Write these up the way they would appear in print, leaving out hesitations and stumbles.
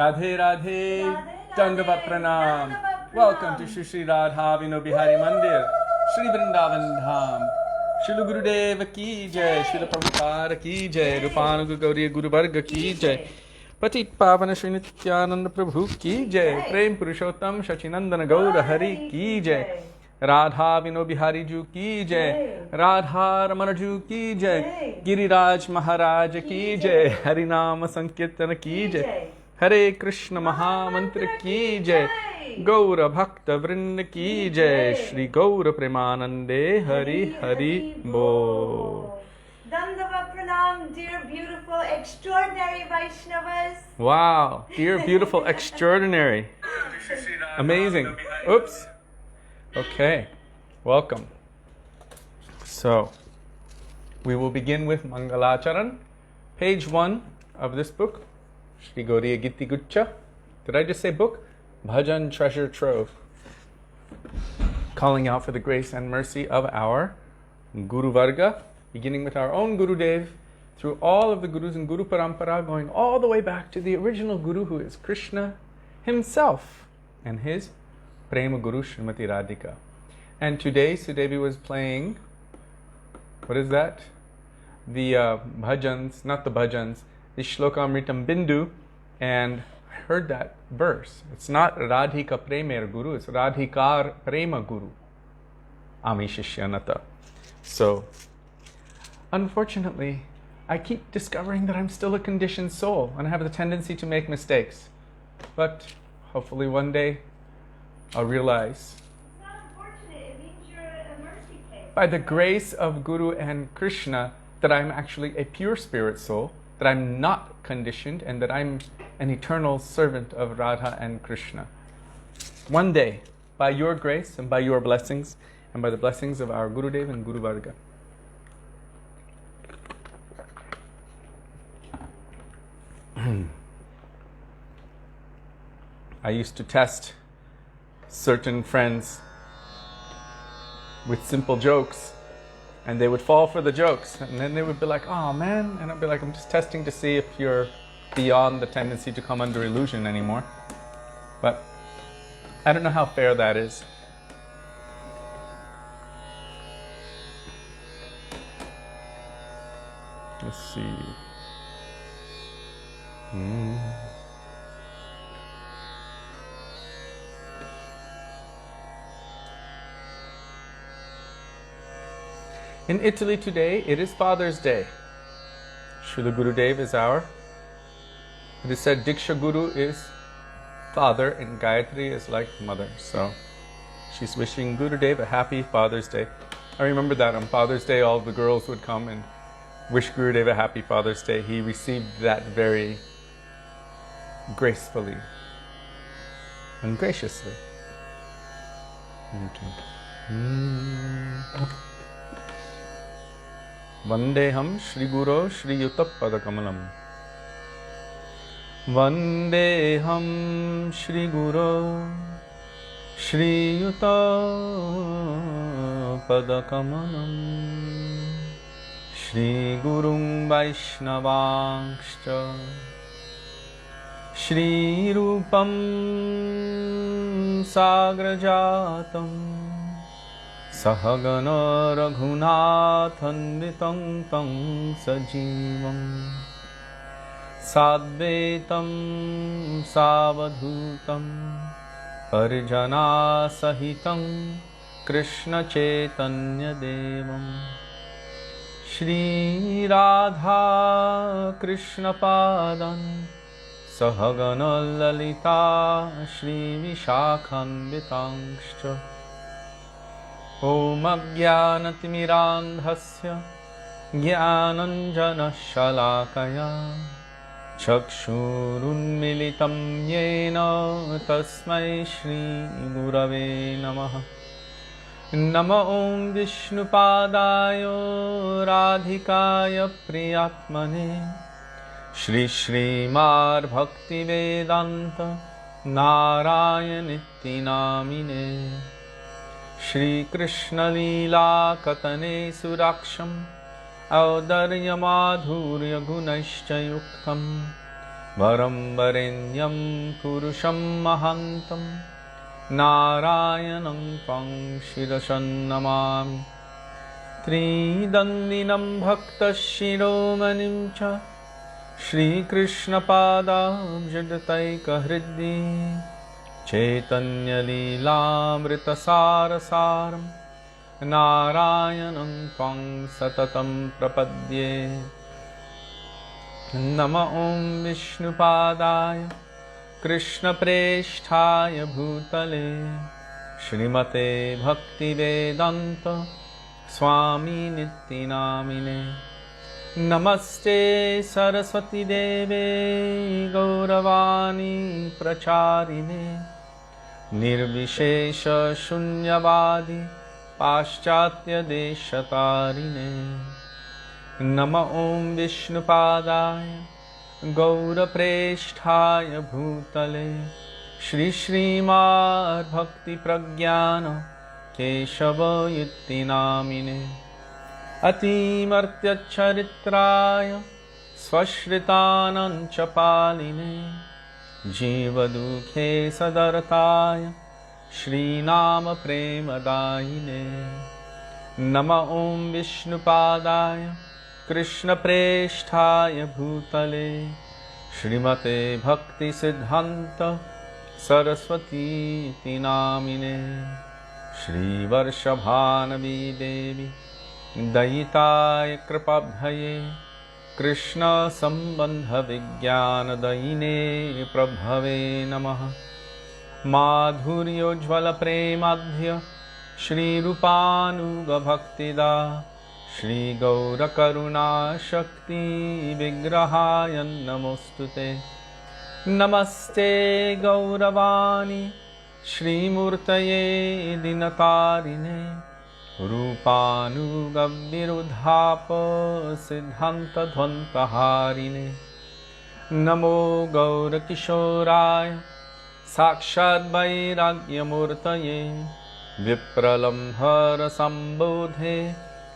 Radhe Radhe, Dandavat Pranam. Welcome to Shri Radha Vino Bihari Mandir, Shri Vrindavan Dham. Shri Gurudev ki jai, Shri Prabhupada ki jai, Rupanuga Gauriya Guru Varga ki jai, Patit Pavana Shri Nityananda Prabhu ki jai, Prem Purushottam Shachinandana Gaura Hari ki jai, Radha Vino Bihari Ju ki jai, Radha Ramana Ju ki jai, Giriraj Mahārāja ki jai, Harinama Sankirtana ki jai, Hare Krishna Mahamantra ki jai, Gaura Bhakta Vrinda ki jai, Shri Gaura Premanande Hari Hari Bo. Dandava Pranam, dear beautiful extraordinary Vaishnavas. Wow, dear beautiful extraordinary. Amazing. Oops. Okay, welcome. So, we will begin with Mangalacharan, page 1 of this book, Shri Gauriya Giti Guccha. Did I just say book? Bhajan Treasure Trove. Calling out for the grace and mercy of our Guru Varga, beginning with our own Gurudev, through all of the Gurus in Guru Parampara, going all the way back to the original Guru, who is Krishna himself, and his Prema Guru Srimati Radhika. And today Sudevi was playing, what is that? The bhajans, not the bhajans, the Shlokamritam Bindu, and I heard that verse. It's not Radhika Premer Guru, it's Radhikar Prema Guru. Ami Shishyanata. So, unfortunately, I keep discovering that I'm still a conditioned soul and I have the tendency to make mistakes. But hopefully one day I'll realize, It's not unfortunate, it means you're a mercy case. by the grace of Guru and Krishna, that I'm actually a pure spirit soul, that I'm not conditioned, and that I'm an eternal servant of Radha and Krishna. One day, by your grace and by your blessings, and by the blessings of our Gurudev and Guru Varga. I used to test certain friends with simple jokes, and they would fall for the jokes, and then they would be like, oh man, and I'd be like, I'm just testing to see if you're beyond the tendency to come under illusion anymore. But I don't know how fair that is. Let's see. In Italy today, it is Father's Day. Srila Gurudev is our, it is said Diksha Guru is father and Gayatri is like mother. So she's wishing Gurudev a happy Father's Day. I remember that on Father's Day all the girls would come and wish Gurudev a happy Father's Day. He received that very gracefully and graciously. Vandeham Shri Guru Shri Yuta Padakamalam. Vandeham Shri Guru Shri Yuta Padakamalam. Shri Gurung Vaishnavangscha Shri Rupam Sagrajatam Sahagana Raghunathanvitam Tam Sajivam Sadvetam Savadhutam Parijana Sahitam Krishna Chaitanya Devam Shri Radha Krishna Padan Sahagana Lalita Shri Vishakhanvitangscha Om Ajnanatirmirandhasya Jnananjana Shalakaya Chakshurunmilitam Yena Tasmai Shri Gurave Namaha Nama Om Vishnupadaya Radhikaya Priyatmane Shri Śrīmad Bhaktivedānta Nārāyaṇ Namine Shri Krishna Lila Katane Suraksham Audarya Madhurya Gunashcha Yuktam वरं वरेण्यं पुरुषं महान्तं नारायणं त्वं शिरसा नमामि। त्रिदन्दिनं भक्तशिरोमणिं च श्रीकृष्णपादाब्जतैकहृदि चैतन्यलीलामृतसारसारं नारायणं त्वं सततं प्रपद्ये। नमः ॐ विष्णुपादाय कृष्णप्रेष्ठाय भूतले श्रीमते भक्तिवेदान्त स्वामी नित्यनामिने। नमस्ते सरस्वती देवे गौरवाणी प्रचारिणे निर्विशेष शून्यवादी पाश्चात्य देशतारिणे। नमः ॐ विष्णुपादाय गौरप्रेष्ठाय भूतले श्रीमद् भक्तिप्रज्ञान केशवयुक्तिनामिने। अतिमर्त्यचरित्राय स्वश्रितानां च पालिने जीवदुःखे सदरताय श्रीनाम प्रेमदायिने। नमः ॐ विष्णुपादाय कृष्णप्रेष्ठाय भूतले श्रीमते भक्तिसिद्धान्त सरस्वती नामिने। श्रीवर्षभानवी देवी दयिताय कृपाब्धये कृष्णसम्बन्धविज्ञानदयिने प्रभवे नमः। माधुर्योज्ज्वलप्रेमाध्य श्रीरूपानुगभक्तिदा श्रीगौरकरुणाशक्तिविग्रहाय नमोऽस्तुते। नमस्ते गौरवाणी श्रीमूर्तये दिनतारिणे रूपानुगविरुद्धाप सिद्धान्तध्वन्तहारिणे। नमो गौरकिशोराय साक्षाद् वैराग्यमूर्तये विप्रलम्भरसम्बोधे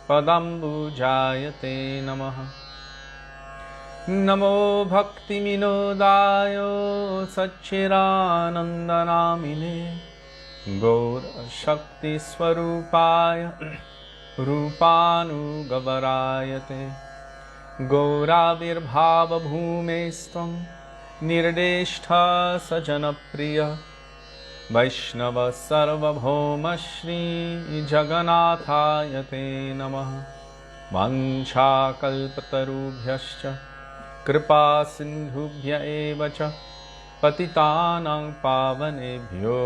पदाम्बुजायते नमः। नमो भक्तिविनोदाय सच्चिदानन्दनामिने गौरशक्तिस्वरूपाय रूपानुगवरायते। गौराविर्भावभूमेस्त्वं निर्देष्ट सजनप्रिय वैष्णव सर्वभौम श्रीजगन्नाथाय ते नमः। वाञ्छाकल्पतरुभ्यश्च कृपासिन्धुभ्य एव च पतितानां पावनेभ्यो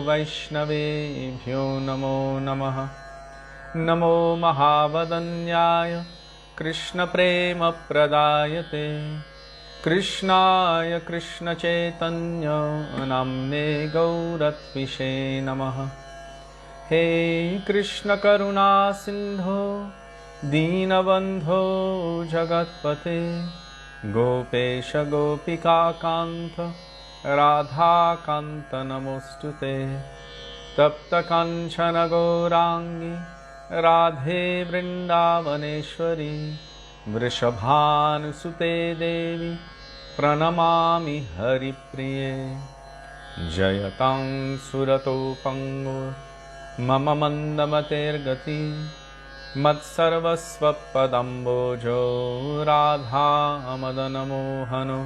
वैष्णवेभ्यो नमो नमः। नमो महावदन्याय कृष्णप्रेमप्रदायते कृष्णाय कृष्णचैतन्य नाम्ने गौरत्विषे नमः। हे कृष्णकरुणा सिन्धो दीनबन्धो जगत्पते गोपेश गोपिकान्त राधाकान्त नमोऽस्तुते। तप्तकाञ्चन गौराङ्गी राधे वृन्दावनेश्वरी वृषभानुसुते देवी प्रणमामि हरिप्रिये। जयतां सुरतोपङ्गो मम मन्दमतेर्गति मत्सर्वस्वपदम्बोजो राधामदनमोहनो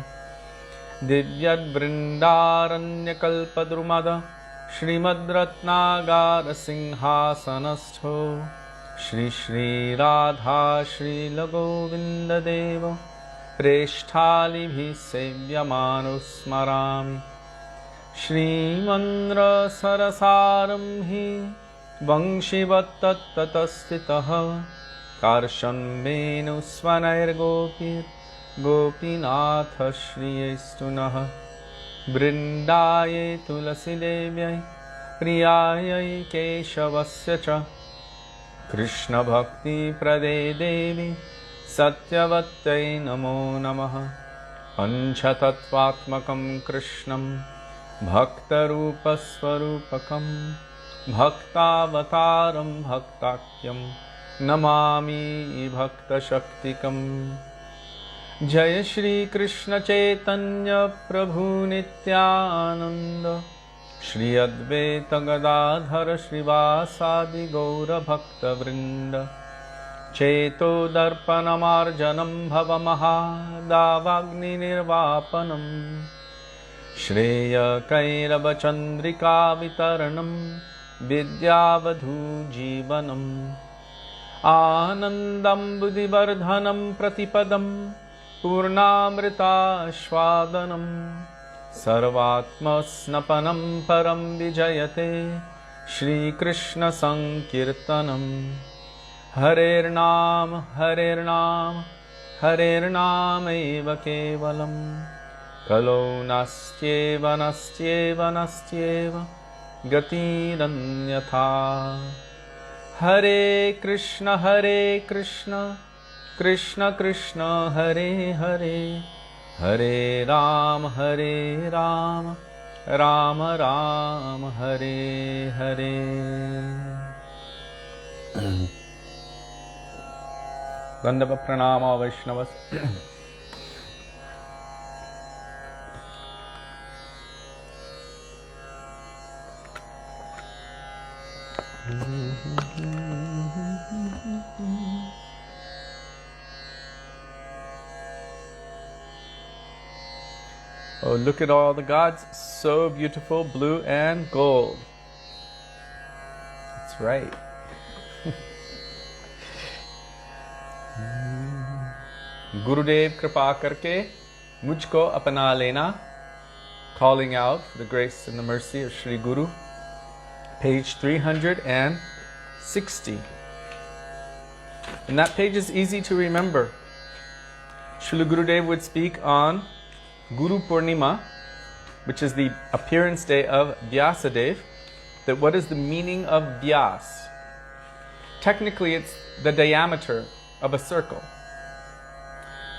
दिव्यद्वृन्दारण्यकल्पद्रुमद श्रीमद्रत्नागारसिंहासनस्थो श्री श्रीराधा श्रीलगोविन्ददेव प्रेष्ठालिभिः सेव्यमानो स्मरामि। श्रीमन्द्रसरसारम्भि वंशिवत्तत्ततस्थितः कार्षन्वेणुस्वनैर्गोपीनाथ श्रियैस्तु नः। वृन्दायै तुलसीदेव्यै प्रियायै केशवस्य च कृष्णभक्तिप्रदे देवी सत्यवत्यै नमो नमः। पञ्चतत्त्वात्मकं कृष्णं भक्तरूपस्वरूपकं भक्तावतारं भक्ताख्यं Namami भक्तशक्तिकम्। Jai Shri Krishna Chaitanya Prabhu Nityananda Shri Advaita Gadadhara Shrivasadi Gaura Bhakta Vrinda Cheto Darpanamarjanam Bhava Mahadavagni Nirvapanam Shreya Kairava Chandrika Vitaranam Vidyavadhu Jivanam Anandam Buddhivardhanam Pratipadam Purnamrita Shwadanam Sarvatma Snapanam Param Vijayate Shri Krishna Sankirtanam Harer Nam Harer Nam Harer Nam Eva Kevalam Kalo Nastyeva Nastyeva Nastyeva Gatiranyatha Hare Krishna Krishna Krishna Hare Hare Hare Ram Ram Ram Hare Hare. Dandava Pranama Vaishnavas. Oh, look at all the gods, so beautiful, blue and gold. That's right. Gurudev kripa karke mujhko apna lena, calling out for the grace and the mercy of Shri Guru, page 360. And that page is easy to remember. Srila Gurudev would speak on Guru Purnima, which is the appearance day of Vyasadev, that what is the meaning of Vyas? Technically, it's the diameter of a circle.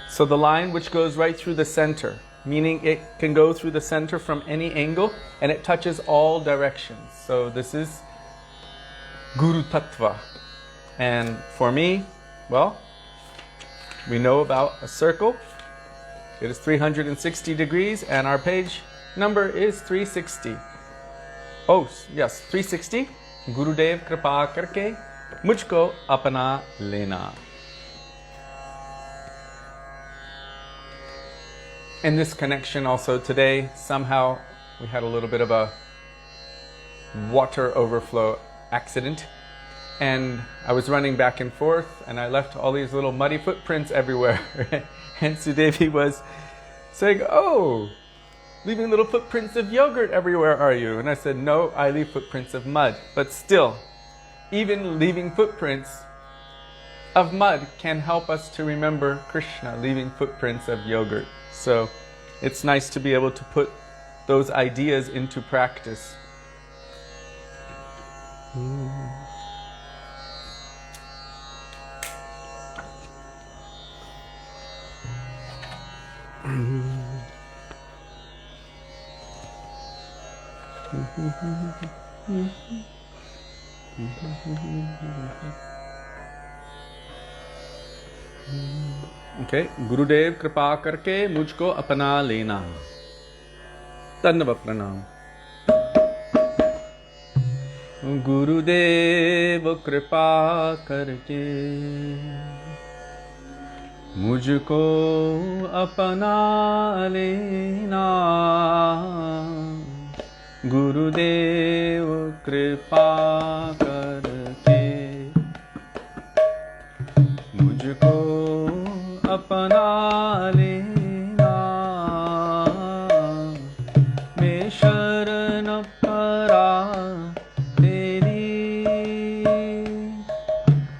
So the line which goes right through the center, meaning it can go through the center from any angle and it touches all directions. So this is Guru Tattva. And for me, well, we know about a circle. It is 360 degrees and our page number is 360. Oh, yes, 360. Gurudev kripa karke mujhko apna lena. In this connection also today, somehow we had a little bit of a water overflow accident. And I was running back and forth and I left all these little muddy footprints everywhere. And Sudevi was saying, "Oh, leaving little footprints of yogurt everywhere, are you?" And I said, "No, I leave footprints of mud." But still, even leaving footprints of mud can help us to remember Krishna, leaving footprints of yogurt. So it's nice to be able to put those ideas into practice. Okay, Gurudev kripa karke mujhko apna lena. Dandava pranam. Gurudev kripa karke mujhko apna lena. Gurudev kripa karke mujhko apna lena. Main sharan para teri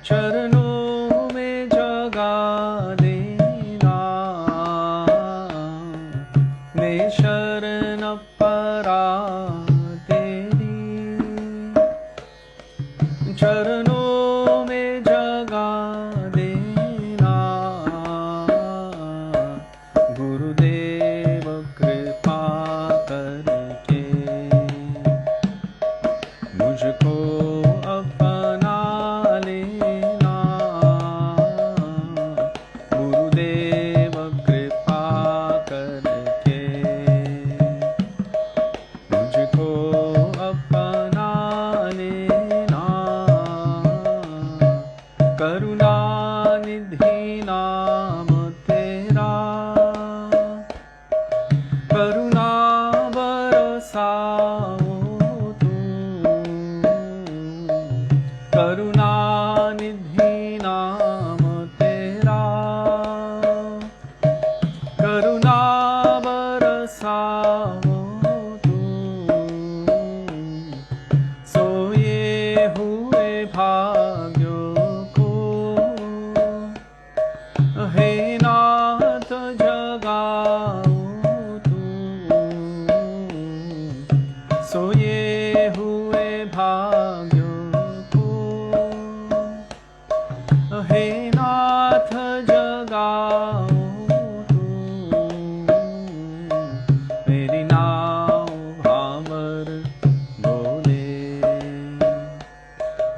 charanon mein jaga dena. Main sharan para teri charanon mein jaga dena. Gurudev kripa karke mujhko apna lena. Gurudev kripa बरसाओ तुम, करुणा निधि नाम तेरा, करुणा बरसाओ तुम, सोए हुए भाग्यों को हे नाथ जगाओ तुम, सोए हुए भाग्यों को हे नाथ जगाओ तुम, मेरी नाव भावर बोले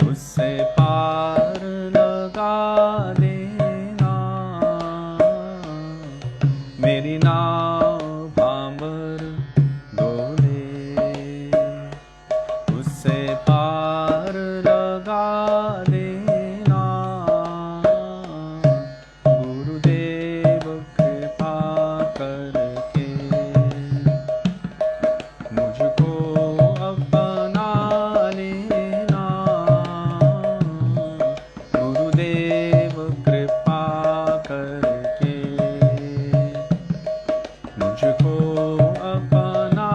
उससे पार लगा देना, मेरी नाव भावर डोले उससे पार लगा देना, गुरुदेव कृपा करके मुझको अपना लेना, गुरुदेव कृपा करके मुझको अपना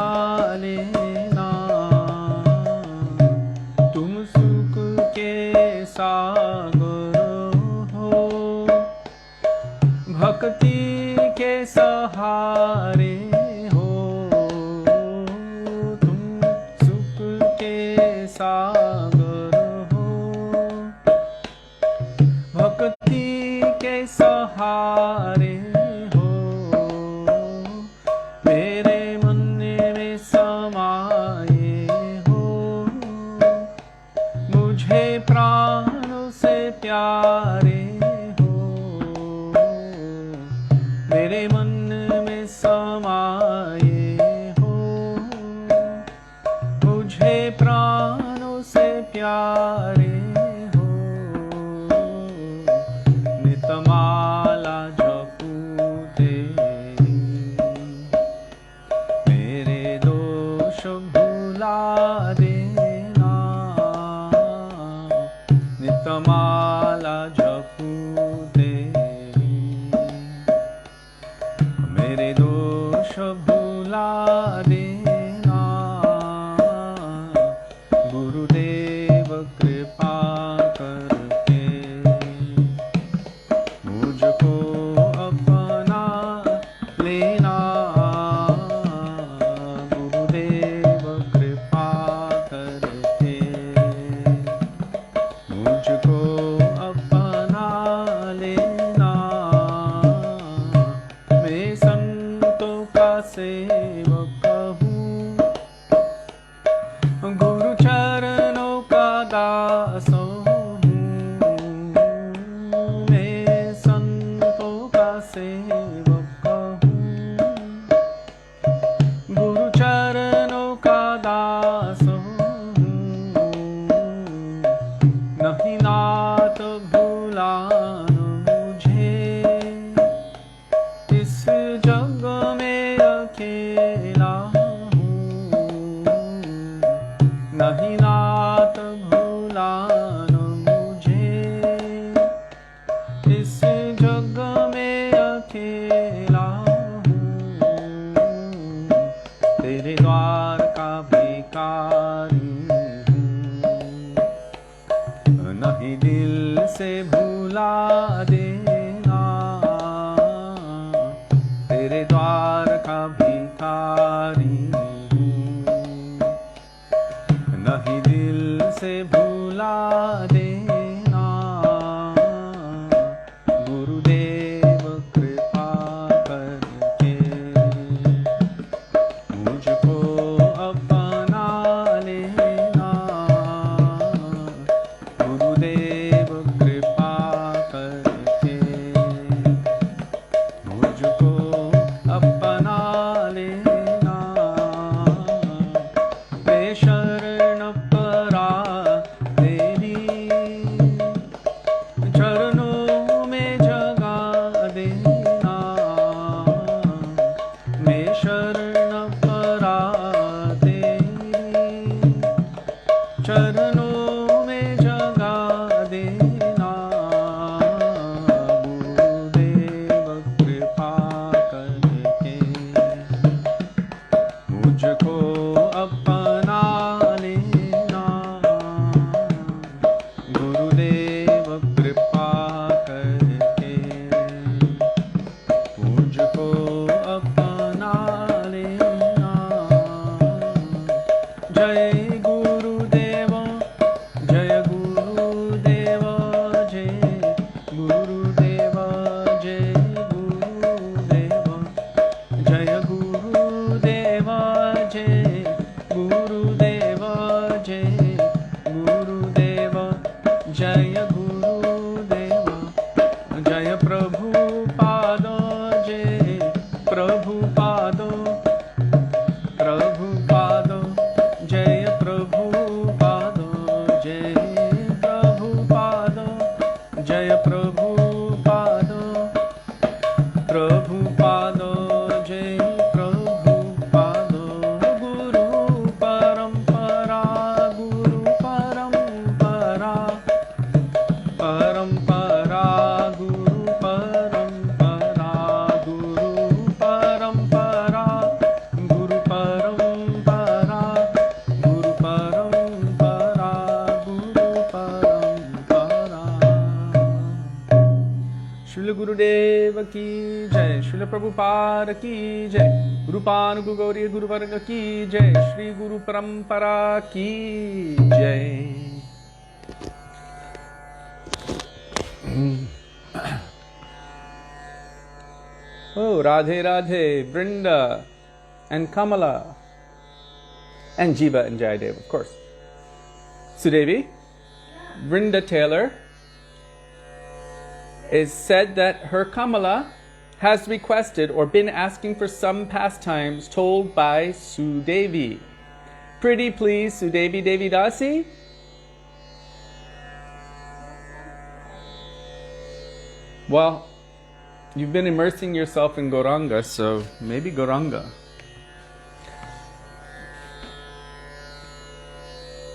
लेना, तुम सुख के सागर हो, भक्ति के सहारे हो, तुम सुख के सागर हो, भक्ति के सहारे हो, मेरे मन में समाये हो, मुझे प्राणों से प्यारे हो, मेरे मन में समाये हो, मुझे प्राणों से प्यारे हो, नितमाला जपू तेरी, मेरे दोष भुला देना, नितमाला जपू तेरी, मेरे दोष भुला देना, गुरुदेव कृपा करके मुझको अपना लेना, गुरुदेव कृपा करके मुझको अपना लेना, मैं संतों का सेवक हूँ, गुरु चरणों का दास हूँ, मैं संतों का सेवक हूँ, गुरु चरणों का दास हूँ, नहीं नाथ भुलाना मुझे, इस जग में अकेला हूँ, नहीं नाथ भुलाना मुझे, इस जग में अकेला हूँ, तेरे द्वार का भिखारी हूँ, नहीं दिल से भुला देना, तेरे द्वार का भिखारी हूँ, नहीं दिल से भुला देना, गुरुदेव कृपा करके मुझको अपना लेना, गुरुदेव कृपा करके मुझको अपना लेना, मैं शरण परा चरणों में जगा देना गुरुदेव कृपा करके मुझको अपना लेना गुरुदेव कृपा करके मुझको अपना लेना जय गुरुदेव जय गुरुदेव जय गुरुदेव जय गुरुदेव जय गुरुदेव जय गुरुदेव जय गुरुदेव जय गुरुदेव जय प्रभुपाद जय प्रभुपाद प्रभुपाद जय प्रभुपाद जय प्रभुपाद जय प्रभुपाद प्रभुपाद जय प्रभुपाद गुरु परंपरा परंपरा गुरु परंपरा गुरु परंपरा गुरु परंपरा गुरु परंपरा गुरु परंपरा श्रील गुरुदेव की जय श्रील प्रभुपाद की जय गुरुपानुगु गौरी गुरुवर्ग की जय श्री गुरु परंपरा की जय Oh, Radhe Radhe, Vrinda, and Kamala, and Jiva and Jayadev, of course. Sudevi, Vrinda Taylor, is said that her Kamala has requested or been asking for some pastimes told by Sudevi. Pretty please, Sudevi Devi Dasi. Well, you've been immersing yourself in Gauranga, so maybe Gauranga.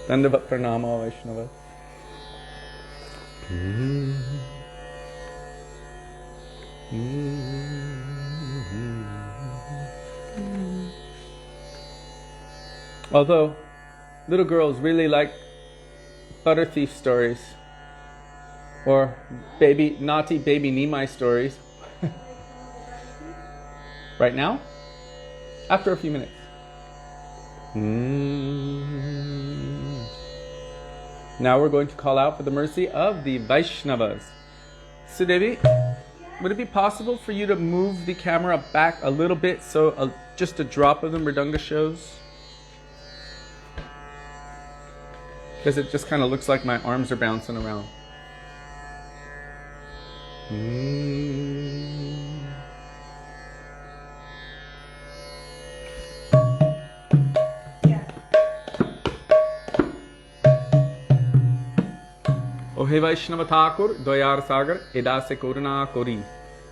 Dandavat Pranama Vaishnava. Although little girls really like butter thief stories or naughty baby Nimai stories. Right now? After a few minutes. Now we're going to call out for the mercy of the Vaishnavas. Sudevi, would it be possible for you to move the camera back a little bit so just a drop of the Mridanga shows? Because it just kind of looks like my arms are bouncing around. O He Vaishnava Thakur, Dayar Sagar, Edase Koruna Kori.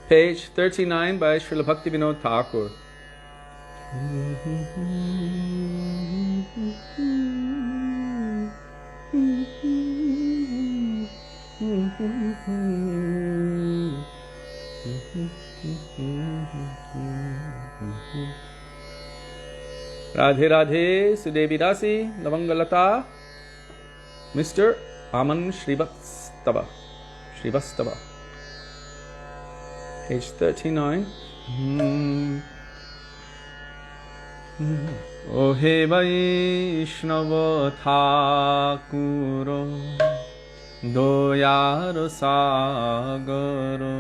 Page 39 by Srila Bhaktivedānta Thakur. Radhe Radhe, Sudevi Dasi, Navangalata, Mr. Aman Shrivastava. Page 39. O He Vaishnava Thakuro, Doyar Sagaro,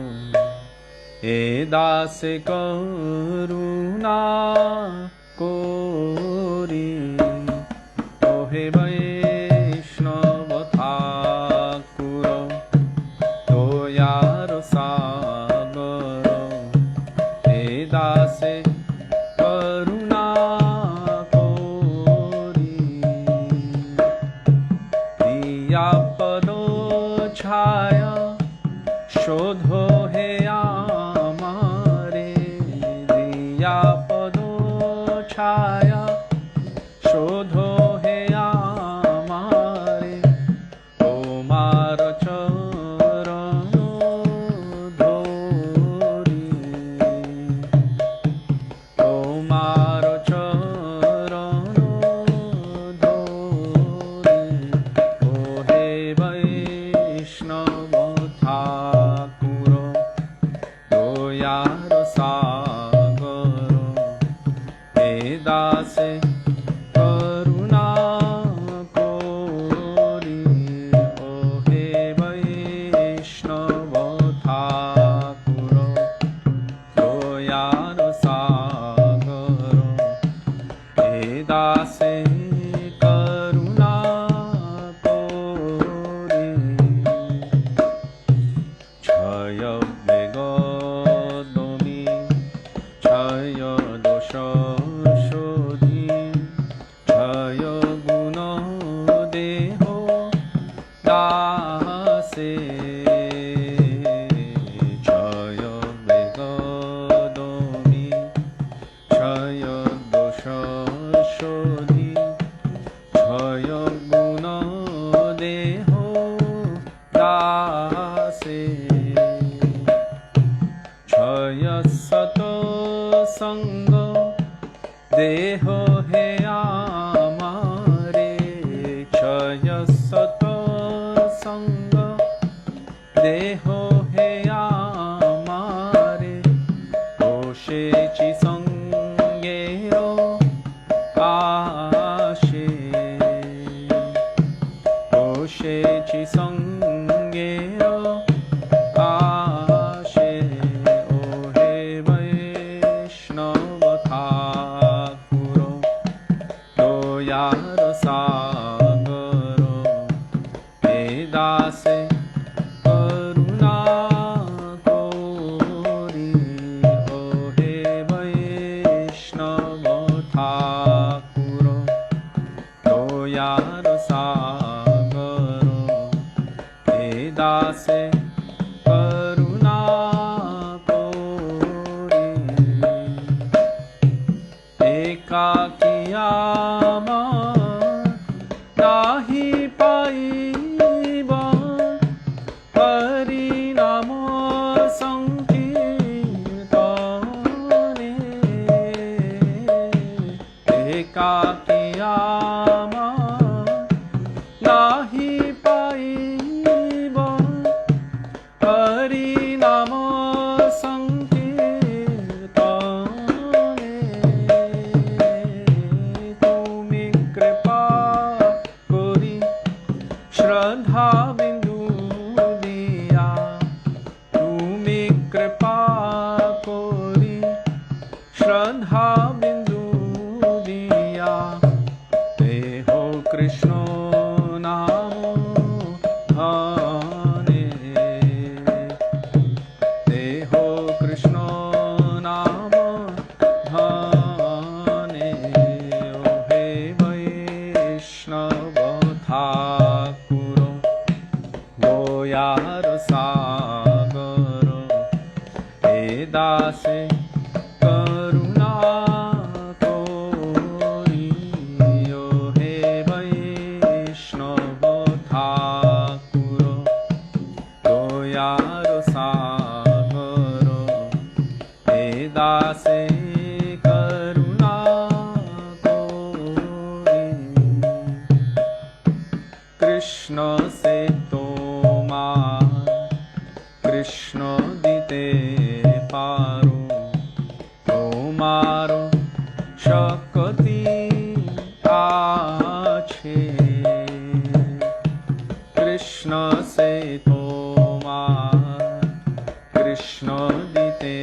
Edase Karuna Kori. O He Vaishnava Thakuro, Doyar Sagaro, Edase Karuna Kori. Diyapado Chaya Shodho He Amare. Diyapado Chaya Shodho He Amare. দয়ার সাগর হে দাসে করুণা করি ও হে বৈষ্ণব ঠাকুর দয়ার সাগর হে দাসে করুণা করি একাকী আমার নাহি পাইব হরি নাম সংকীর্তনে একাকী আমার নাহি পাইব হরি নাম সংকীর্তনে তুমি কৃপা করি শ্রদ্ধা বিন্দু দিয়া তুমি কৃপা করি শ্রদ্ধা বিন্দু দিয়া দেহ কৃষ্ণ নাম ধনে দেহ কৃষ্ণ নাম ধনে ও হে বৈষ্ণব ঠাকুর দয়ার সাগর হে দাসে করুণা করি ও হে বৈষ্ণব ঠাকুর দয়ার সাগর হে দাসে করুণা করি কৃষ্ণ সে তোমার কৃষ্ণ দিতে পারো তোমার শক্তি আছে কৃষ্ণ সে তোমার কৃষ্ণ দিতে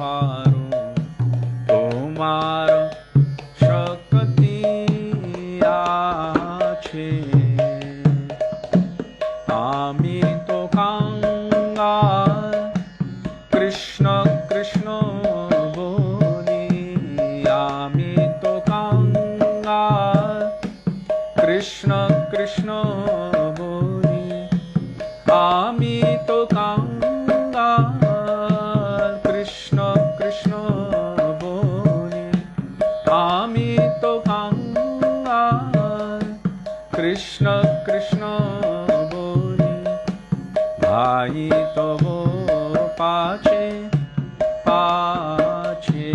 পারো তোমার শক্তি আছে আমি তো কাঙ্গাল কৃষ্ণ কৃষ্ণ বলি আমি তো কাঙ্গাল কৃষ্ণ কৃষ্ণ বলি আমি তো কাঙ্গাল কৃষ্ণ কৃষ্ণ বলি আমি তো কাঙ্গাল কৃষ্ণ কৃষ্ণ বলি ভাই তব পাছে পাছে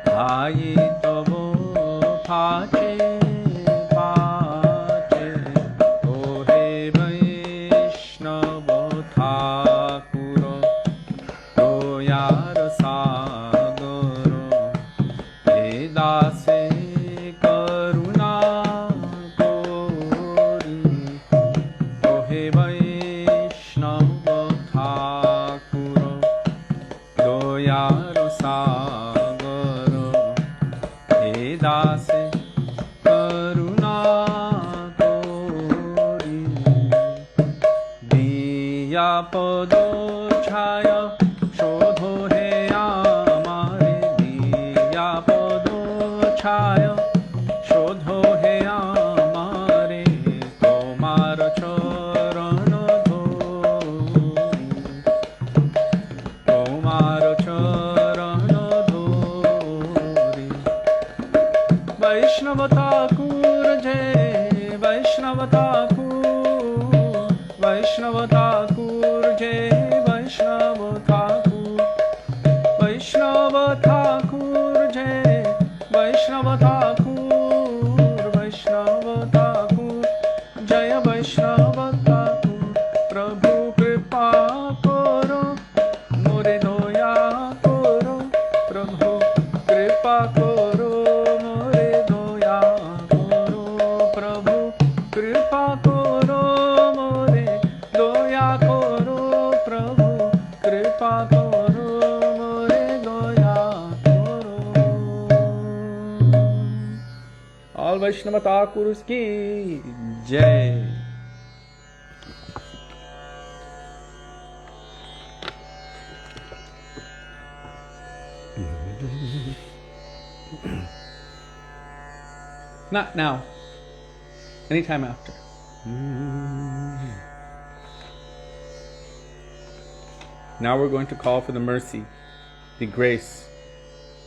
ভাই তব পাছে পাছে ও হে বৈষ্ণব ঠাকুর দয়ার সাগর হে দাসে করুণা করি ও হে বৈষ্ণব ঠাকুর দয়ার সাগর হে দাসে করুণা করি দিয়া পদ ছায় শোধ হে আমারে দিয়া পদ ছায় শোধ হে আমারে তোমার চরণ ধরি তোমার চরণ ধরি বৈষ্ণব ঠাকুর যে বৈষ্ণব ঠাকুর বৈষ্ণব ঠাকুর যে বৈষ্ণব ঠাকুর বৈষ্ণব ঠাকুর যে বৈষ্ণব ঠাকুর বৈষ্ণব ঠাকুর জয় বৈষ্ণব ঠাকুর প্রভু কৃপা করো মোরে দয়া করো প্রভু কৃপা করো মোরে দয়া করো প্রভু কৃপা করো মোরে দয়া করো প্রভু কৃপা করো মোরে দয়া করো all Vaishnava Thakurs ki jai. Not now. Anytime after. Now we're going to call for the mercy, the grace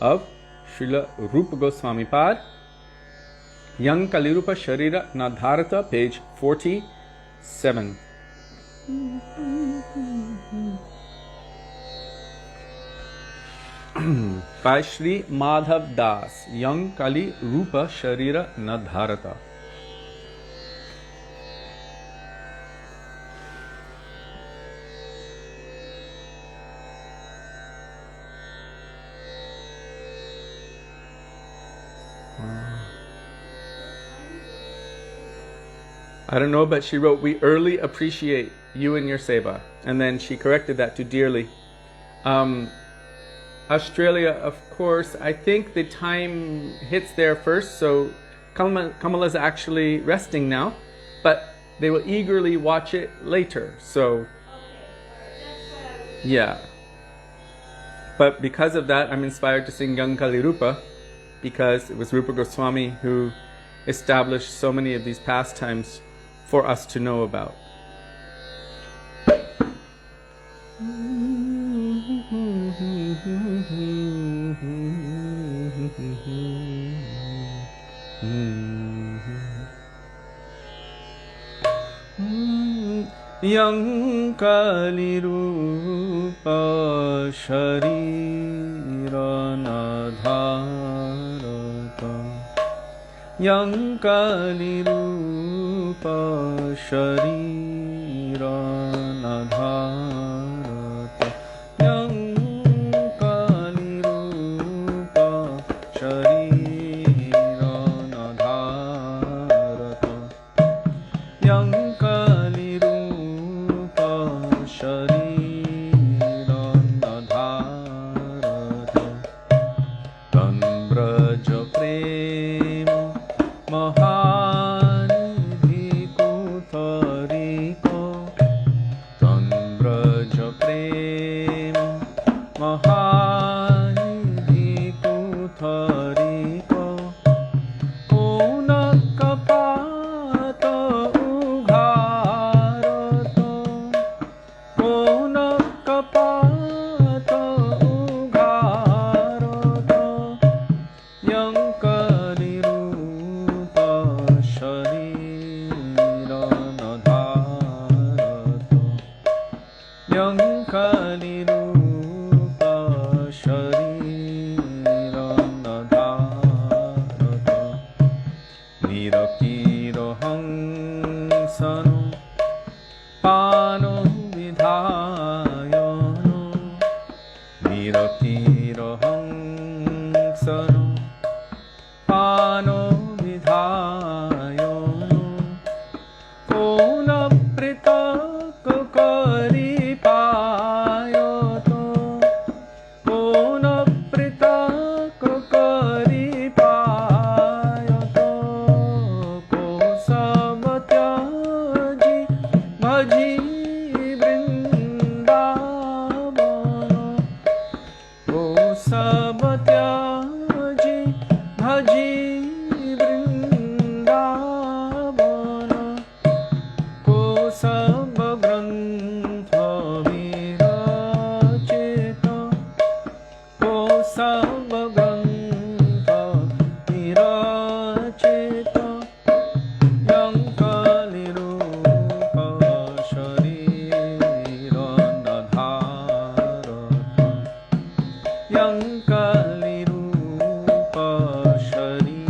of Śrīla Rupa Gosvāmī Pad, Yang Kalirupa Sharira Nadharata, page 47. By Shri Madhav Das, Yang Kali Rupa Sharira Nadharata. I don't know, but she wrote, "We early appreciate you and your seva." And then she corrected that to dearly. Australia, of course, I think the time hits there first, so Kamala's actually resting now, but they will eagerly watch it later, so yeah. But because of that, I'm inspired to sing Yang Kali Rupa, because it was Rupa Goswami who established so many of these pastimes for us to know about. Yang Kali Rupa Sharira Nadharata, Yang Kali Rupa Sharira Nadharata, Yang Kali Rupa Sharira Nadharata, Yang Kali Rupa Sharira Nadharata, Tan Braj Prema Mahānidhi Kutariko, Tan Braj Prema Mahānidhi Kutariko, Unakapata Ugharata, Unakapata Ugharata, Yang Kali Rupa Sharira Nadharata, Yang Kali Rupa Sharira Nadharata, Nirakiro Hansano Pano Vidhayano, Nirakiro Hansano Pano Vidhayano, Kona Pritaka Kari Payato, Kona Pritaka Kari Payato, Ko Savatyaji Bhaji Vrindavana, Ko Savatyaji Bhaji Vrindavana, Ko Sabgrantha Virachita, Ko Sabgrantha Virachita, Yang Kali Rupa Sharira Nadharata, Yang Kali Rupa Sharira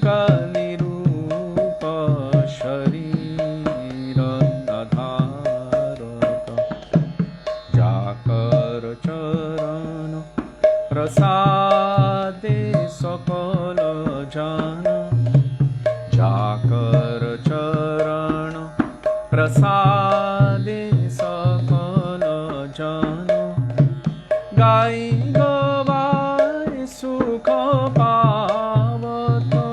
Kalirupa Sharira Adharata Jakar Charana Prasade Sakala Jana Jakar Charana Prasade Sakala Jana Gai Gavai Sukha Pavata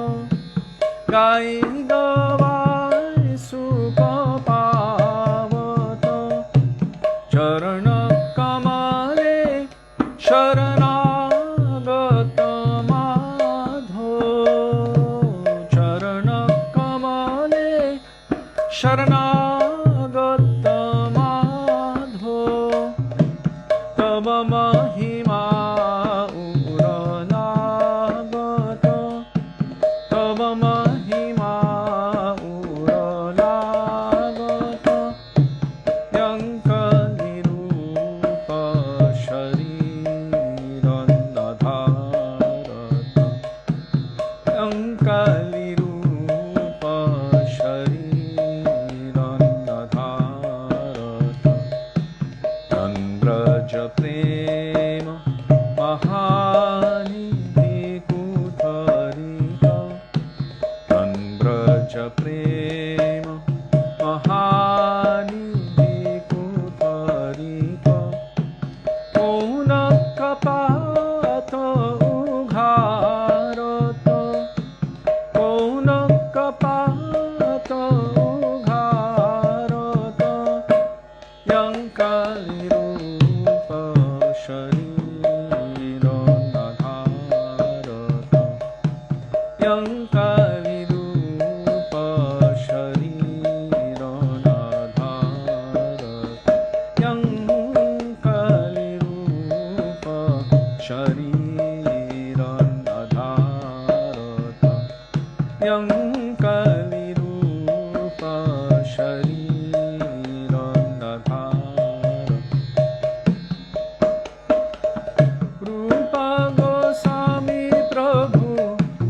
Gai Gavai Sukha Pavata Charana Kamale Sharanagata Madho Charana Kamale Sharanagata Madho Tava Mahima Uranagata Tava Mahima Uranagata Yankalirupa Shariran Adharata Yankalirupa Shariran Adharata Tandraja Prema Mahanidhi Kutharita Tandraja Prema Mahanidhi Kutharita Kaunakapata Ugharata Kaunakapata Ugharata Yankalirupa Shariran Adharata Yankalirupa Shariran Adharata Yankalirupa Shariran Adharata Yankalirupa Shariran Adharata Rupa Gosvāmī Prabhu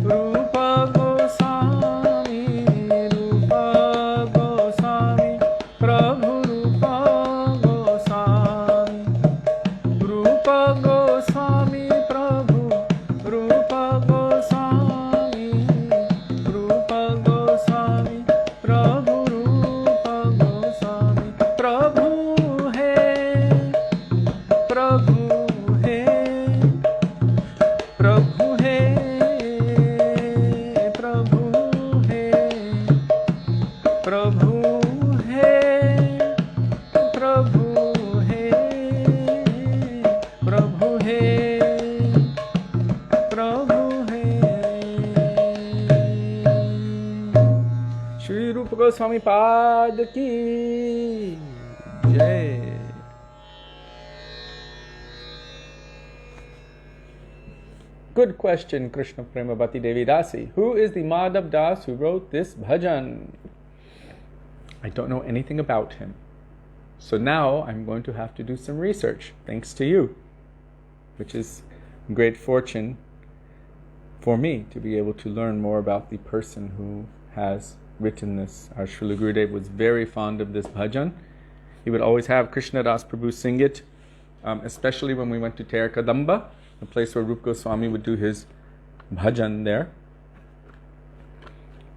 Rupa Gosvāmī Rupa Gosvāmī Prabhu Rupa Gosvāmī Rupa Gosvāmī Prabhu Rupa Gosvāmī Rupa Gosvāmī Prabhu Rupa Gosvāmī Prabhu hai Prabhu hai Prabhu hai Prabhu hai Prabhu hai Prabhu hai Prabhu hai Prabhu hai Shri Rupa Goswami Pad ki Jai. Good question, Krishna Prema Bhakti Dasi. Who is the Madhav Das who wrote this bhajan? I don't know anything about him. So now I'm going to have to do some research, thanks to you, which is great fortune for me to be able to learn more about the person who has written this. Our Srila Gurudev was very fond of this bhajan. He would always have Krishna Das Prabhu sing it, especially when we went to Terikadamba, the place where Rupa Goswami would do his bhajan there.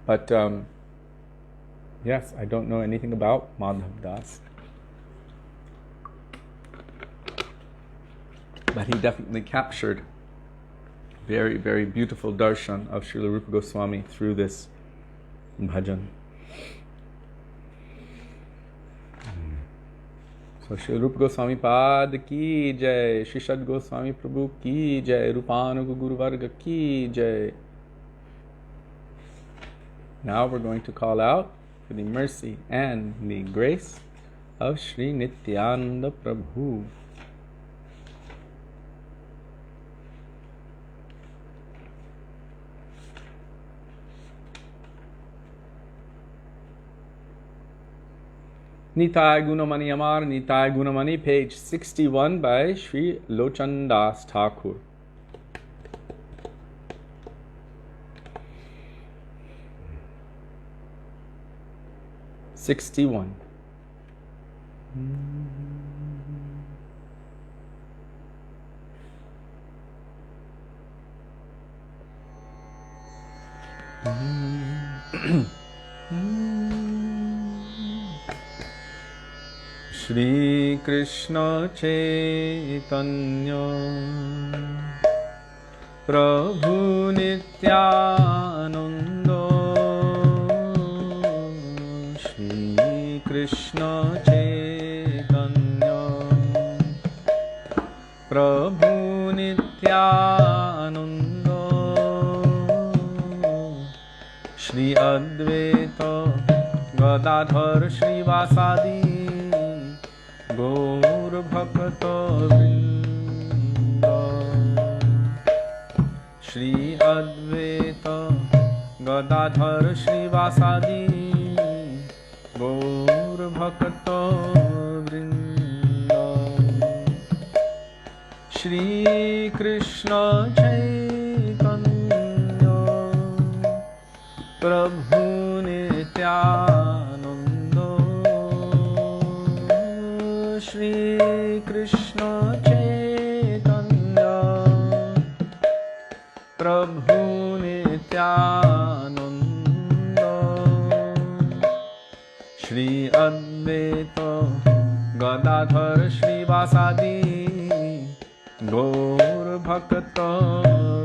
But yes, I don't know anything about Madhav Das. But he definitely captured very, very beautiful darshan of Srila Rupa Goswami through this bhajan. So Srila Rupa Goswami Pad ki jai, Śrī Satyavrata Gosvāmī Prabhu ki jai, Rupanuga Guru Varga ki jai. Now we're going to call out for the mercy and the grace of Sri Nityananda Prabhu. Nitai Gunamani Amar, Nitai Gunamani, page 61 by Sri Lochan Das Thakur. 61. Shri Krishna Chaitanya Prabhu Nityananda Shri Krishna Chaitanya Prabhu Nityananda Shri Advaita Gadadhar Shrivasadi Gaur Bhakta Vrinda Shri Advaita Gadadhar Shrivasadi Gaur Bhakta Vrinda Shri Krishna Chaitanya Prabhu Nityananda Shri Krishna Chaitanya Prabhu Nityananda Shri Advaita Gadadhar Shrivasadi Gaur Bhakta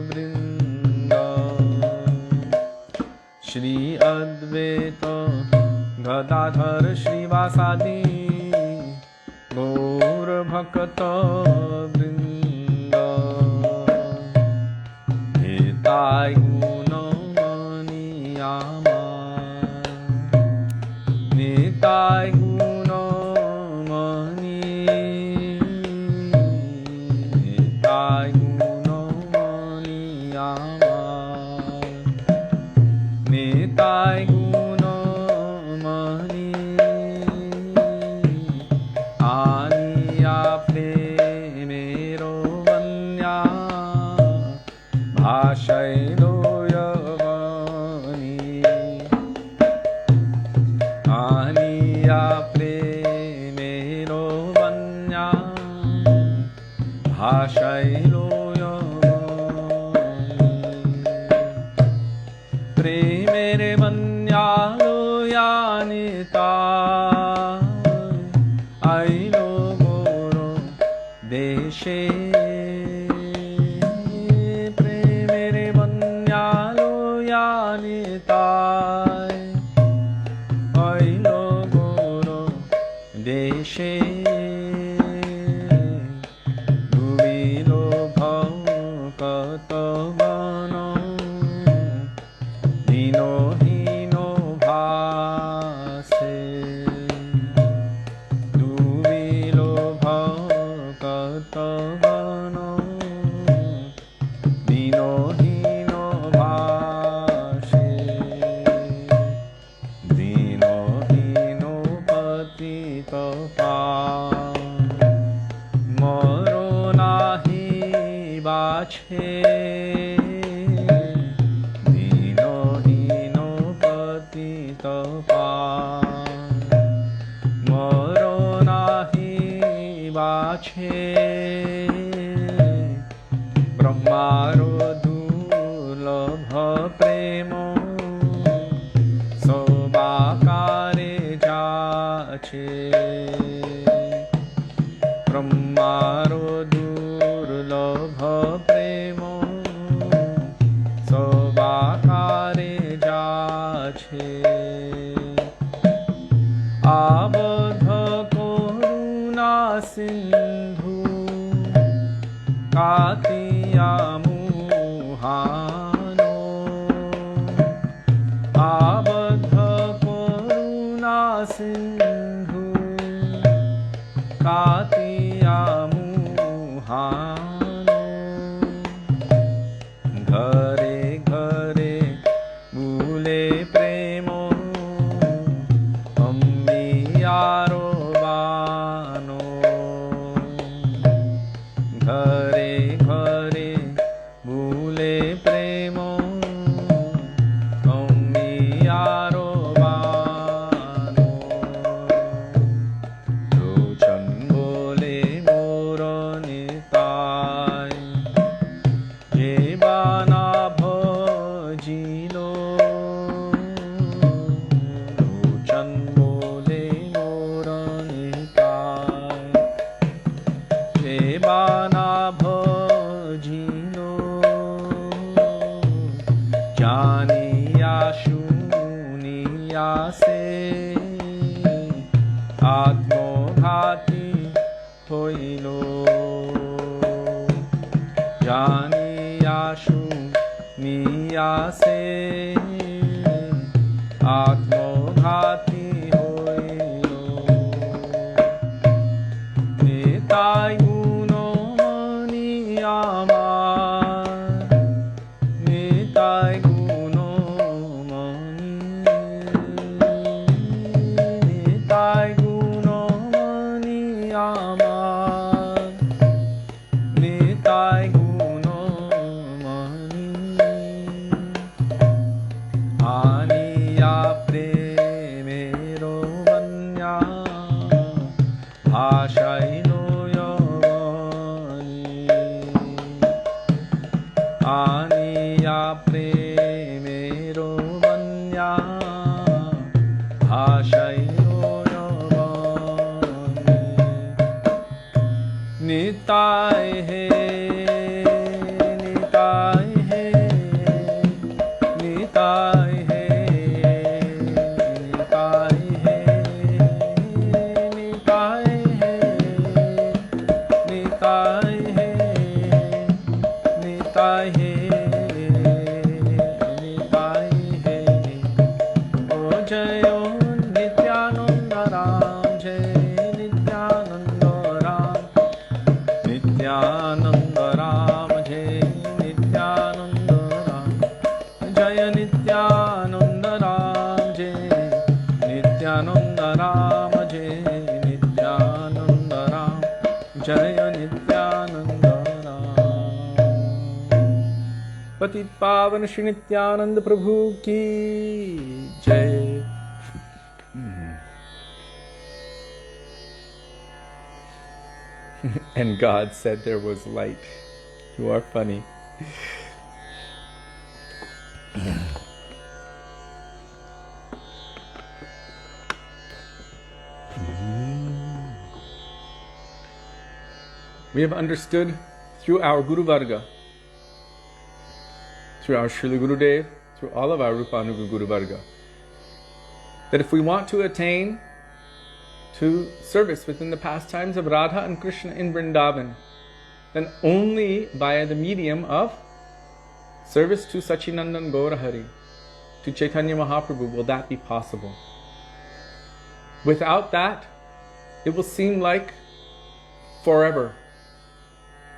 Vrinda Shri Advaita Gadadhar Shrivasadi Gaur Bhakta Vrinda Nitai Gunamani Ama Nitai Gunamani Nitai Gunamani Ama Nitai Gunamani Aniya Premero Vanya Bhashaido Yavani Aniya Premero Vanya Bhashaido Yavani Premere Vanya Loyanita Ailo Goro Deshe Premere Vanyalo Yanitai Ailo Goro Deshe Duvilo Bhakatavano Dino Hino Bhase Bhakatavano Dino Hino Bhashe Dino Hino Patita Pa Moro Nahi Bache Dino Hino Patita Pa Moro Nahi Bache Brahmaro Dulabha Premo Sobakare Jache Brahmaro Dulabha Premo Sobakare Jache Abadha Koruna Sindhu Katiya Muhano Abadha Koruna Sindhu Katiya Muhano Ghare Ghare Bule Premo Yaro Bano Ghare Ghare Bhule Premo Yaro Bano se atmogati hoilo jani ashu niyase atmogati hoilo nitai guno niyama nitai guno mani nitai guno niyama nitai guno mani aniya premero vanya bhashaino yavani aniya premero vanya bhashaino yavani nitai he nitai he nitai he nitai he nitai he nitai he nitai he nitai he o jayo nityananda ram jay nityananda ram nityananda ram jay nityananda ram jaya nityananda ram jay nityananda ram jay nityananda ram jaya nityananda ram Patit Pavan Shri Nityananda Prabhu ki jai. And God said there was light. You are funny. We have understood through our Guru Varga, through our Srila Gurudev, through all of our Rupanuga Guru Varga, that if we want to attain to service within the pastimes of Radha and Krishna in Vrindavan, then only via the medium of service to Sachinandan Gaurahari, to Chaitanya Mahaprabhu, will that be possible. Without that, it will seem like forever.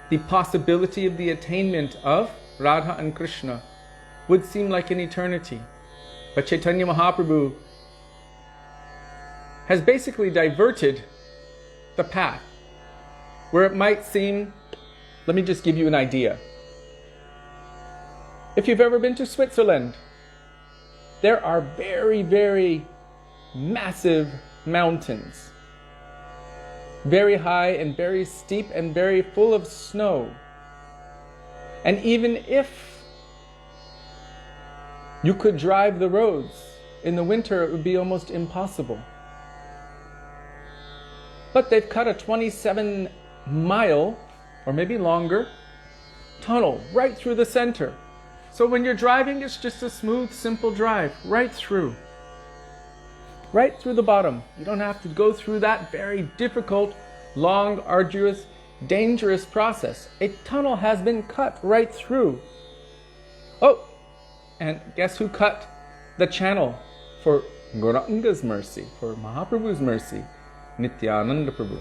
The possibility of the attainment of Radha and Krishna would seem like an eternity. But Chaitanya Mahaprabhu has basically diverted the path where it might seem, let me just give you an idea. If you've ever been to Switzerland, there are very, very massive mountains, very high and very steep and very full of snow. And even if you could drive the roads in the winter, it would be almost impossible. But they've cut a 27-mile, or maybe longer, tunnel right through the center. So when you're driving, it's just a smooth, simple drive, right through the bottom. You don't have to go through that very difficult, long, arduous, dangerous process. A tunnel has been cut right through. Oh, and guess who cut the channel for Gauranga's mercy, for Mahaprabhu's mercy? Nityananda Prabhu.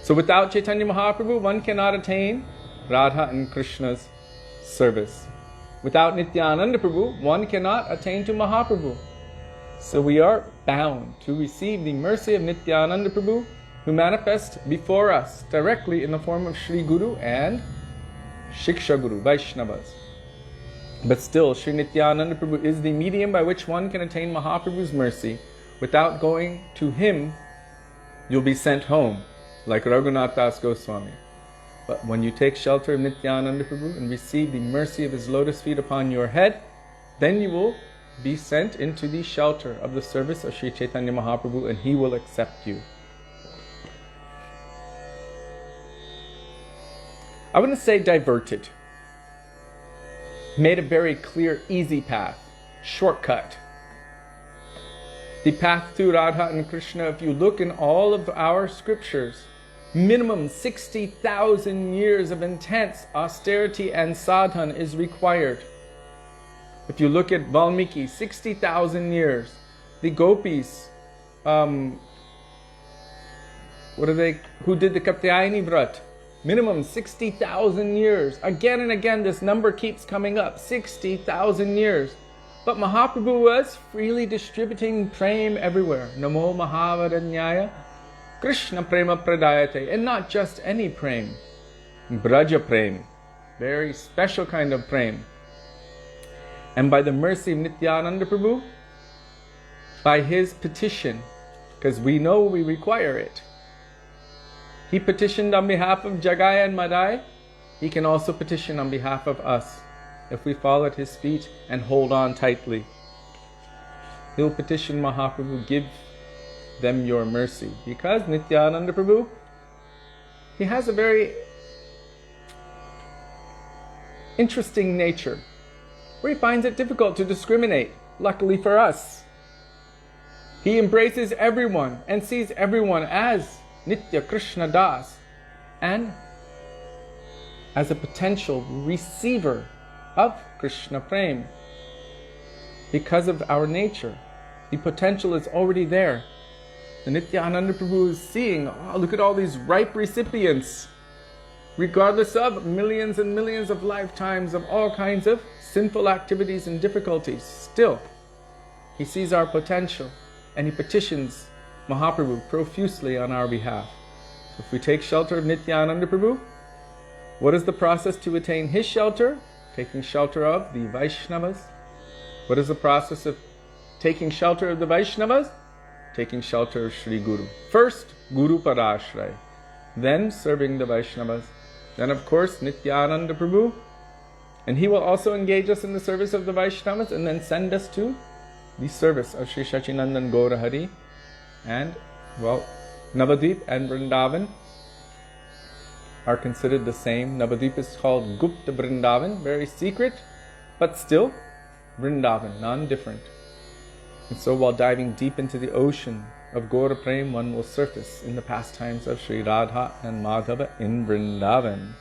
So without Chaitanya Mahaprabhu, one cannot attain Radha and Krishna's service. Without Nityananda Prabhu, one cannot attain to Mahaprabhu. So we are bound to receive the mercy of Nityananda Prabhu, who manifests before us directly in the form of Shri Guru and Shiksha Guru, Vaishnavas. But still, Shri Nityananda Prabhu is the medium by which one can attain Mahaprabhu's mercy. Without going to him, you'll be sent home, like Raghunath Das Goswami. But when you take shelter of Nityananda Prabhu and receive the mercy of his lotus feet upon your head, then you will be sent into the shelter of the service of Sri Chaitanya Mahaprabhu, and he will accept you. I wouldn't say diverted. Made a very clear, easy path, shortcut. The path to Radha and Krishna, if you look in all of our scriptures, minimum 60,000 years of intense austerity and sadhana is required. If you look at Valmiki, 60,000 years. The gopis, who did the Katyayani Vrat, minimum 60,000 years. Again and again this number keeps coming up, 60,000 years. But Mahaprabhu was freely distributing prem everywhere. Namo Mahavaranyaya Krishna Prema Pradayate. And not just any prem. Braja prem. Very special kind of prem. And by the mercy of Nityananda Prabhu, by his petition, because we know we require it, he petitioned on behalf of Jagai and Madai, he can also petition on behalf of us. If we fall at his feet and hold on tightly, he'll petition Mahaprabhu, give them your mercy. Because Nityananda Prabhu, he has a very interesting nature, where he finds it difficult to discriminate, luckily for us. He embraces everyone and sees everyone as Nitya Krishna Das and as a potential receiver of Krishna Prem. Because of our nature, the potential is already there. The Nityananda Prabhu is seeing, oh, look at all these ripe recipients, regardless of millions and millions of lifetimes of all kinds of sinful activities and difficulties. Still, he sees our potential and he petitions Mahaprabhu profusely on our behalf. If we take shelter of Nityananda Prabhu, what is the process to attain his shelter? Taking shelter of the Vaishnavas. What is the process of taking shelter of the Vaishnavas? Taking shelter of Shri Guru. First, Guru Parashray. Then serving the Vaishnavas. Then of course Nityananda Prabhu. And he will also engage us in the service of the Vaishnavas and then send us to the service of Sri Sachinandan Gaurahari. And, well, Navadvip and Vrindavan are considered the same. Navadvip is called Gupta Vrindavan, very secret, but still Vrindavan, non-different. And so while diving deep into the ocean of Gaura Prem, one will surface in the pastimes of Sri Radha and Madhava in Vrindavan.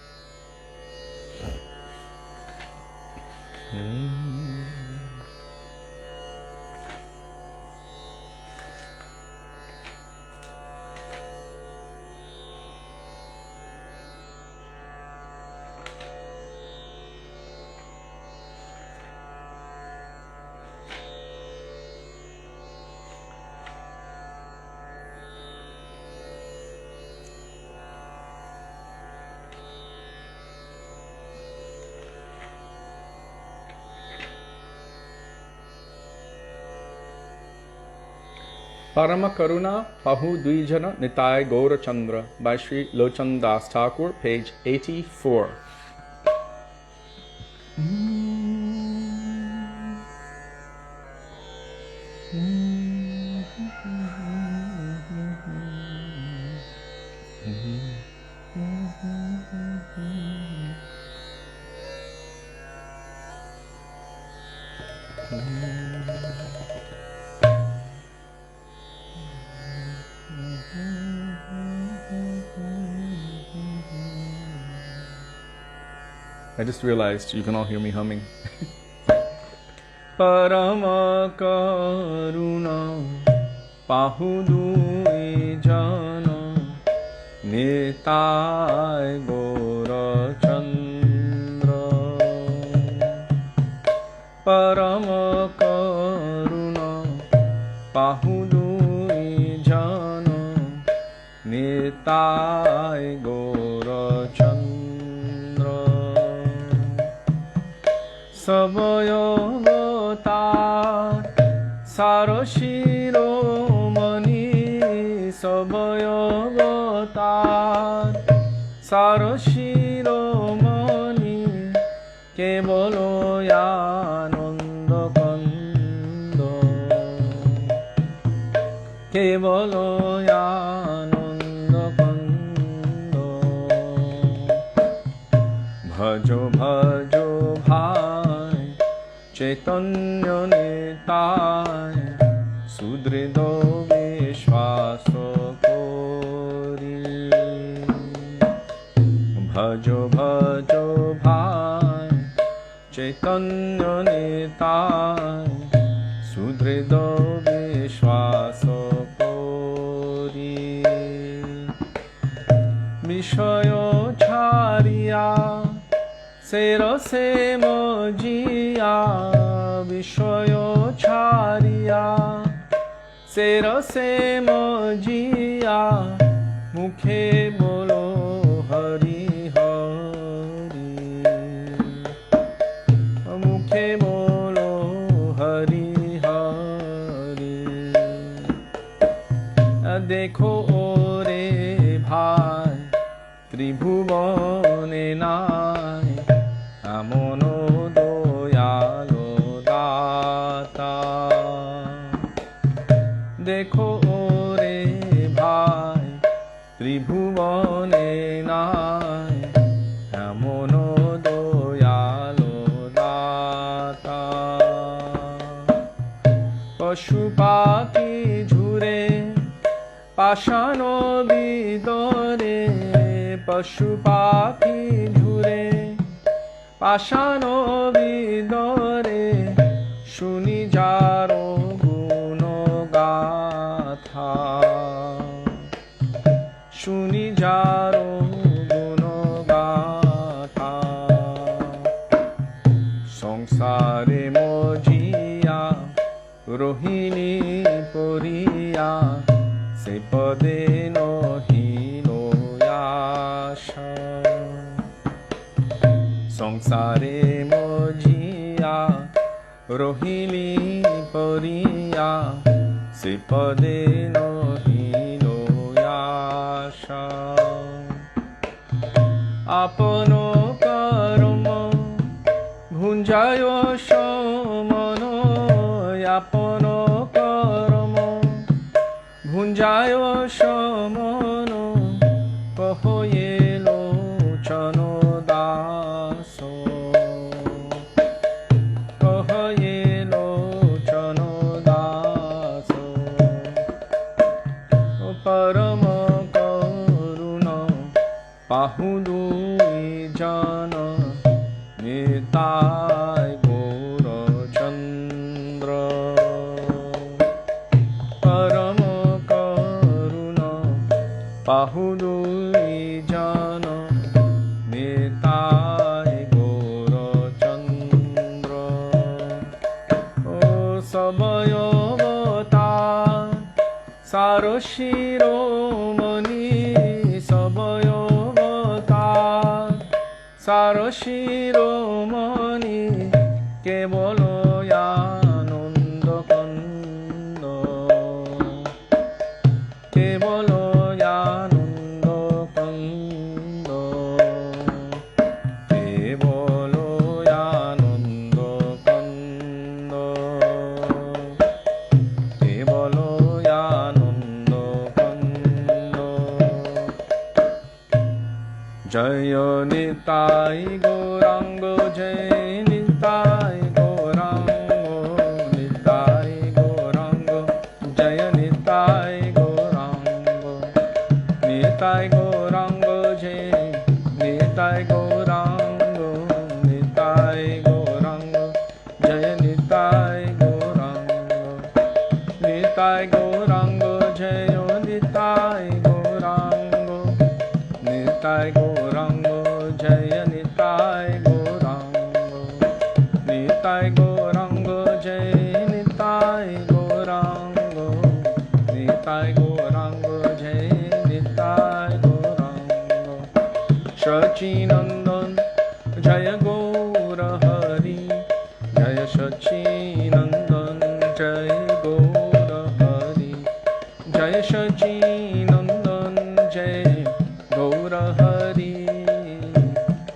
Parama Karuna Pahu Dvijana Nitai Gaura Chandra by Sri Lochan Das Thakur, page 84. I just realized you can all hear me humming. Parama Karuna Pahudu Jana Nitai Gaura Chandra. Parama Karuna Pahudu Jana Nitai Gaura Chandra. Sabayavata Sarashiromani Sabayavata Sarashiromani Kevalo Yananda Kando Kevalo Yananda Kando Bhajo Bhajo Bhai Chaitanya Nitai সুদৃঢ় বিশ্বাস করি ভজ ভজ ভাই চৈতন্য নিতাই সুদৃঢ় বিশ্বাস করি বিষয় ছাড়িয়া সে রসে মজিয়া বিষয় ছাড়িয়া সে রসে মজিয়া মুখে বলো হরি হরি মুখে বলো হরি হরি দেখো ওরে ভাই ত্রিভুবনে নাই এমন দয়ালো দাতা দেখো ওরে ভাই ত্রিভুবনে নাই এমন দয়ালো দাতা পশু পাখি ঝুরে পাষাণ বিদরে পশু পাখি ঝুরে পাষাণ বিদরে শুনি যারো গুণ গাথা শুনি যারো গুণ গাথা সংসারে মজিয়া রোহিণী পরিয়া সে পদে নহিল আশা সংসারে মজিয়া রোহিণী পরিয়া সে পদে নহিল আশা আপন কর্ম ভুঞ্জায় সমন আপন কর্ম ভুঞ্জায় সমন কহয়ে লোচন দাস কহয়ে লোচন দাস পরম করুণ পাহু দুই জন নিতাই গৌরচন্দ্র পরম করুণ পাহু দুই জন নিতাই গৌরচন্দ্র ও সবয়বতার সার শিরোমণি সবয়বতার সার শিরোমণি কেবল আনন্দ কন্দ কেবল আনন্দ কন্দ কেবল আনন্দ কন্দ কেবল আনন্দ কন্দ জয় নিতাই গৌরাঙ্গ জয় নিতাই গৌরাঙ্গ নিতাই গৌরাঙ্গ জয় নিতাই গৌরাঙ্গ নিতাই গৌরাঙ্গ জয় নিতাই গৌরাঙ্গ নিতাই গৌরাঙ্গ জয় নিতাই গৌরাঙ্গ নিতাই গৌরাঙ্গ জয় নিতাই গৌরাঙ্গ নিতাই গৌরাঙ্গ জয় নিতাই গৌরাঙ্গ নিতাই গৌরাঙ্গ জয় নিতাই গৌরাঙ্গ নিতাই গৌরাঙ্গ জয় নিতাই গৌরাঙ্গ সচিনন্দন জয় গৌর হরি জয় সচিনন্দন জয় গৌর হরি জয় সচিনন্দন জয় গৌর হরি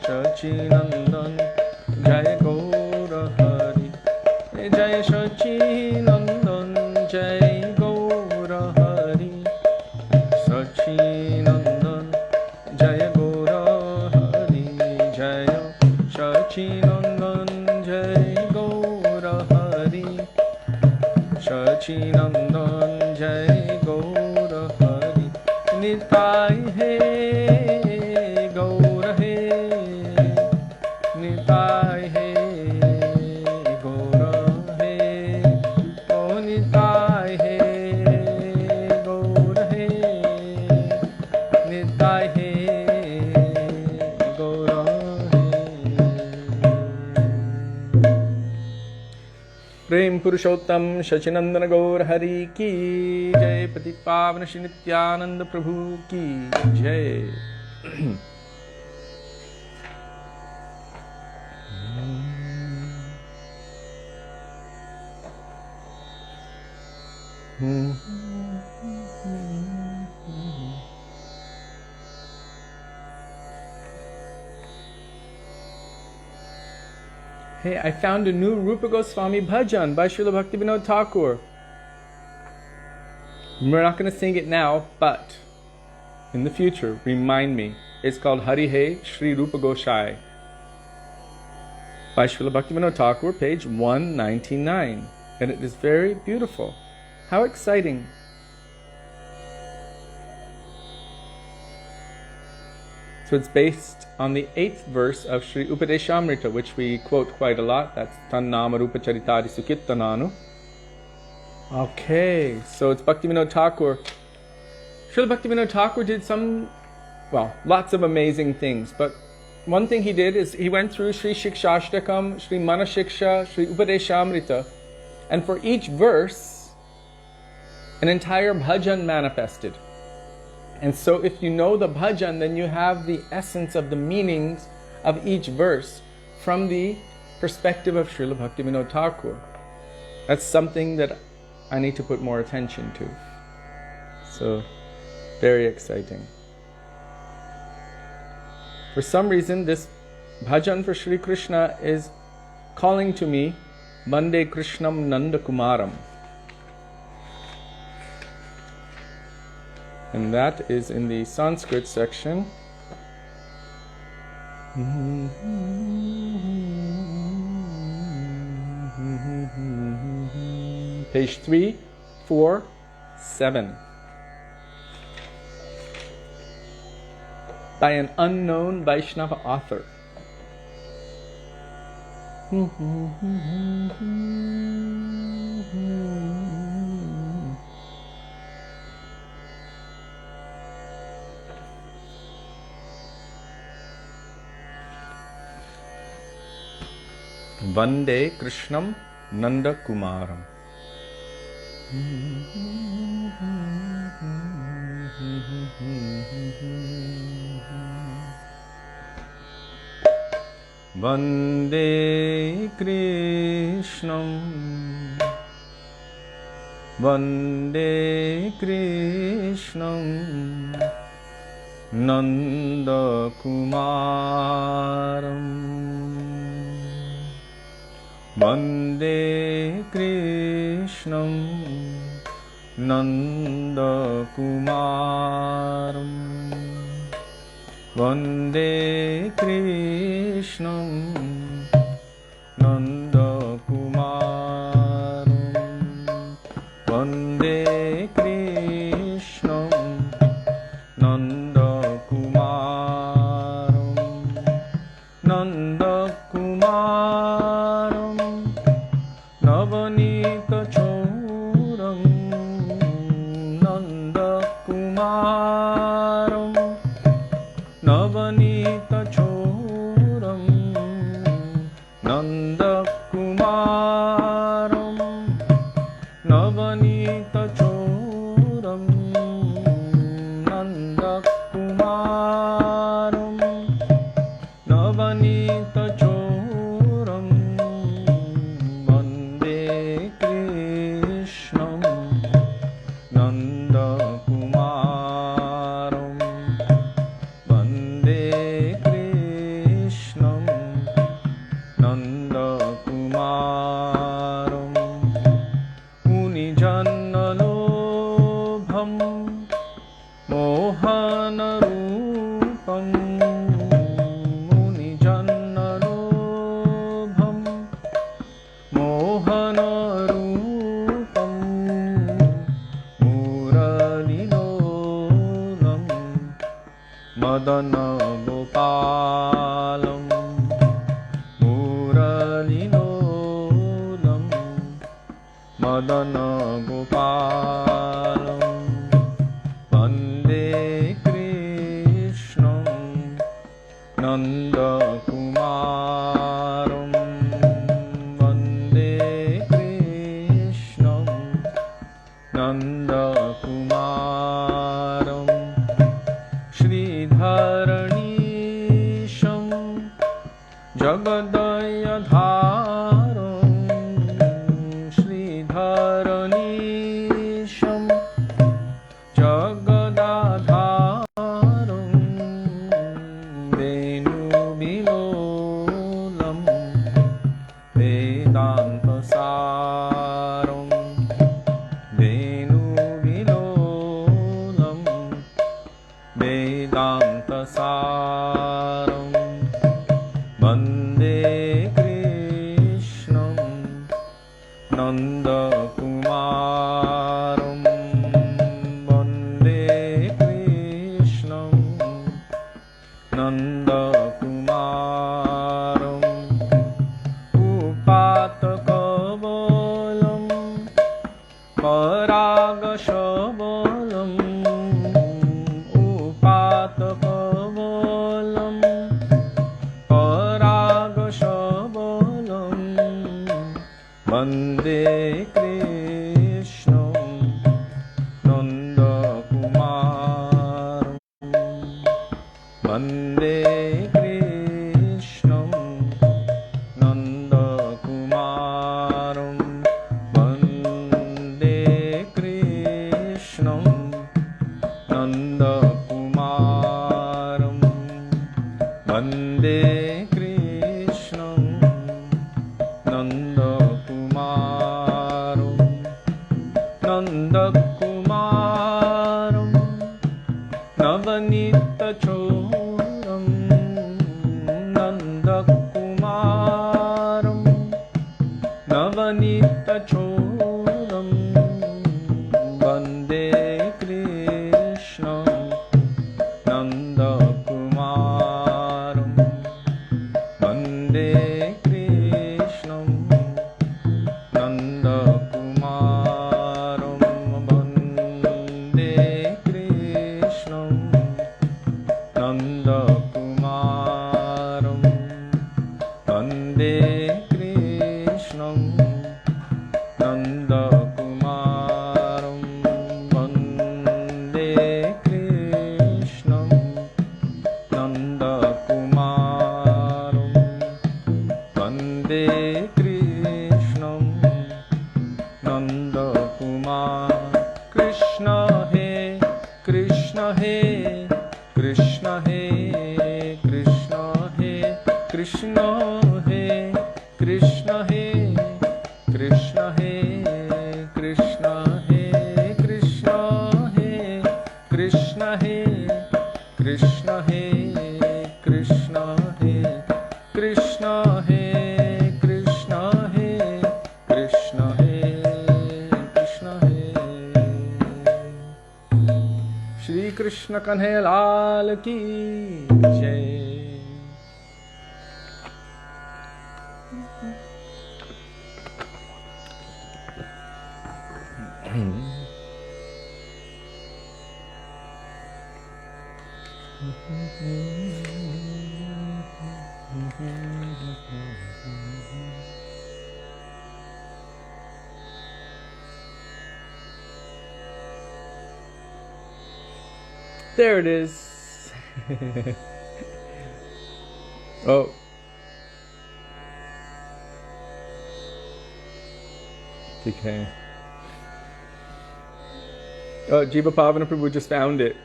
সচিনন্দন জয় গৌর হরি জয় সচিনন্দন জয় গৌর হরি সচিনন্দন জয় গৌর হরি জয় সচিনন্দন জয় Gour Hari Sachinandan Jai Gaura Hari Nitai He Gaura He Nitai He Gaura He O Nitai He Gaura He Nitai He Gaura Prem Purushottam Shachinandana Gaur Hari Ki Jai Pati Pavana Shri Nityananda Prabhu Ki Jai. Hey, I found a new Rupa Goswami bhajan by Srila Bhaktivedānta Thakur. We're not going to sing it now, but in the future, remind me. It's called Hari He Shri Rupa Goshai by Srila Bhaktivedānta Thakur, page 199. And it is very beautiful. How exciting. So it's based on the 8th verse of Sri Upadeshamrita, which we quote quite a lot. That's Tannama Rupa Charitari Sukittananu. Okay, so it's Bhaktivedānta Thakur. Srila Bhaktivedānta Thakur did lots of amazing things. But one thing he did is he went through Śrī Shikshāṣtakam, Śrī Manashiksha, Śrī Upadeshamrita, and for each verse, an entire bhajan manifested. And so if you know the bhajan, then you have the essence of the meanings of each verse from the perspective of Srila Bhaktivedānta Thakur. That's something that I need to put more attention to. So, very exciting. For some reason, this bhajan for Sri Krishna is calling to me, Vande Krishnam Nanda Kumaram. And that is in the Sanskrit section. Page 347. By an unknown Vaishnava author. Vande Krishnam Nanda Kumaram. Vande Krishnam Vande Krishnam Nanda Kumaram. Vande Krishnam Nanda Kumaram. Vande Krishnam Nanda Kumaram. Vande Krishnam Nanda Kumaram. Nanda Kumaram Navanita Choram. Nanda Kumaram Navanita Choram. Nanda Kumaram Navanita Choram. Nanda Kumaram Navanita Choram. Vande Krishnam Nanda Kumaram. Vande Krishnam Nanda Kumaram. Unijannalobham Mohanarupam. Unijannalobham Mohanarupam. Madana Gopalam Muralilolam Madana Gopalam Vande Krishnam Nanda Kumaram Vande Krishnam Nanda Kumaram Sridharanisham Jagadayadharam Sridharanisham Jagadadharam Venubilolam Vedantasaram Venubilolam Vedantasaram Vande Krishnam Nanda Kumaram Vande Krishnam Nanda Kumaram Upatakabalam Paragashabalam Upatakabalam Paragashabalam Vande Krishnam Nanda Kumaram Vande Krishnam Nanda Kumaram Vande Krishnam Nanda Kumaram Vande Krishnam Nanda Kumaram Nanda Kumaram Navanita Choram Nanda Kumaram Navanita Choram Vande Krishnam Nanda Kumaram Vande Krishnam Nanda Kumaram Vande Krishnam Nanda Kumaram Vande Krishnam Nanda Kumaram Vande Krishnam Nanda Kumaram Vande Krishnam Nanda Kumar Krishna He Krishna He Krishna He Krishna He Krishna He Krishna He Krishna He Krishna He Krishna He Krishna He Krishna He Krishna He Krishna He Krishna He Krishna He Krishna He Shri Krishna Kanhaiya Lal Ki Jai. There it is. Oh. Okay. Oh, Jiva Pavana Prabhu just found it.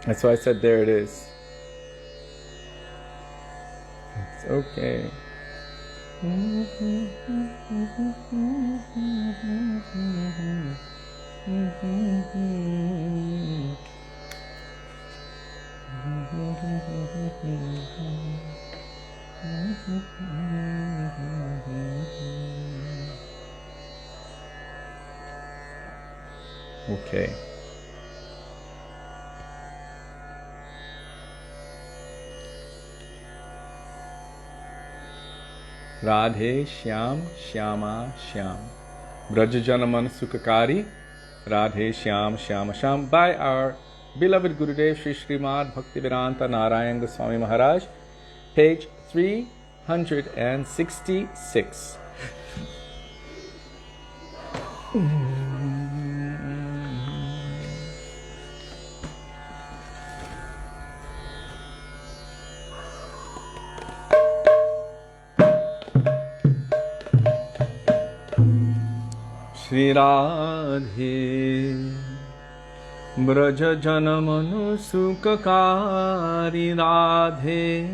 That's why I said there it is. It's okay. Okay. Radhe Shyam Shyama Shyam. Braj Janaman Sukhakari, Radhe Shyam Shyama Shyam, by our beloved Gurudev Shri Śrīmad Bhaktivedānta Nārāyaṇa Gosvāmī Mahārāja, page 366. Shri Radhe Braj Janamanu Sukhakari Radhe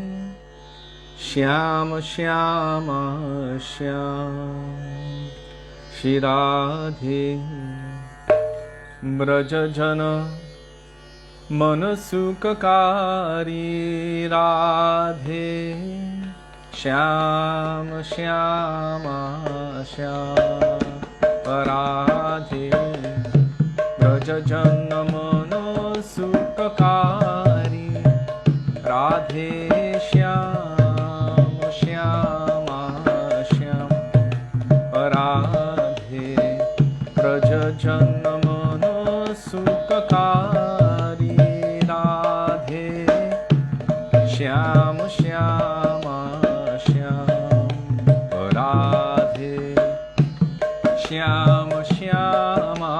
Shyama Shyama Shyam. Shri Radhe Braj Janamanu Sukhakari Radhe Shyama Shyama Shyam. Radhe Braj Janamano Sukhakari Radhe Shyam Shyama Shyam. Radhe Braj Janamano Sukhakari Radhe Shyam Shyama Shyam. Radhe Shyam Shyama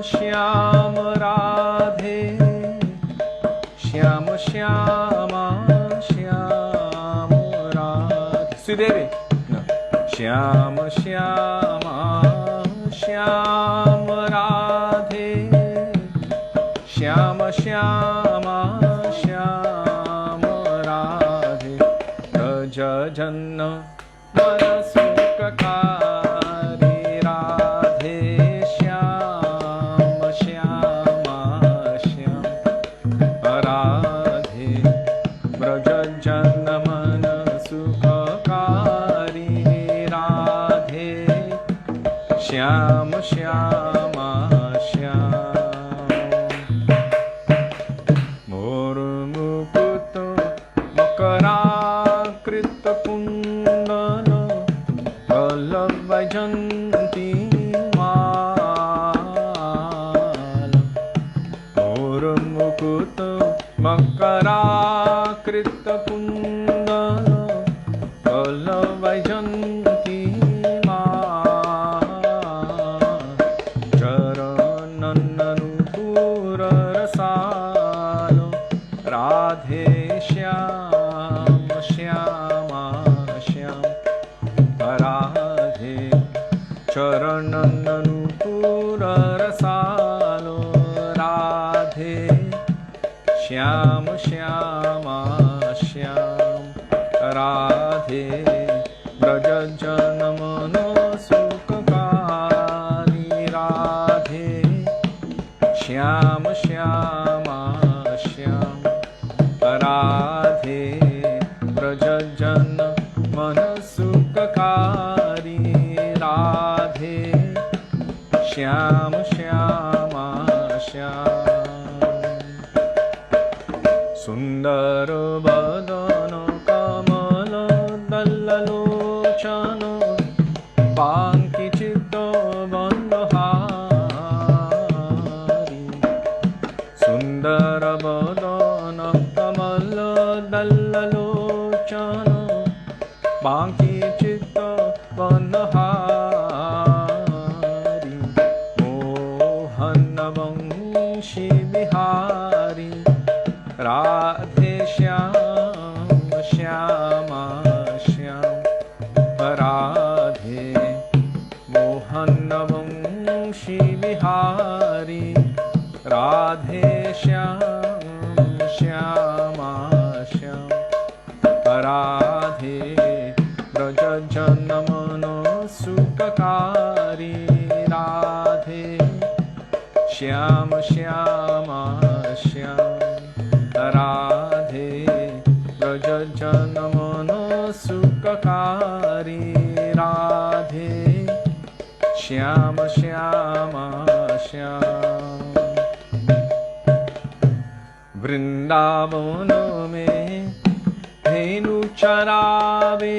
Shyam. Radhe Shyam Shyama Shyam. Radhe Sudevi no. Shyam Shyama Shyam. Radhe Shyam Shyama Shyam. Radhe Braja Janna Sukhakari Radhe Shyam Shyama Shyam. Radhe Braja Janamana Sukhakari Radhe Shyam Shyama Shyam. Mor Mukuto Makara Krita Kundala Vajanti Mala. Mor Mukuto Makara Krita Kundala Vajanti Mala. Charanananupura Rasalo Radhe Shyam Shyama Shyam. Radhe Charananupura Rasalo Radhe Shyam Shyama Shyam. Radhe Braja Janamano Sukhakari Radhe Shyam Shyama Shyam. Radhe Braja Janamano Sukhakari Radhe Shyam Shyama Shyam. Sundara Vadana Kamala Dallalochana Panki Chitta Bandhari. Sundara Vadana Kamala Dallalochana Panki Chitta Bandhari. Mohan Vamshi Bihari Radhe Shyam Shyama Shyam. Radhe Mohan Vamshi Bihari Radhe Shyam Shyama Shyam. Radhe Braja Janamano Sukhakari Radhe Shyam Shyama Shyam. Radhe Braja Janamano Sukhakari Radhe Shyam Shyama Shyam. Vrindavana mein धेनु चरावे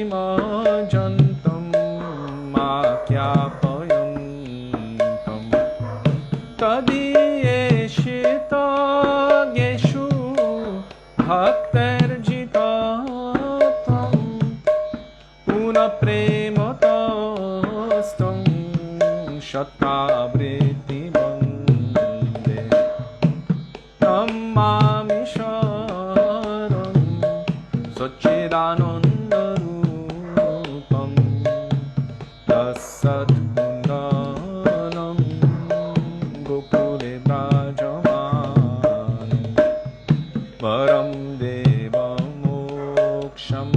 Satchidanandarupam Tasatkundalam Gokule Brajamanam Varam Deva Moksham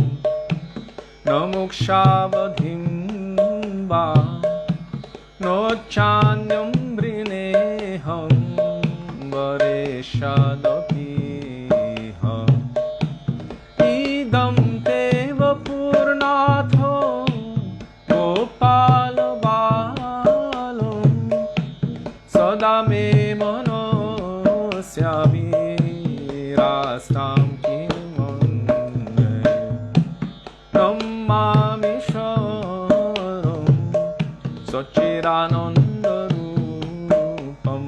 Namokshavadhim Va Nochanyam Vrineham Vareshadapiha Idam Teva Purnatho Gopalabalam Sada me manosya virastam kimande Namami sharam Satchidanandarupam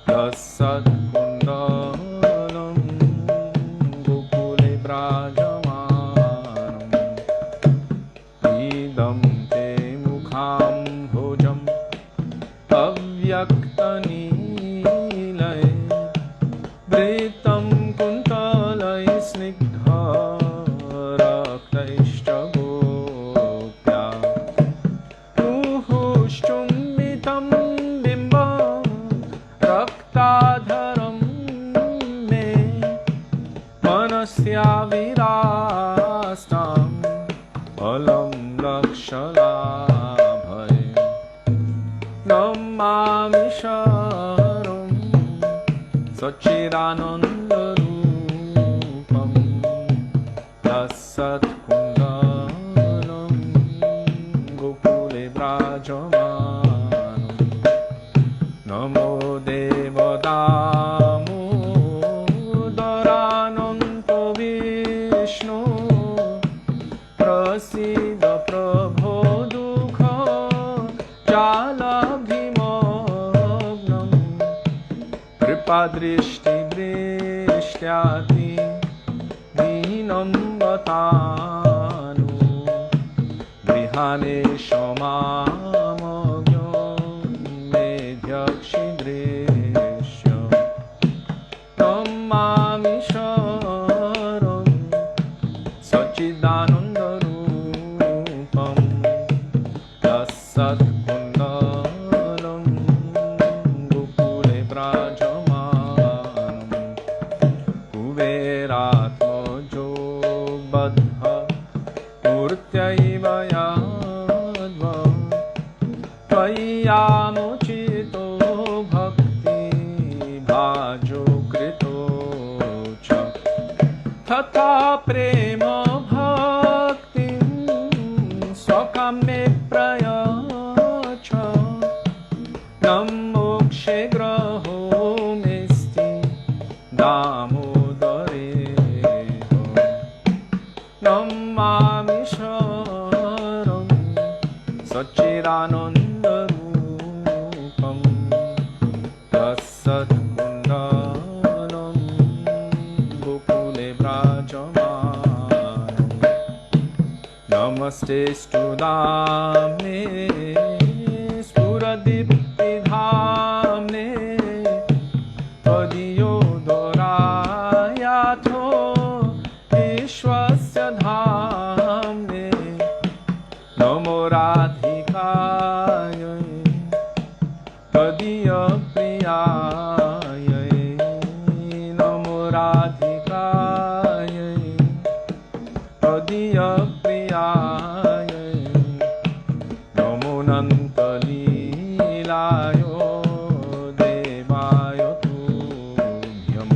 Tasatkundalam Gokule Brajamanam Idam te mukham bhojam Avyaktanilay Vritam kuntalay snigdha Raktaishcha gopya Ruhushchumbitam bimba Raktadharam me Manasya virastam Alam lakshalabhay Namami sharam Satchidanandarupam Tasatkundalam Gokule Brajamanam Namo Deva Damodarananta Vishnu Prasida Prabho Dukha Jalabhimognam Kripadrishti Drishyati Dinam Vatanu Grihane Shamamagyo Medhyakshidrishya Namami sharam Satchidanandarupam Tasatkundalam Gokule Brajamanam Kuveratmajo Badha Murtyaiva Yadva Tvayamuchito Bhakti Bhajo Krito Cha Tata Prema Bhaktim Swakame Prayacha Namokshe Graho Mesti Damodareho Namami sharam Satchidanandarupam Tasatkundalam Gokule Brajamanam Namaste Studamne Spuradipidhamne Tadiyo Dorayatho Vishwasya Dhamne Namo Radhikaya Tadiya Priyaya Namo Radhikaya Tadiya Priyaya Namo Nantalilayo Devayo Tubhyam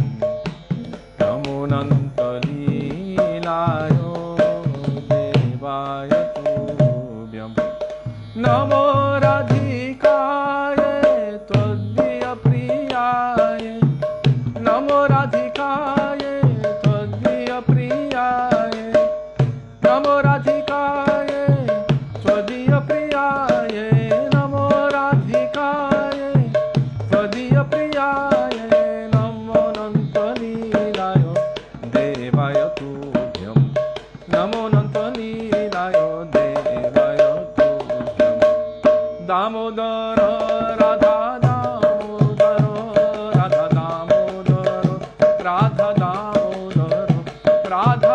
Namo Nantalilayo Devaya Tubhyam Namo Radhikaya Taddiya Priyaya Namo Radhikaya Taddiya Priyaya Namo Radhikaya Taddiya Priyaya Namo Radhikaya Taddiya Priyaya Namo Nantalilayo Devaya Tubhyam Namo Nantalilayo Devaya Tubhyam Damodara Radha Damodara Radha Damodara Radha Damodara Radha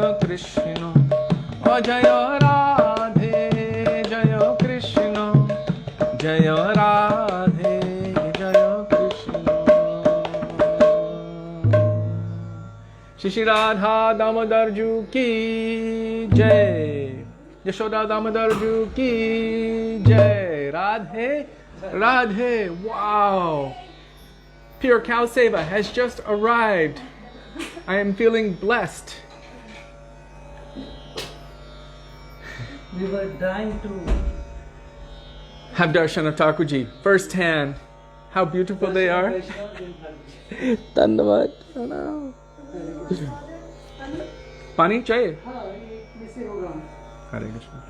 Jaya Krishna, oh Jaya Radhe, Jaya Krishna, Jaya Radhe, Jaya Krishna. Shri Radha Damodar Ju ki Jai, Yashoda Damodar Ju ki Jai, Radhe, Radhe, wow. Pure Cow Seva has just arrived. I am feeling blessed. We were dying to Have darshan of Thakurji first hand. How beautiful they are. Dandavad. Pani chahiye? Hare Krishna.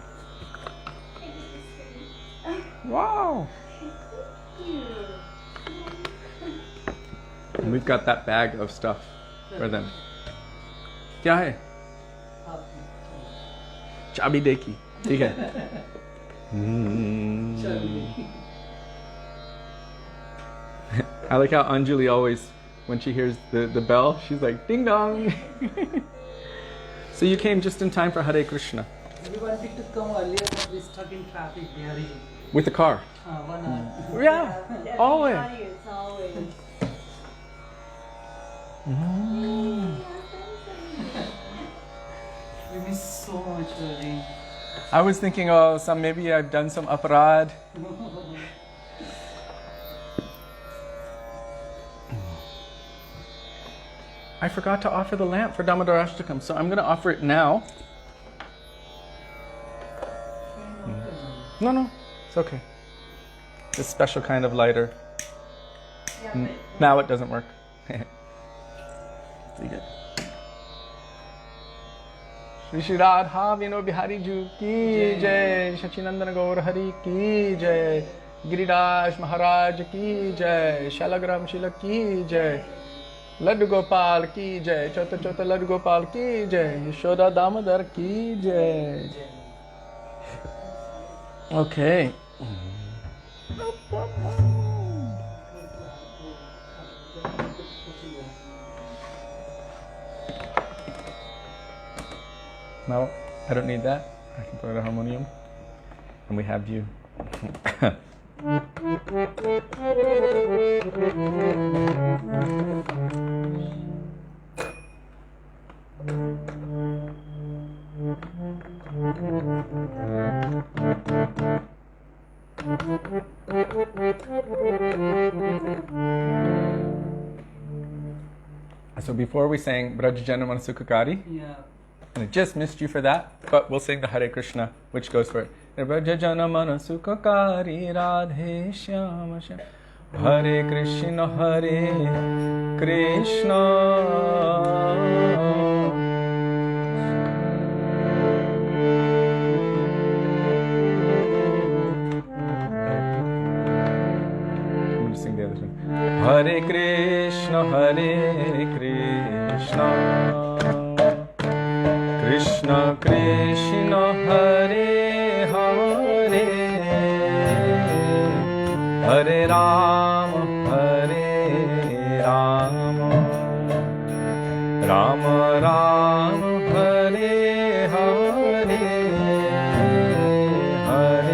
Wow. And we've got that bag of stuff for them. Kya hai? Chabi dekhi. ठीक है. I like how Anjali always, when she hears the bell, she's like, ding dong. So you came just in time for Hare Krishna. We wanted to come earlier, but we stuck in traffic there. With the car. 1 hour. Yeah, always. It's always. We miss so much, really. I was thinking, oh, maybe I've done some aparad. I forgot to offer the lamp for Damodarāṣṭakam, so I'm going to offer it now. No, it's okay. This special kind of lighter. Now it doesn't work. See good. Shri Radha Vino Bihari Ju ki jai, Sachinandana Gaur Hari ki jai, Giriraj Mahārāja ki jai, Shalagram Shila ki jai, Laddu Gopal ki jai, Chota Chota Laddu Gopal ki jai, Śrī Dāmodara ki jai. Okay. No, I don't need that. I can play the harmonium. And we have you. So before we sang Braj Mandal Parikrama, Yeah. and I just missed you for that, but we'll sing the Hare Krishna, which goes for it. Vrajajana manasukakari radhe shyama shyam Hare Krishna Hare Krishna I'm going to sing the other one. Hare Krishna Krishna Krishna Hare Hare Hare Rama Rama Rama Hare Hare Hare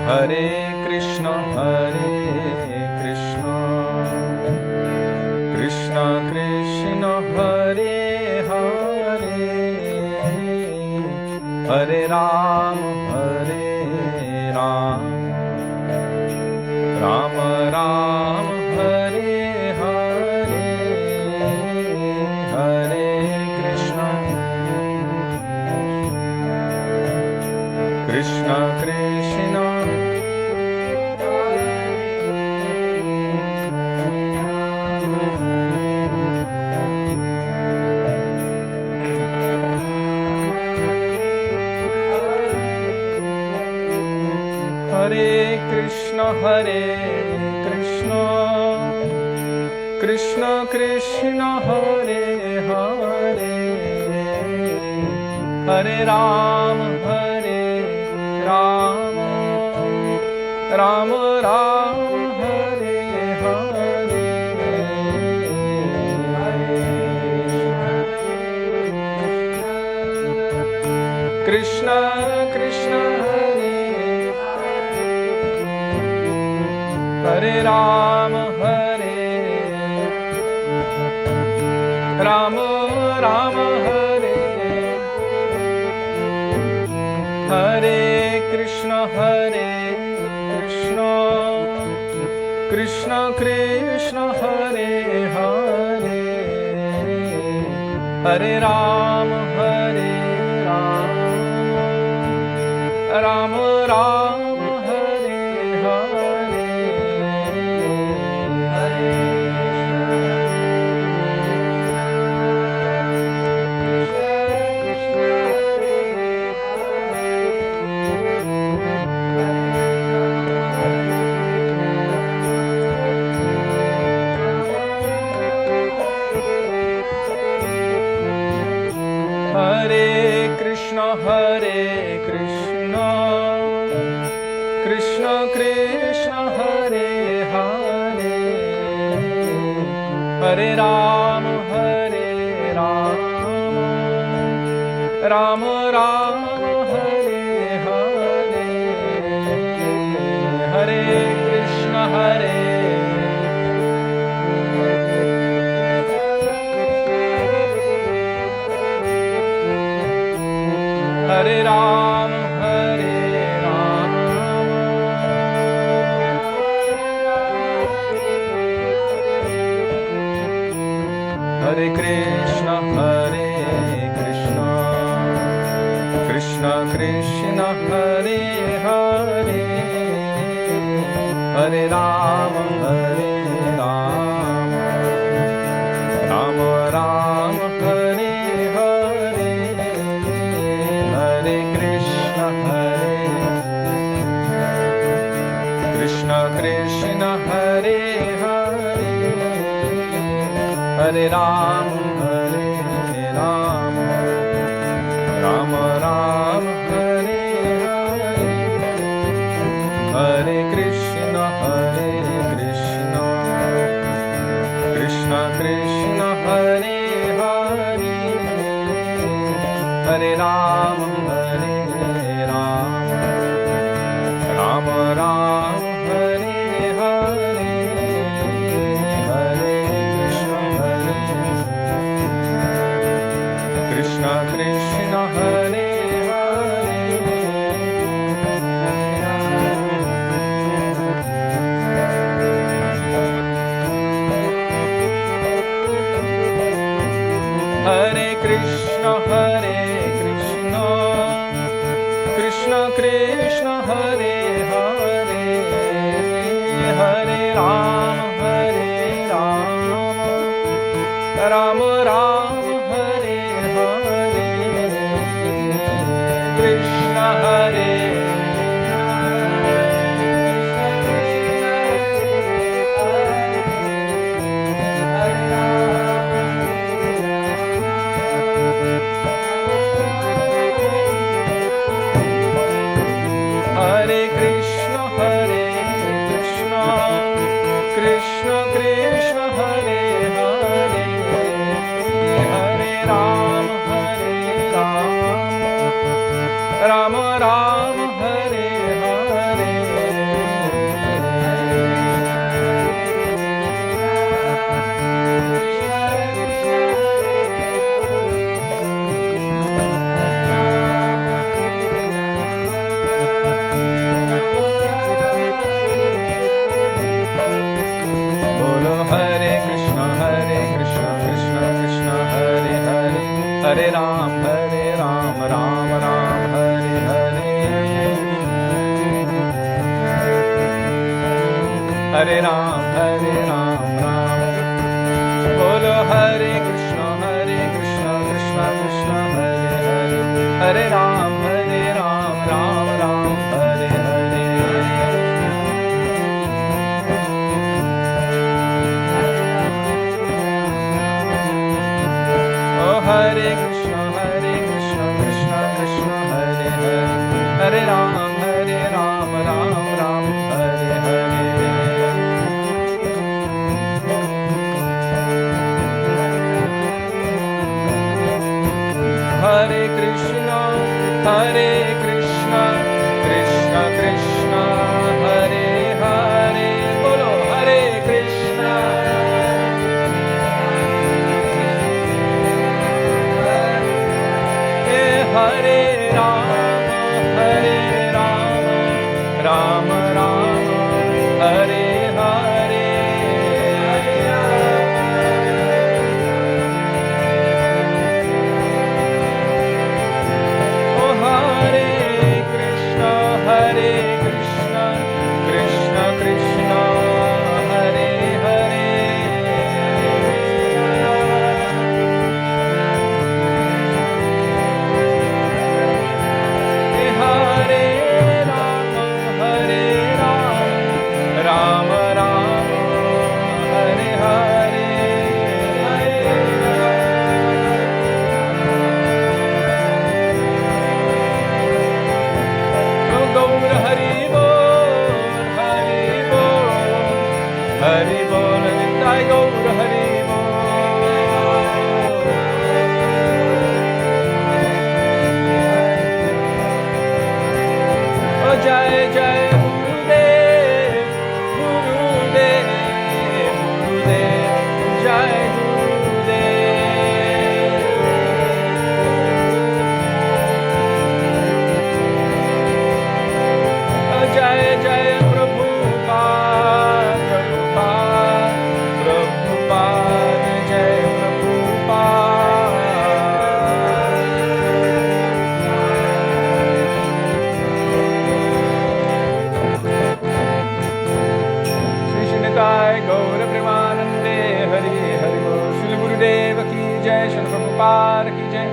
Hare Krishna Krishna Krishna Hare Hare Hare Rama Rama Rama Hare Hare Hare Krishna Krishna Hare Krishna Hare Krishna Krishna Hare Hare, Hare Ram Hare Ram, Ram Ram Hare Hare, Krishna Krishna Hare Hare Ram Hare Ram, Ram Hare, Hare Krishna Krishna, Krishna Krishna Hare Hare, Hare Ram Ram, Ram Ram Hare Hare, Hare Hare Krishna Krishna, Krishna Krishna Hare Hare, Hare Ram Ram, Ram Ram Hare Hare, Hare Krishna Hare Ram Ram, Hare Krishna Krishna, Krishna Krishna Hare Hare, Hare Ram Ram, Ram Ram Hare Hare, Hare Krishna Krishna Krishna Hare Hare, Hare Ram Ram, Ram Ram Hare Hare, Hare Krishna Krishna Krishna Hare Hare, Hare Ram Ram, Ram Ram Hare Hare, Hare Krishna Krishna Hare Hare, Hare Krishna Krishna Krishna Hare Hare, Hare Ram Ram, Ram Hare Hare, Krishna Hare Hare Krishna Krishna Krishna Hare Hare, Hare Ram Ram Ram Hare Hare, Bolo Hare Krishna Krishna Krishna Hare Hare, Hare Ram Ram Ram Hare Hare, Hare Ram Ram, Bolo Hare Krishna Krishna Krishna Hare Hare, Hare Ram Ram Ram Hare Hare, Hari Bol, Nitai Gaur Hari Bol. Oh Jai Jai Gurudev, Gurudev, Gurudev, Jai Gurudev. Oh Jai Jai Prabhupada, Prabhupada, Prabhupada, Jai Prabhupada. Shri Shinitai Gaura Premanande Hari Hari Bol. Shri Gurudeva ki jai, Shri Prabhupada ki jai,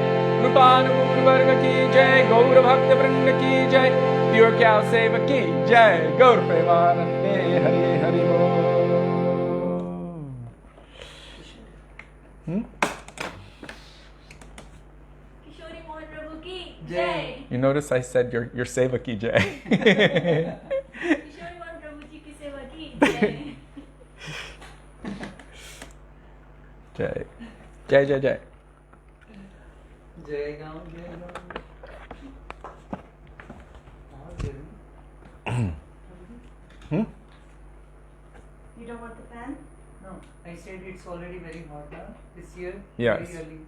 Rupan Guru Varga ki jai, Gaura Bhakta Vrinda ki jai, Pure Cow Seva ki jai, Gaura Premanande Hari Hari Bol. Kishori Mohan Prabhu ki Jai. jai. You notice I said your Seva ki jai. Kishori Mohan Prabhu ji ki seva ki jai. Jai. Jai Jai Jai. Jai Gaon, Jai Gaon. और जरूर। Hmm? You don't want the fan? No, I said it's already very hot now. This year, Yes. very early,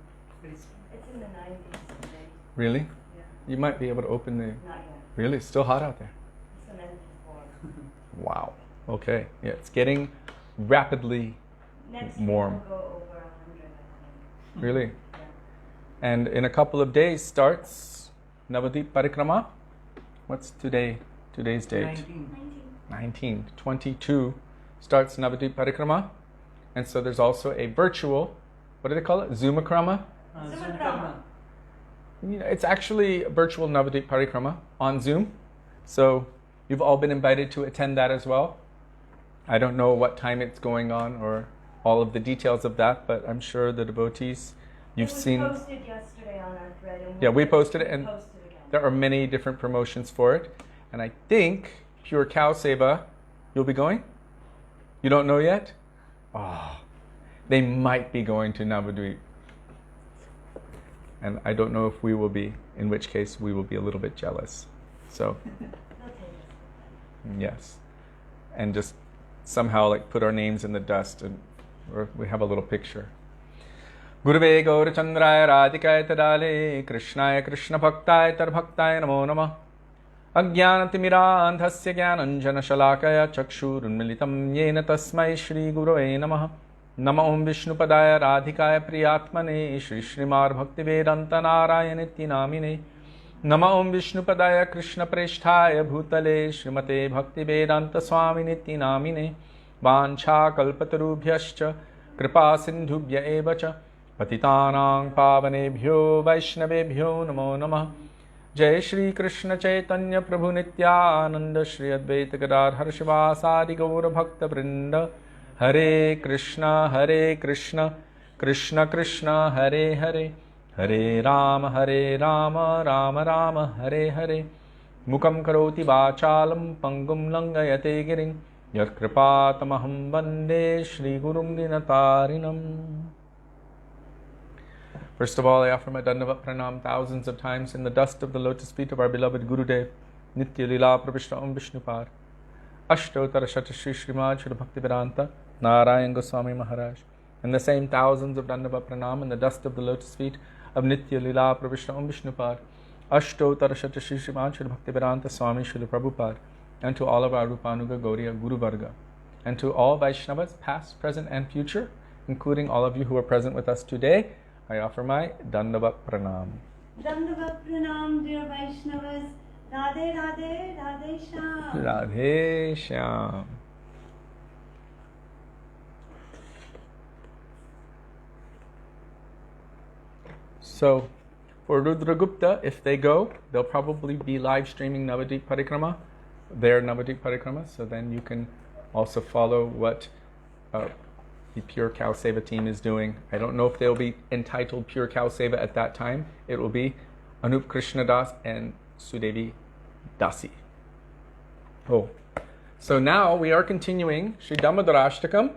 very soon. It's in the 90s today. Really? Yeah. You might be able to open the. Not yet. Really? It's still hot out there. Cement is warm. Wow. Okay. Yeah, it's getting rapidly. Next Warm. week will go over 100, I think. Really? Yeah. And in a couple of days starts Navadip Parikrama. What's today? Today's date? 19. 19. 22 starts Navadip Parikrama. And so there's also a virtual, what do they call it? Zoomakrama? Zoom Karma. You know, it's actually a virtual Navadip Parikrama on Zoom. So you've all been invited to attend that as well. I don't know what time it's going on or all of the details of that, but I'm sure the devotees, you've seen. It was posted yesterday on our thread. And Yeah, we posted it, and post it again. there are many different promotions for it. And I think Pure Cow Seva, you'll be going? You don't know yet? Oh, they might be going to Navadvip. And I don't know if we will be, in which case we will be a little bit jealous. So, They'll take us. yes. And just somehow like put our names in the dust and or we have a little picture. Gurave Gaura Chandraya Radhikaya Tadale Krishnaya Krishna Bhaktaya Tar Bhaktaya Namo Namah Ajnanatimiraandhasya Jnananjana Shalakaya Chakshurunmilitam Yena Tasmai Shri Gurave Namah Nama Om Vishnupadaya Radhikaya Priyatmane Shri Śrīmad Bhaktivedānta Nārāyaṇa Namine Nama Om Vishnupadaya Krishna Preshthaya Bhutale Śrīmate Bhaktivedānta Swāminiti Namine Vancha Kalpatarubhyascha Kripa Sindhubhya Evacha Patitānaṁ Pavanebhyo Vaishnavebhyo Namo Namah Jai Shri Krishna Chaitanya Prabhu Nityananda Shri Advaita Gadadhar Shivasadi Gaura Bhakta Vrinda Hare Krishna Krishna Krishna Hare Hare Hare Rama Rama Rama Hare Hare Mukam Karoti Vachalam Pangum Langayate Giring Yat Kripatamaham Vande Shri Gurum Dinatarinam. First of all, I offer my Dandavat Pranam thousands of times in the dust of the lotus feet of our beloved Gurudev, Nitya Lila Pravishta Om Vishnupad, Ashtotara Shata Shri Śrīmad Śrī Bhaktivedānta, Nārāyaṇa Gosvāmī Mahārāja, and the same thousands of Dandavat Pranam in the dust of the lotus feet of Nitya Lila Pravishta Om Vishnupad, Ashtotara Shata Shri Śrīmad Śrī Bhaktivedānta Swami Śrīla Prabhupada, and to all of our Rupanuga Gauriya Guru Varga, and to all Vaishnavas, past, present, and future, including all of you who are present with us today, I offer my Dandavat Pranam. Dandavat Pranam, dear Vaishnavas. Radhe Radhe, Radhe Shyam. Radhe Shyam. So, for Rudragupta, if they go, they'll probably be live streaming Navadip Parikrama, their Navadip Parikrama, so then you can also follow what the Pure Cow Seva team is doing. I don't know if they'll be entitled Pure Cow Seva at that time. It will be Anup Krishna Das and Sudevi Dasi. Oh, So now we are continuing Śrī Dāmodarāṣṭakam,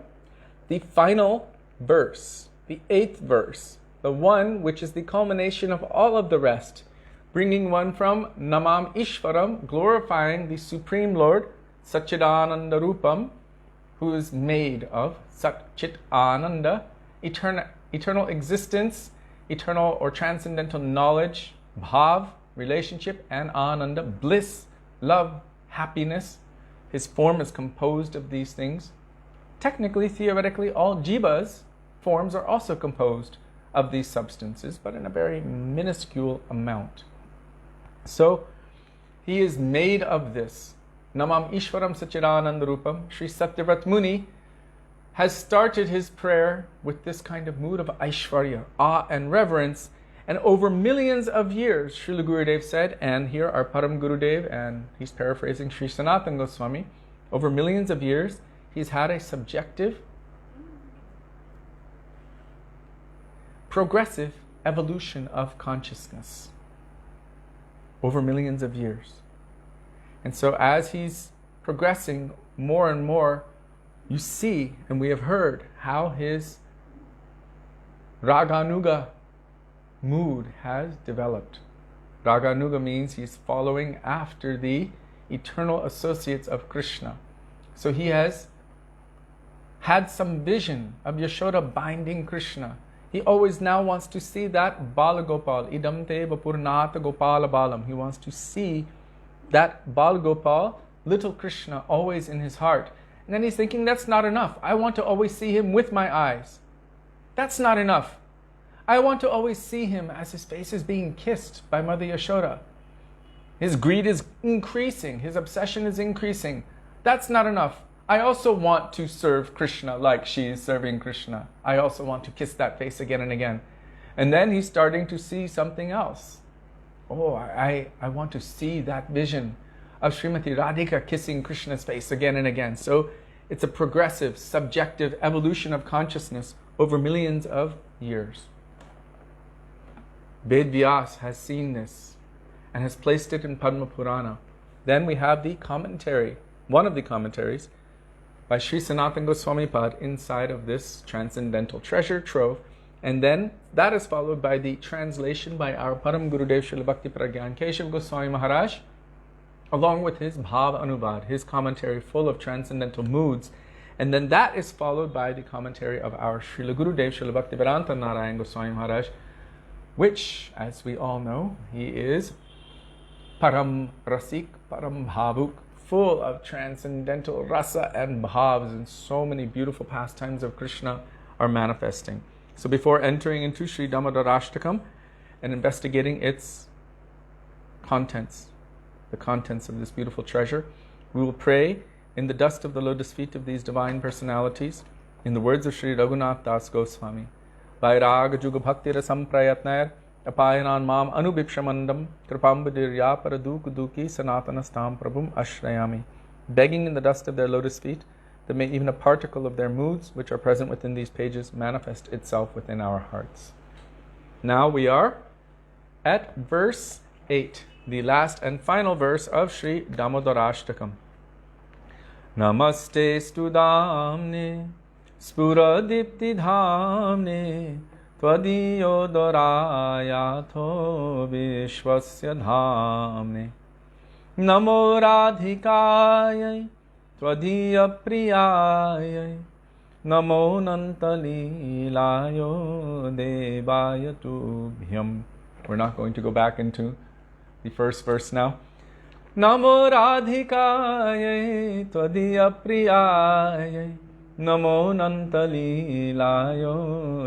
the final verse, the 8th verse, the one which is the culmination of all of the rest, bringing one from Namam Ishvaram, glorifying the Supreme Lord, Satchidananda Rupam, who is made of Sat Chit Ananda, eternal existence, eternal or transcendental knowledge, bhav, relationship, and ananda, bliss, love, happiness. His form is composed of these things. Technically, theoretically, all jivas' forms are also composed of these substances, but in a very minuscule amount. So, he is made of this. Namam Ishvaram Satchidananda Rupam. Śrī Satyavrata Muni has started his prayer with this kind of mood of Aishvarya, awe and reverence. And over millions of years, Srila Gurudev said, and here our Param Gurudev, and he's paraphrasing Śrī Sanātana Gosvāmī, over millions of years, he's had a subjective, progressive evolution of consciousness over millions of years. And so as he's progressing more and more, you see, and we have heard, how his Raganuga mood has developed. Raganuga means he's following after the eternal associates of Krishna. So he has had some vision of Yashoda binding Krishna. He always now wants to see that Balagopal, Idam te vapurnata Gopala Balam. He wants to see that Balagopal, little Krishna, always in his heart. And then he's thinking, that's not enough. I want to always see him with my eyes. That's not enough. I want to always see him as his face is being kissed by Mother Yashoda. His greed is increasing. His obsession is increasing. That's not enough. I also want to serve Krishna like she is serving Krishna. I also want to kiss that face again and again. And then he's starting to see something else. Oh, I want to see that vision of Srimati Radhika kissing Krishna's face again and again. So it's a progressive, subjective evolution of consciousness over millions of years. Ved Vyas has seen this and has placed it in Padma Purana. Then we have the commentary, one of the commentaries, by Śrī Sanātana Gosvāmī Pad inside of this transcendental treasure trove. And then that is followed by the translation by our Param Gurudev Srila Bhakti Pragyan Keshav Goswami Mahārāja, along with his Bhav Anuvad, his commentary full of transcendental moods. And then that is followed by the commentary of our Srila Gurudev Srila Bhaktivedānta Nārāyaṇa Goswami Mahārāja, which, as we all know, he is Param Rasik, Param Bhavuk, full of transcendental rasa and bhavs, and so many beautiful pastimes of Krishna are manifesting. So before entering into Śrī Dāmodarāṣṭakam and investigating its contents, the contents of this beautiful treasure, we will pray in the dust of the lotus feet of these divine personalities, in the words of Sri Raghunath Das Goswami. Vairāga juga bhakti rasam prayatnair apayanan mam anubipshamandam kripambadirya paradukuduki sanatanastam prabhum ashrayami. Begging in the dust of their lotus feet that may even a particle of their moods, which are present within these pages, manifest itself within our hearts. Now we are at verse 8, the last and final verse of Śrī Dāmodarāṣṭakam. Namaste studamne spuradipti dhamne tvadiyodorayato vishvasya dhamne namo radhikayai tvadiya priyayai namo nantalilayo devaya tubhyam. We're not going to go back into the first verse now. Namo radhikayai tvadiya priyayai namo nantalilayo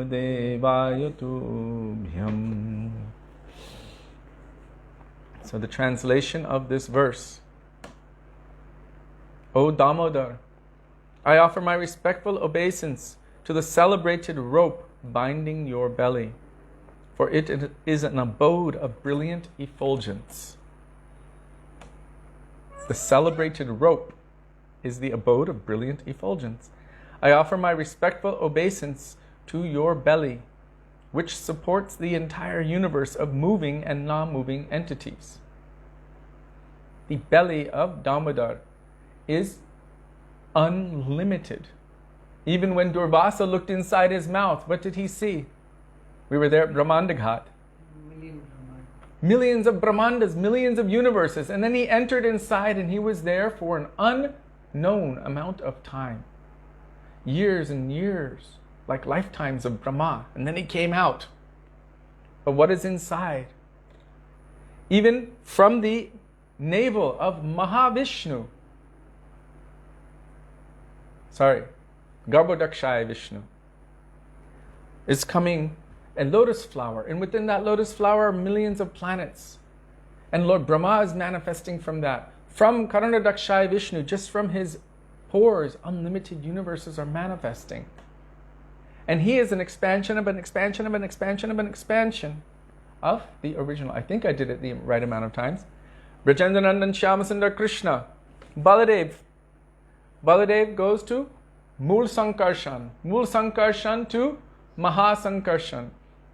devaya tubhyam. So the translation of this verse: O Damodar, I offer my respectful obeisance to the celebrated rope binding your belly, for it is an abode of brilliant effulgence. The celebrated rope is the abode of brilliant effulgence. I offer my respectful obeisance to your belly, which supports the entire universe of moving and non-moving entities. The belly of Damodar is unlimited. Even when Durvasa looked inside his mouth, what did he see? We were there at Brahmandaghat. Millions of Brahmandas, millions of universes. And then he entered inside and he was there for an unknown amount of time. Years and years, like lifetimes of Brahma. And then he came out. But what is inside? Even from the navel of Mahavishnu. Garbhodakshaya Vishnu. Is coming a lotus flower. And within that lotus flower are millions of planets. And Lord Brahma is manifesting from that. From Karanadakshaya Vishnu, just from his pores, unlimited universes are manifesting. And he is an expansion of an expansion of an expansion of an expansion of the original. I think I did it the right amount of times. Brajendanandan Shyamasundar Krishna. Baladev. Baladev goes to Mool Sankarshan. Mool Sankarshan to Mahasankarshan.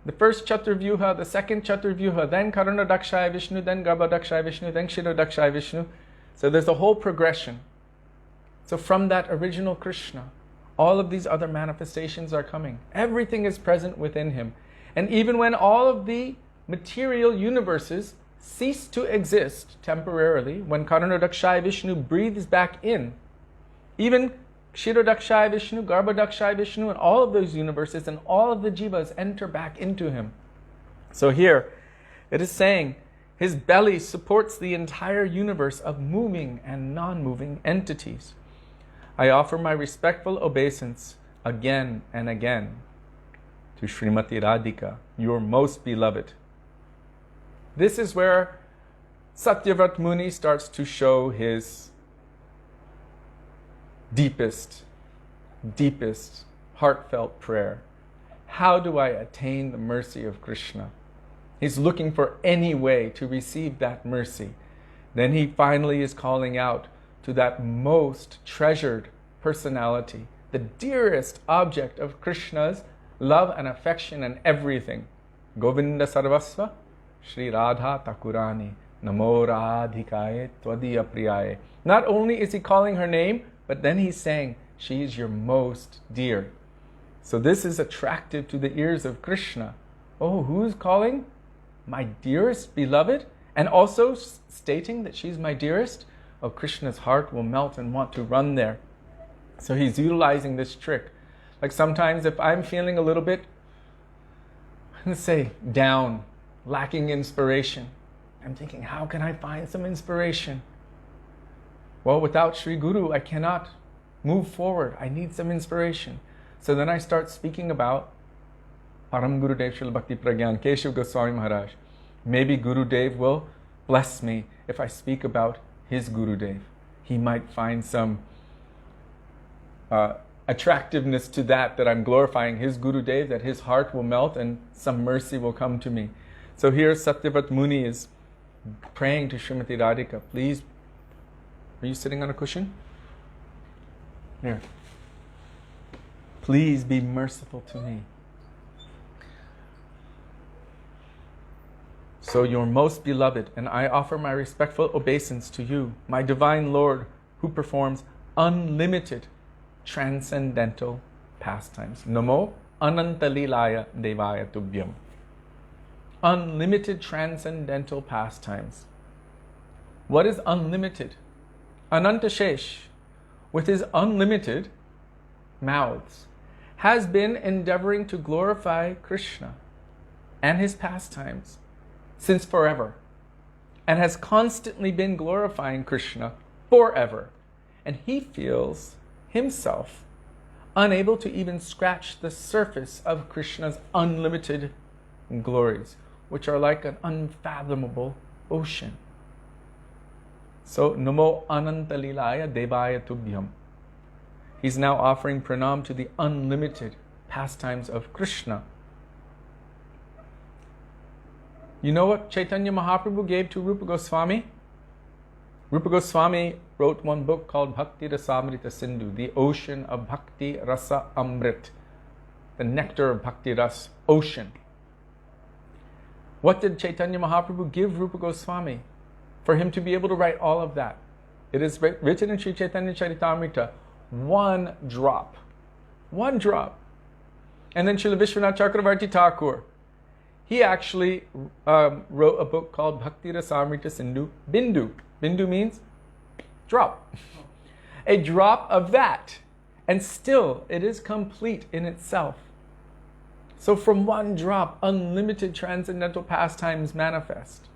The first Chaturvyuha, the second Chaturvyuha, then Karanadakshaya Vishnu, then Garbhodakshaya Vishnu, then Kshirodakshaya Vishnu. So there's a whole progression. So from that original Krishna, all of these other manifestations are coming. Everything is present within him. And even when all of the material universes cease to exist temporarily, when Karanadakshaya Vishnu breathes back in, even Kshirodakshaya Vishnu, Garbhodakshaya Vishnu, and all of those universes and all of the jivas enter back into him. So here, it is saying, his belly supports the entire universe of moving and non-moving entities. I offer my respectful obeisance again and again to Srimati Radhika, your most beloved. This is where Satyavrata Muni starts to show his deepest heartfelt prayer. How do I attain the mercy of Krishna? He's looking for any way to receive that mercy. Then he finally is calling out to that most treasured personality, the dearest object of Krishna's love and affection and everything. Govinda Sarvasva, Shri Radha Thakurani, Namo Radhikaye Tvadiya Priyaye. Not only is he calling her name, but then he's saying, she is your most dear. So this is attractive to the ears of Krishna. Oh, who's calling? My dearest beloved? And also stating that she's my dearest? Oh, Krishna's heart will melt and want to run there. So he's utilizing this trick. Like sometimes if I'm feeling a little bit, let's say, down, lacking inspiration, I'm thinking, how can I find some inspiration? Well, without Sri Guru, I cannot move forward. I need some inspiration. So then I start speaking about Param Gurudev Srila Bhakti Pragyan Keshav Goswami Maharaj. Maybe Gurudev will bless me if I speak about his Gurudev. He might find some attractiveness to that I'm glorifying his Gurudev, that his heart will melt and some mercy will come to me. So here Satyavrata Muni is praying to Srimati Radhika, please. Are you sitting on a cushion? Here. Please be merciful to me. So your most beloved, and I offer my respectful obeisance to you, my divine Lord, who performs unlimited transcendental pastimes. Namo Anantalilaya Devaya Tubhyam. Unlimited transcendental pastimes. What is unlimited? Anantashesh, with his unlimited mouths, has been endeavoring to glorify Krishna and his pastimes since forever, and has constantly been glorifying Krishna forever. And he feels himself unable to even scratch the surface of Krishna's unlimited glories, which are like an unfathomable ocean. So, Namo Anantalilaya Devaya Tubhyam. He's now offering pranam to the unlimited pastimes of Krishna. You know what Chaitanya Mahaprabhu gave to Rupa Goswami? Rupa Goswami wrote one book called Bhakti Rasamrita Sindhu, the ocean of Bhakti Rasa Amrit, the nectar of Bhakti Ras, ocean. What did Chaitanya Mahaprabhu give Rupa Goswami for him to be able to write all of that? It is written in Sri Chaitanya Charitamrita, One drop. One drop. And then Srila Vishwanath Chakravarti Thakur, he actually wrote a book called Bhakti Rasamrita Sindhu Bindu. Bindu means drop. A drop of that. And still, it is complete in itself. So from one drop, unlimited transcendental pastimes manifest.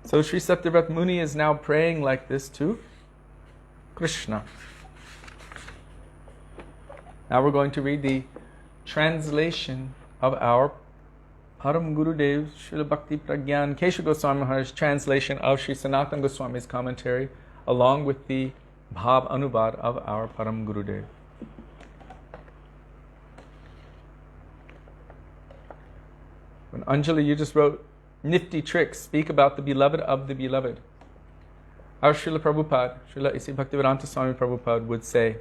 So Śrī Satyavrata Muni is now praying like this to Krishna. Now we're going to read the translation of our Param Gurudev Srila Bhakti Pragyan Kesha Goswami Maharaj's translation of Śrī Sanātana Gosvāmī's commentary, along with the Bhav Anubad of our Param Gurudev. When Anjali, you just wrote nifty tricks, speak about the beloved of the beloved. Our Srila Prabhupada, Srila Isi Bhaktivedānta Swami Prabhupada would say,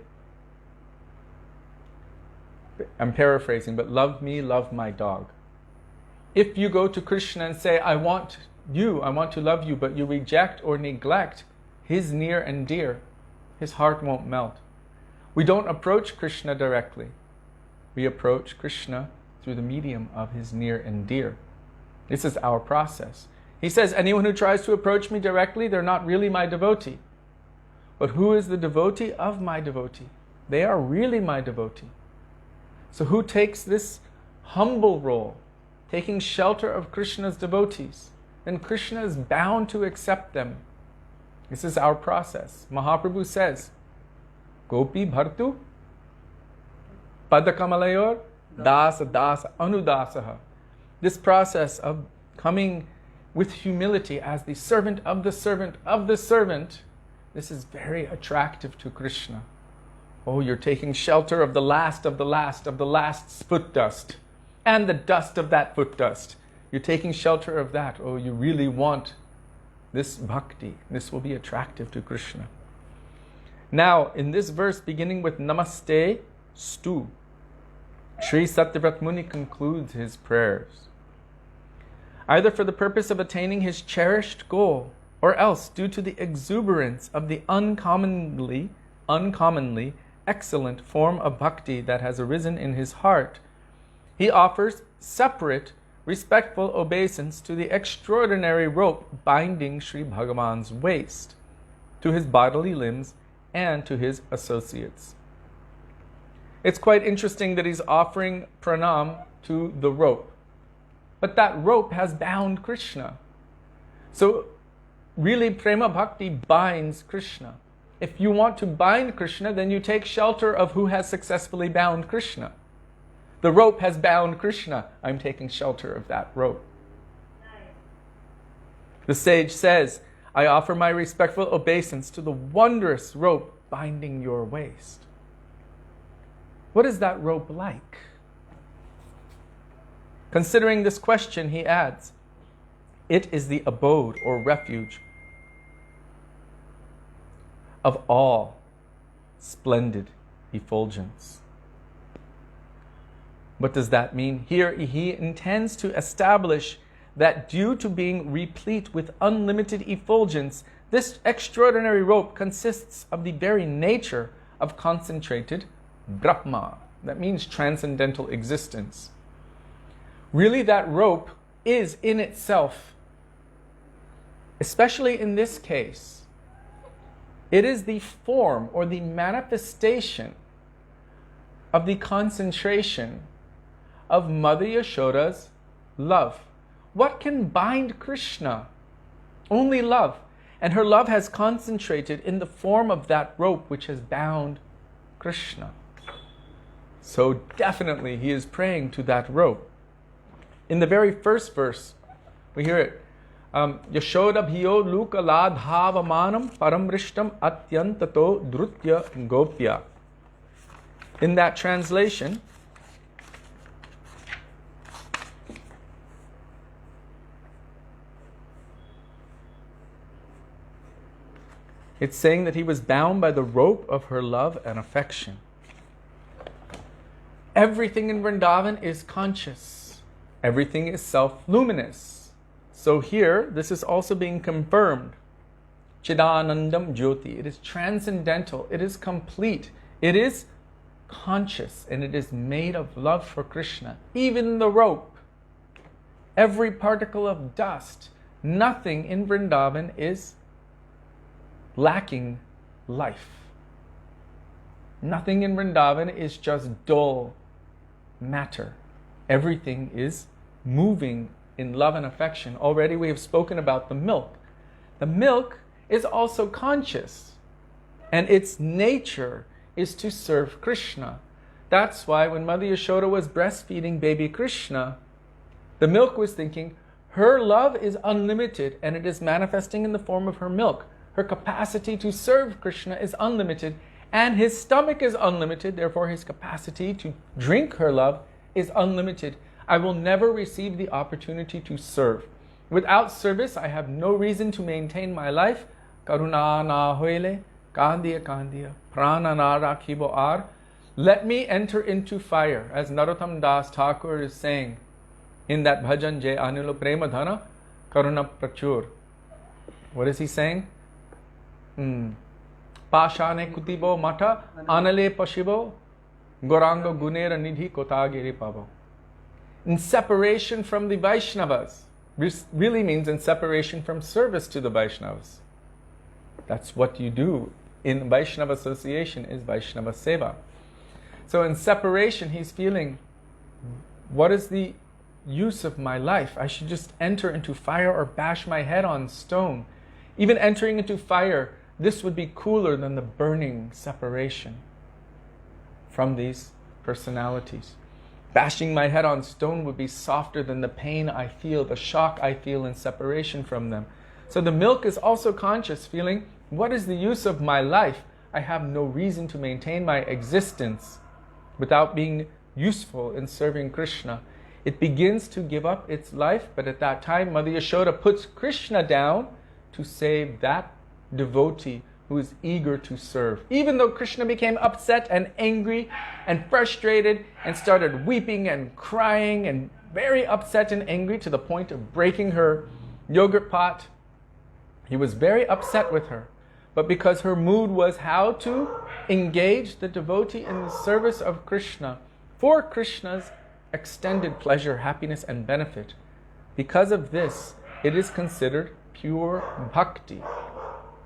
I'm paraphrasing, but love me, love my dog. If you go to Krishna and say, I want to love you, but you reject or neglect his near and dear, his heart won't melt. We don't approach Krishna directly. We approach Krishna through the medium of his near and dear. This is our process. He says, anyone who tries to approach me directly, they're not really my devotee. But who is the devotee of my devotee? They are really my devotee. So who takes this humble role, taking shelter of Krishna's devotees? Then Krishna is bound to accept them. This is our process. Mahaprabhu says, Gopi bhartu padakamalayur dasa dasa anudasaha. This process of coming with humility as the servant of the servant of the servant, this is very attractive to Krishna. Oh, you're taking shelter of the last of the last of the last's foot dust and the dust of that foot dust. You're taking shelter of that. Oh, you really want this bhakti. This will be attractive to Krishna. Now, in this verse, beginning with Namaste Stu, Śrī Satyavrata Muni concludes his prayers. Either for the purpose of attaining his cherished goal, or else due to the exuberance of the uncommonly excellent form of bhakti that has arisen in his heart, he offers separate, respectful obeisance to the extraordinary rope binding Sri Bhagavan's waist, to his bodily limbs, and to his associates. It's quite interesting that he's offering pranam to the rope. But that rope has bound Krishna. So really prema bhakti binds Krishna. If you want to bind Krishna, then you take shelter of who has successfully bound Krishna. The rope has bound Krishna. I'm taking shelter of that rope. The sage says, I offer my respectful obeisance to the wondrous rope binding your waist. What is that rope like? Considering this question, he adds, it is the abode or refuge of all splendid effulgence. What does that mean? Here he intends to establish that due to being replete with unlimited effulgence, this extraordinary rope consists of the very nature of concentrated Brahma. That means transcendental existence. Really, that rope is in itself, especially in this case, it is the form or the manifestation of the concentration of Mother Yashoda's love. What can bind Krishna? Only love. And her love has concentrated in the form of that rope which has bound Krishna. So definitely he is praying to that rope. In the very first verse, we hear it. Yashoda bhiyo luka ladhavamanam paramrishtam atyantato drutya gopya. In that translation, it's saying that he was bound by the rope of her love and affection. Everything in Vrindavan is conscious. Everything is self-luminous. So here, this is also being confirmed. Chidanandam Jyoti. It is transcendental. It is complete. It is conscious. And it is made of love for Krishna. Even the rope, every particle of dust, nothing in Vrindavan is lacking life. Nothing in Vrindavan is just dull matter. Everything is moving in love and affection. Already we have spoken about the milk. The milk is also conscious, and its nature is to serve Krishna. That's why when Mother Yashoda was breastfeeding baby Krishna, the milk was thinking, her love is unlimited, and it is manifesting in the form of her milk. Her capacity to serve Krishna is unlimited, and his stomach is unlimited, therefore his capacity to drink her love is unlimited. I will never receive the opportunity to serve. Without service, I have no reason to maintain my life. Karuna na hoile, kandiya kandiya, prana na rakhibo ar. Let me enter into fire, as Narottam Das Thakur is saying in that bhajan Jai Anilo Prema Dhana, Karuna Prachur. What is he saying? Pashane kutibo mata, anale pashibo, gorango gunera nidhi kotagiri pavo. In separation from the Vaishnavas, really means in separation from service to the Vaishnavas. That's what you do in Vaishnava association, is Vaishnava Seva. So in separation, he's feeling, what is the use of my life? I should just enter into fire or bash my head on stone. Even entering into fire, this would be cooler than the burning separation from these personalities. Bashing my head on stone would be softer than the pain I feel, the shock I feel in separation from them. So the milk is also conscious, feeling, what is the use of my life? I have no reason to maintain my existence without being useful in serving Krishna. It begins to give up its life, but at that time, Mother Yashoda puts Krishna down to save that devotee who is eager to serve. Even though Krishna became upset and angry and frustrated and started weeping and crying and very upset and angry to the point of breaking her yogurt pot, he was very upset with her. But because her mood was how to engage the devotee in the service of Krishna for Krishna's extended pleasure, happiness, and benefit, because of this, it is considered pure bhakti.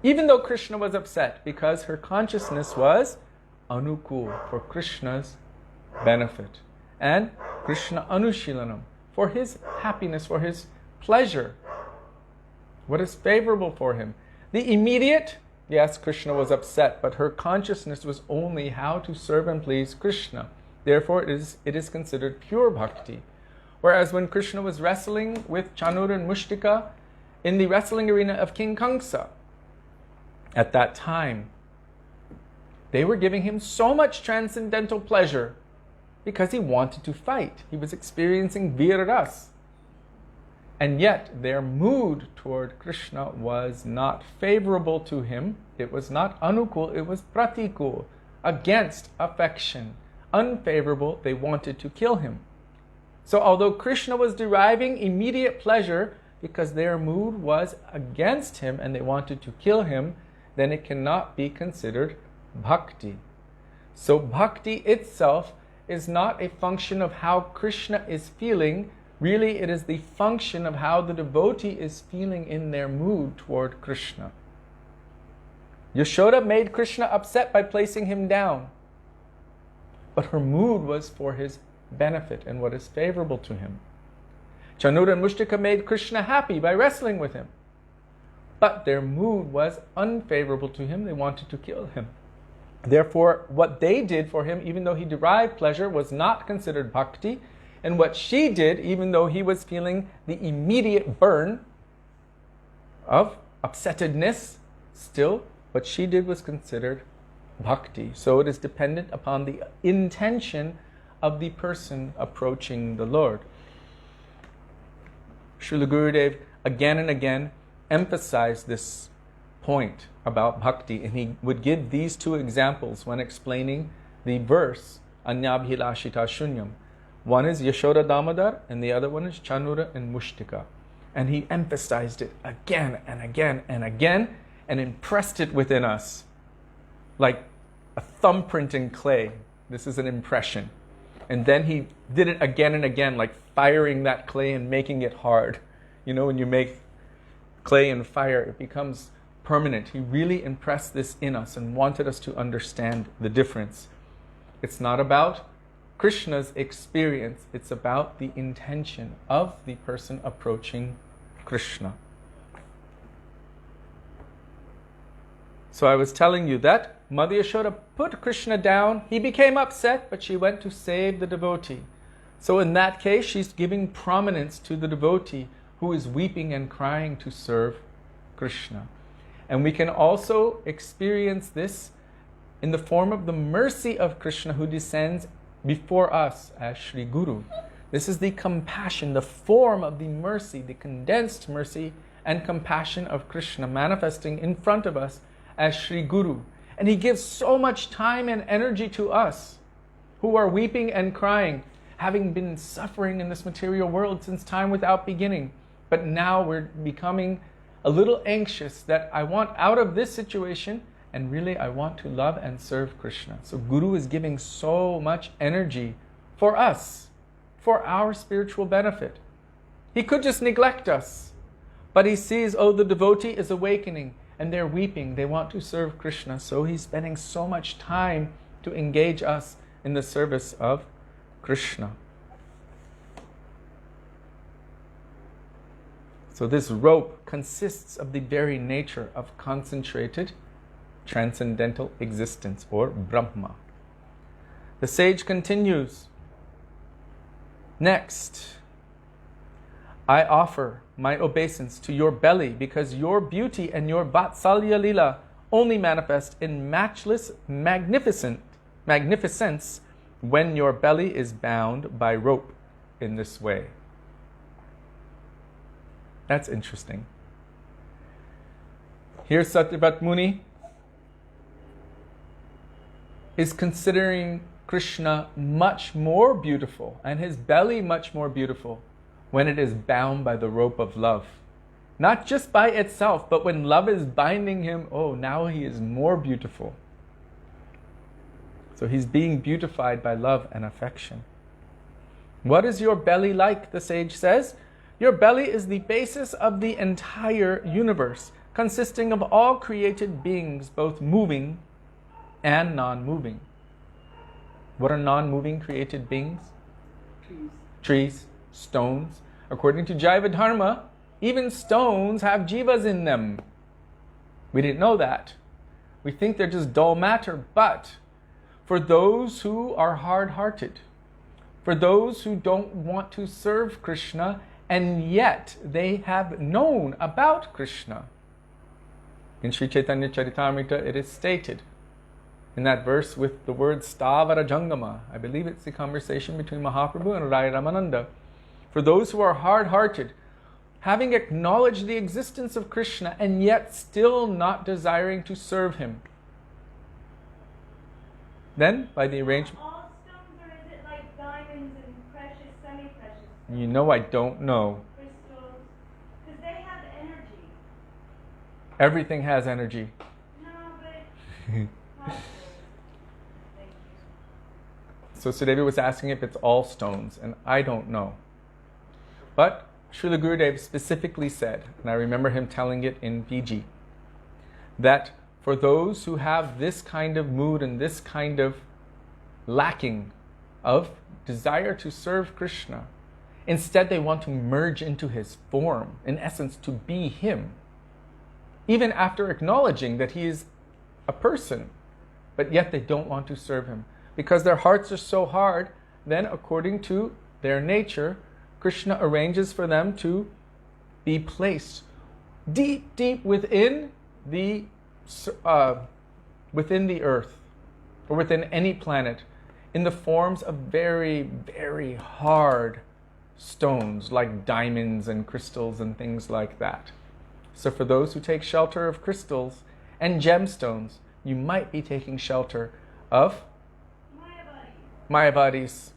Even though Krishna was upset, because her consciousness was anukul, for Krishna's benefit, and Krishna anushilanam, for his happiness, for his pleasure, what is favorable for him. The immediate, yes, Krishna was upset, but her consciousness was only how to serve and please Krishna. Therefore, it is considered pure bhakti. Whereas when Krishna was wrestling with Chanura and Mushtika in the wrestling arena of King Kamsa, at that time, they were giving him so much transcendental pleasure because he wanted to fight. He was experiencing viraras. And yet, their mood toward Krishna was not favorable to him. It was not anukul, it was pratikul, against affection. Unfavorable, they wanted to kill him. So although Krishna was deriving immediate pleasure because their mood was against him and they wanted to kill him, then it cannot be considered bhakti. So bhakti itself is not a function of how Krishna is feeling. Really, it is the function of how the devotee is feeling in their mood toward Krishna. Yashoda made Krishna upset by placing him down, but her mood was for his benefit and what is favorable to him. Chanura and Mushtika made Krishna happy by wrestling with him, but their mood was unfavorable to him. They wanted to kill him. Therefore, what they did for him, even though he derived pleasure, was not considered bhakti. And what she did, even though he was feeling the immediate burn of upsettedness, still, what she did was considered bhakti. So it is dependent upon the intention of the person approaching the Lord. Srila Gurudev again and again emphasized this point about bhakti, and he would give these two examples when explaining the verse Anyabhilashita Shunyam. One is Yashoda Damodar and the other one is Chanura and Mushtika. And he emphasized it again and again and again. and impressed it within us like a thumbprint in clay. This is an impression. And then he did it again and again, like firing that clay and making it hard. You know, when you make clay and fire, it becomes permanent. He really impressed this in us and wanted us to understand the difference. It's not about Krishna's experience. It's about the intention of the person approaching Krishna. So I was telling you that Mother Yashoda put Krishna down. He became upset, but she went to save the devotee. So in that case, she's giving prominence to the devotee who is weeping and crying to serve Krishna. And we can also experience this in the form of the mercy of Krishna who descends before us as Shri Guru. This is the compassion, the form of the mercy, the condensed mercy and compassion of Krishna manifesting in front of us as Shri Guru. And he gives so much time and energy to us who are weeping and crying, having been suffering in this material world since time without beginning. But now we're becoming a little anxious that I want out of this situation, and really I want to love and serve Krishna. So Guru is giving so much energy for us, for our spiritual benefit. He could just neglect us, but he sees, oh, the devotee is awakening and they're weeping, they want to serve Krishna. So he's spending so much time to engage us in the service of Krishna. So this rope consists of the very nature of concentrated transcendental existence, or Brahma. The sage continues, next, I offer my obeisance to your belly because your beauty and your Vatsalya Lila only manifest in matchless magnificence when your belly is bound by rope in this way. That's interesting. Here Satyavrata Muni is considering Krishna much more beautiful and his belly much more beautiful when it is bound by the rope of love. Not just by itself, but when love is binding him, oh, now he is more beautiful. So he's being beautified by love and affection. What is your belly like, the sage says? Your belly is the basis of the entire universe, consisting of all created beings, both moving and non-moving. What are non-moving created beings? Trees, stones. According to Jaiva Dharma, even stones have jivas in them. We didn't know that. We think they're just dull matter, but for those who are hard-hearted, for those who don't want to serve Krishna, and yet they have known about Krishna. In Sri Chaitanya Charitamrita, it is stated in that verse with the word Stavara Jangama. I believe it's the conversation between Mahaprabhu and Rai Ramananda. For those who are hard-hearted, having acknowledged the existence of Krishna and yet still not desiring to serve him, then by the arrangement... All stones, or is it like diamonds and precious, semi-precious? You know, I don't know. Crystals? Because they have energy. Everything has energy. No, but... So Sudevi was asking if it's all stones, and I don't know. But Srila Gurudev specifically said, and I remember him telling it in Fiji, that for those who have this kind of mood and this kind of lacking of desire to serve Krishna, instead they want to merge into his form, in essence to be him, even after acknowledging that he is a person, but yet they don't want to serve him. Because their hearts are so hard, then according to their nature, Krishna arranges for them to be placed deep, deep within the earth, or within any planet, in the forms of very, very hard stones, like diamonds and crystals and things like that. So for those who take shelter of crystals and gemstones, you might be taking shelter of Mayavadis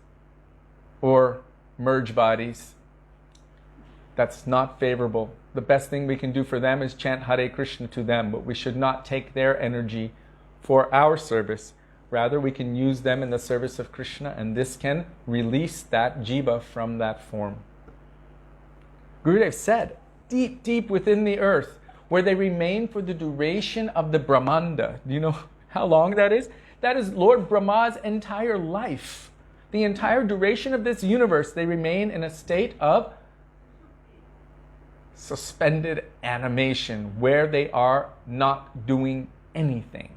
or merge bodies. That's not favorable. The best thing we can do for them is chant Hare Krishna to them, but we should not take their energy for our service. Rather, we can use them in the service of Krishna, and this can release that jiva from that form. Gurudev said, deep, deep within the earth, where they remain for the duration of the Brahmanda. Do you know how long that is? That is Lord Brahma's entire life. The entire duration of this universe, they remain in a state of suspended animation, where they are not doing anything.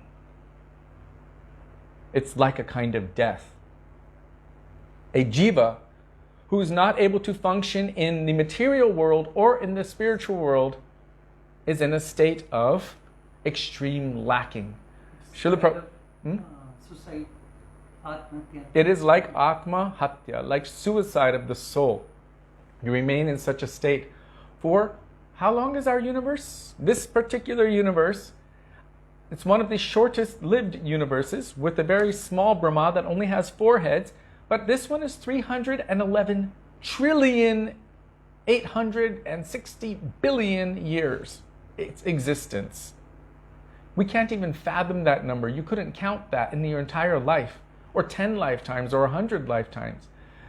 It's like a kind of death. A jiva who is not able to function in the material world or in the spiritual world is in a state of extreme lacking. Suicide, It is like atma hatya, like suicide of the soul. You remain in such a state. For how long is our universe? This particular universe, it's one of the shortest lived universes with a very small Brahma that only has 4 heads. But this one is 311 trillion 860 billion years, its existence. We can't even fathom that number. You couldn't count that in your entire life, or 10 lifetimes, or 100 lifetimes.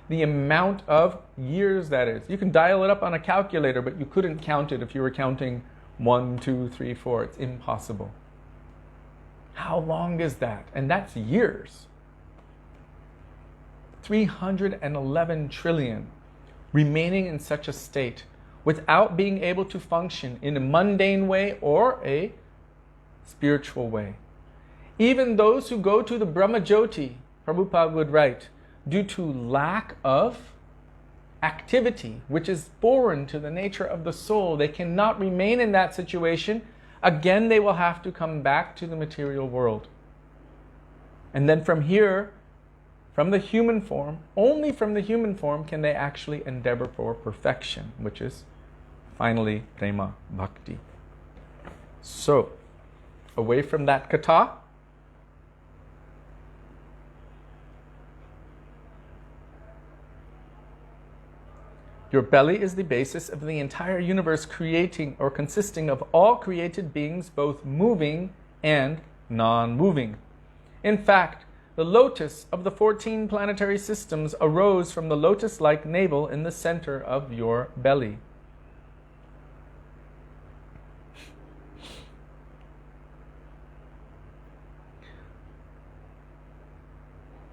The amount of years that is. You can dial it up on a calculator, but you couldn't count it if you were counting 1, 2, 3, 4. It's impossible. How long is that? And that's years. 311 trillion remaining in such a state without being able to function in a mundane way or a spiritual way. Even those who go to the Brahma Jyoti, Prabhupada would write, due to lack of activity, which is foreign to the nature of the soul, they cannot remain in that situation. Again, they will have to come back to the material world. And then from here, from the human form, only from the human form can they actually endeavor for perfection, which is finally prema bhakti. So, away from that kata, your belly is the basis of the entire universe, creating or consisting of all created beings, both moving and non-moving. In fact, the lotus of the 14 planetary systems arose from the lotus-like navel in the center of your belly.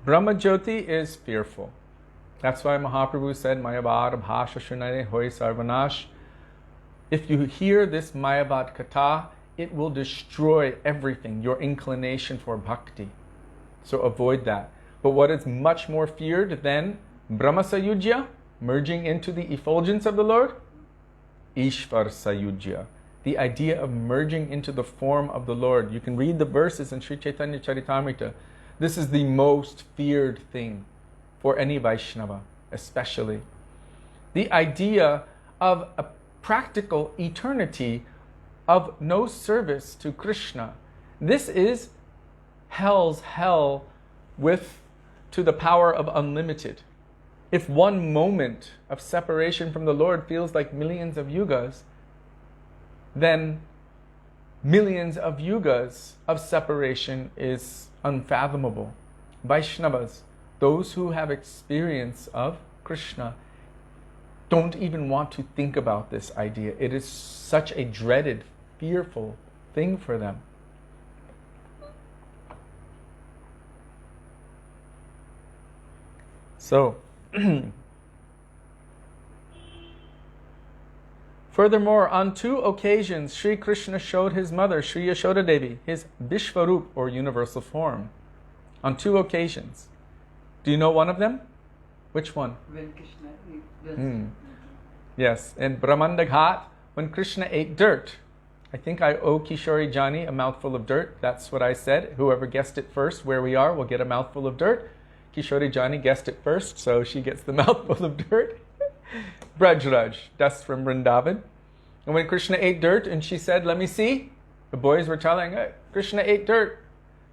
Brahma Jyoti is fearful. That's why Mahaprabhu said, Mayavad bhasha shunare hoy sarvanash. If you hear this Mayavad kata, it will destroy everything, your inclination for bhakti. So avoid that. But what is much more feared than Brahma Sayujya, merging into the effulgence of the Lord? Ishvar Sayujya, the idea of merging into the form of the Lord. You can read the verses in Sri Chaitanya Charitamrita. This is the most feared thing for any Vaishnava, especially. The idea of a practical eternity of no service to Krishna. This is hell's hell to the power of unlimited. If one moment of separation from the Lord feels like millions of yugas, then millions of yugas of separation is unfathomable. Vaishnavas, those who have experience of Krishna, don't even want to think about this idea. It is such a dreaded, fearful thing for them. So, furthermore, on 2 occasions, Sri Krishna showed his mother, Sri Yashoda Devi, his Vishvarup, or universal form. On 2 occasions. Do you know one of them? Which one? When Krishna Yes, in Brahmanda Ghat, when Krishna ate dirt. I think I owe Kishori Jani a mouthful of dirt. That's what I said. Whoever guessed it first, where we are, will get a mouthful of dirt. Kishori Jani guessed it first, so she gets the mouthful of dirt. Braj Raj, dust from Vrindavan. And when Krishna ate dirt and she said, let me see, the boys were telling her, Krishna ate dirt.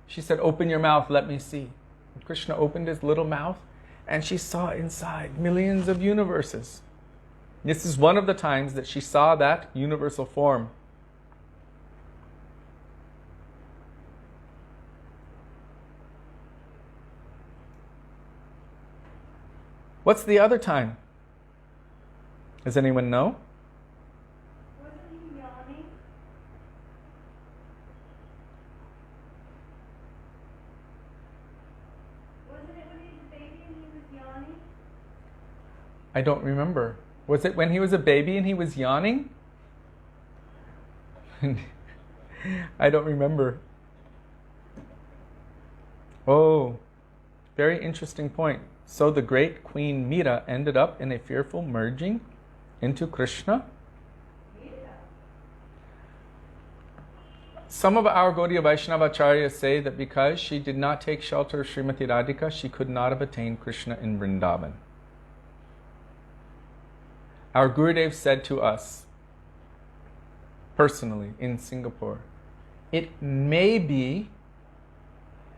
She said, open your mouth, let me see. And Krishna opened his little mouth and she saw inside millions of universes. This is one of the times that she saw that universal form. What's the other time? Does anyone know? Wasn't he yawning? Wasn't it when he was a baby and he was yawning? I don't remember. Was it when he was a baby and he was yawning? I don't remember. Oh, very interesting point. So the great Queen Meera ended up in a fearful merging into Krishna. Some of our Gaudiya Vaishnava acharyas say that because she did not take shelter of Srimati Radhika, she could not have attained Krishna in Vrindavan. Our Gurudev said to us, personally, in Singapore, it may be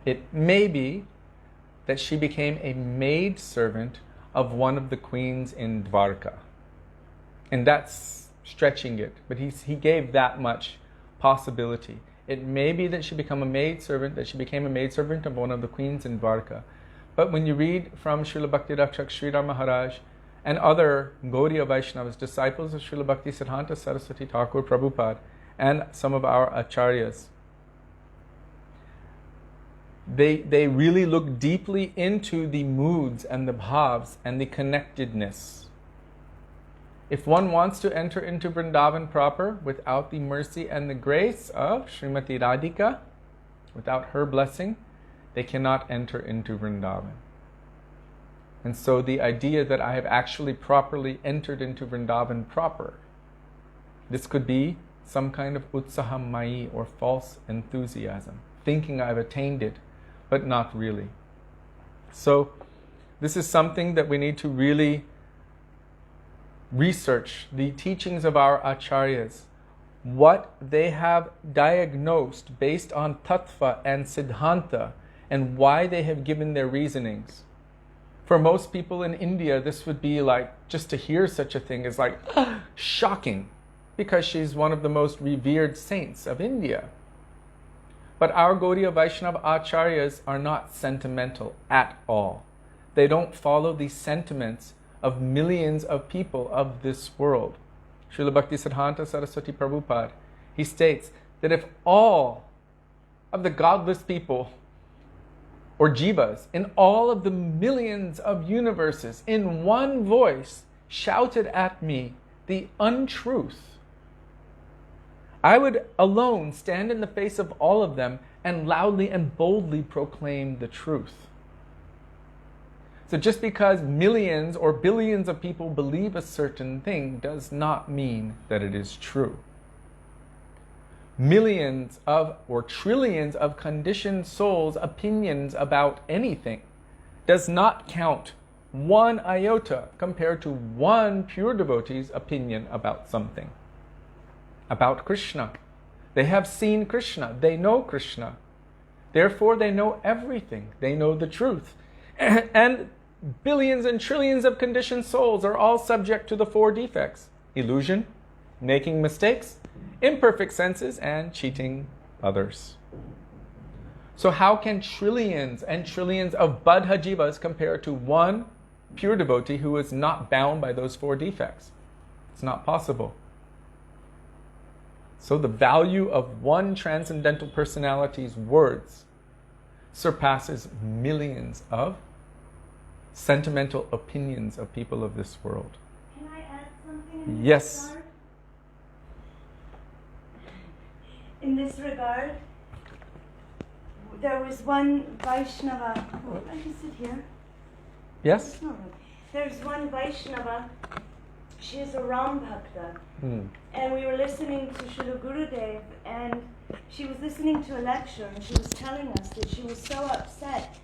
that she became a maid servant of one of the queens in Dwarka. And that's stretching it, but he gave that much possibility. It may be that she became a maid servant of one of the queens in Dwarka. But when you read from Srila Bhaktivedānta Sridhar Maharaj and other Gaudiya Vaishnavas, disciples of Srila Bhaktisiddhanta Saraswati Thakur Prabhupada, and some of our acharyas, they really look deeply into the moods and the bhavs and the connectedness. If one wants to enter into Vrindavan proper without the mercy and the grace of Srimati Radhika, without her blessing, they cannot enter into Vrindavan. And so the idea that I have actually properly entered into Vrindavan proper, this could be some kind of utsahamayi or false enthusiasm, thinking I've attained it, but not really. So this is something that we need to really research, the teachings of our acharyas, what they have diagnosed based on tattva and siddhanta, and why they have given their reasonings. For most people in India, this would be like, just to hear such a thing is like shocking, because she's one of the most revered saints of India. But our Gaudiya Vaishnava acharyas are not sentimental at all. They don't follow the sentiments of millions of people of this world. Srila Bhaktisiddhanta Saraswati Prabhupada, he states that if all of the godless people or jivas in all of the millions of universes in one voice shouted at me the untruth, I would alone stand in the face of all of them and loudly and boldly proclaim the truth. So just because millions or billions of people believe a certain thing does not mean that it is true. Millions of or trillions of conditioned souls' opinions about anything does not count one iota compared to one pure devotee's opinion about something. About Krishna. They have seen Krishna. They know Krishna. Therefore, they know everything. They know the truth. And billions and trillions of conditioned souls are all subject to the four defects: illusion, making mistakes, imperfect senses, and cheating others. So how can trillions and trillions of Buddha jivas compare to one pure devotee who is not bound by those four defects? It's not possible. So the value of one transcendental personality's words surpasses millions of sentimental opinions of people of this world. Can I add something? Yes. In this regard, there was one Vaishnava. Oh, I can sit here. Yes? No. There's one Vaishnava. She is a Ram Bhakta. And we were listening to Srila Gurudev, and she was listening to a lecture, and she was telling us that she was so upset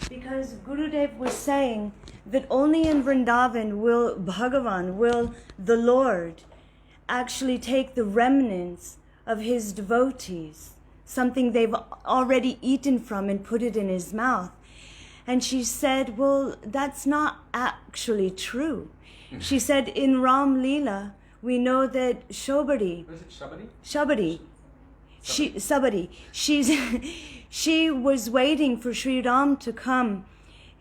because Gurudev was saying that only in Vrindavan will the Lord, actually take the remnants of his devotees, something they've already eaten from, and put it in his mouth. And she said, well, that's not actually true. She said, in Ram Leela, we know that Shobari, Was it Shabari? Shabari, Sabari, she was waiting for Sri Ram to come.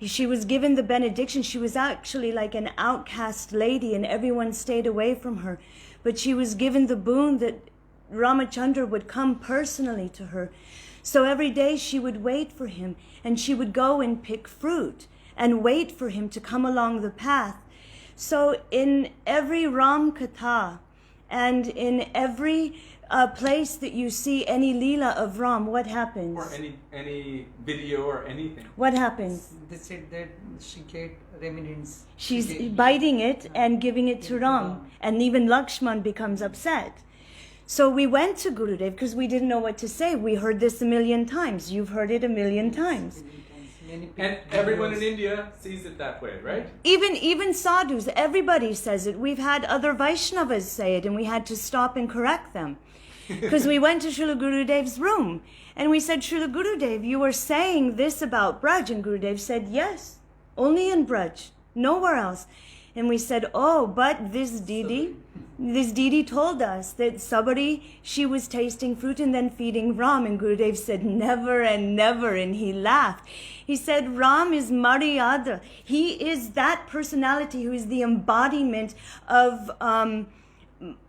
She was given the benediction. She was actually like an outcast lady and everyone stayed away from her. But she was given the boon that Ramachandra would come personally to her. So every day she would wait for him and she would go and pick fruit and wait for him to come along the path. So in every Ram Katha and in every place that you see any Leela of Ram, what happens? Or any video or anything. What happens? They said that she get remnants. She's biting it and giving it to Ram. And even Lakshman becomes upset. So we went to Gurudev because we didn't know what to say. We heard this a million times. You've heard it a million times. And everyone in India sees it that way, right? Even sadhus, everybody says it. We've had other Vaishnavas say it and we had to stop and correct them. Because we went to Srila Gurudev's room and we said, Srila Gurudev, you were saying this about Braj. And Gurudev said, yes, only in Braj, nowhere else. And we said, oh, but this Didi told us that Sabari, she was tasting fruit and then feeding Ram. And Gurudev said, never and never. And he laughed. He said, Ram is Maryada. He is that personality who is the embodiment of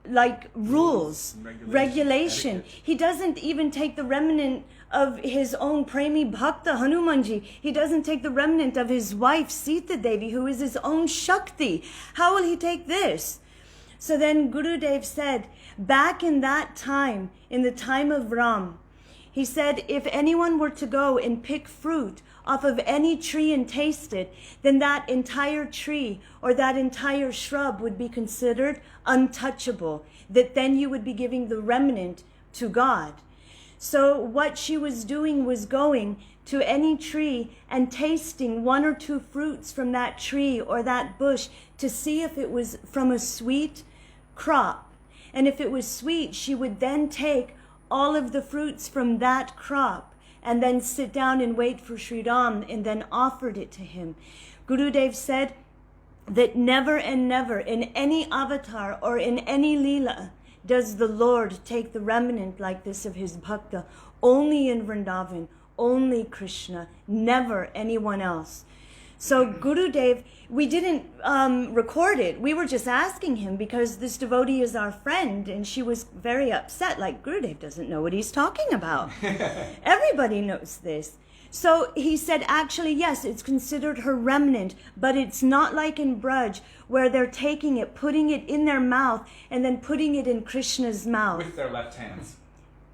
like rules, regulation. He doesn't even take the remnant of his own Premi Bhakta Hanumanji. He doesn't take the remnant of his wife Sita Devi, who is his own Shakti. How will he take this? So then Gurudev said, back in that time, in the time of Ram, he said, if anyone were to go and pick fruit off of any tree and taste it, then that entire tree or that entire shrub would be considered untouchable, that then you would be giving the remnant to God. So what she was doing was going to any tree and tasting one or two fruits from that tree or that bush to see if it was from a sweet crop. And if it was sweet, she would then take all of the fruits from that crop and then sit down and wait for Sri Ram and then offered it to him. Gurudev said that never and never in any avatar or in any Leela does the Lord take the remnant like this of his bhakta. Only in Vrindavan, only Krishna, never anyone else. So Gurudev, we didn't record it. We were just asking him because this devotee is our friend and she was very upset, like Gurudev doesn't know what he's talking about. Everybody knows this. So he said, actually, yes, it's considered her remnant, but it's not like in Braj where they're taking it, putting it in their mouth and then putting it in Krishna's mouth. With their left hands.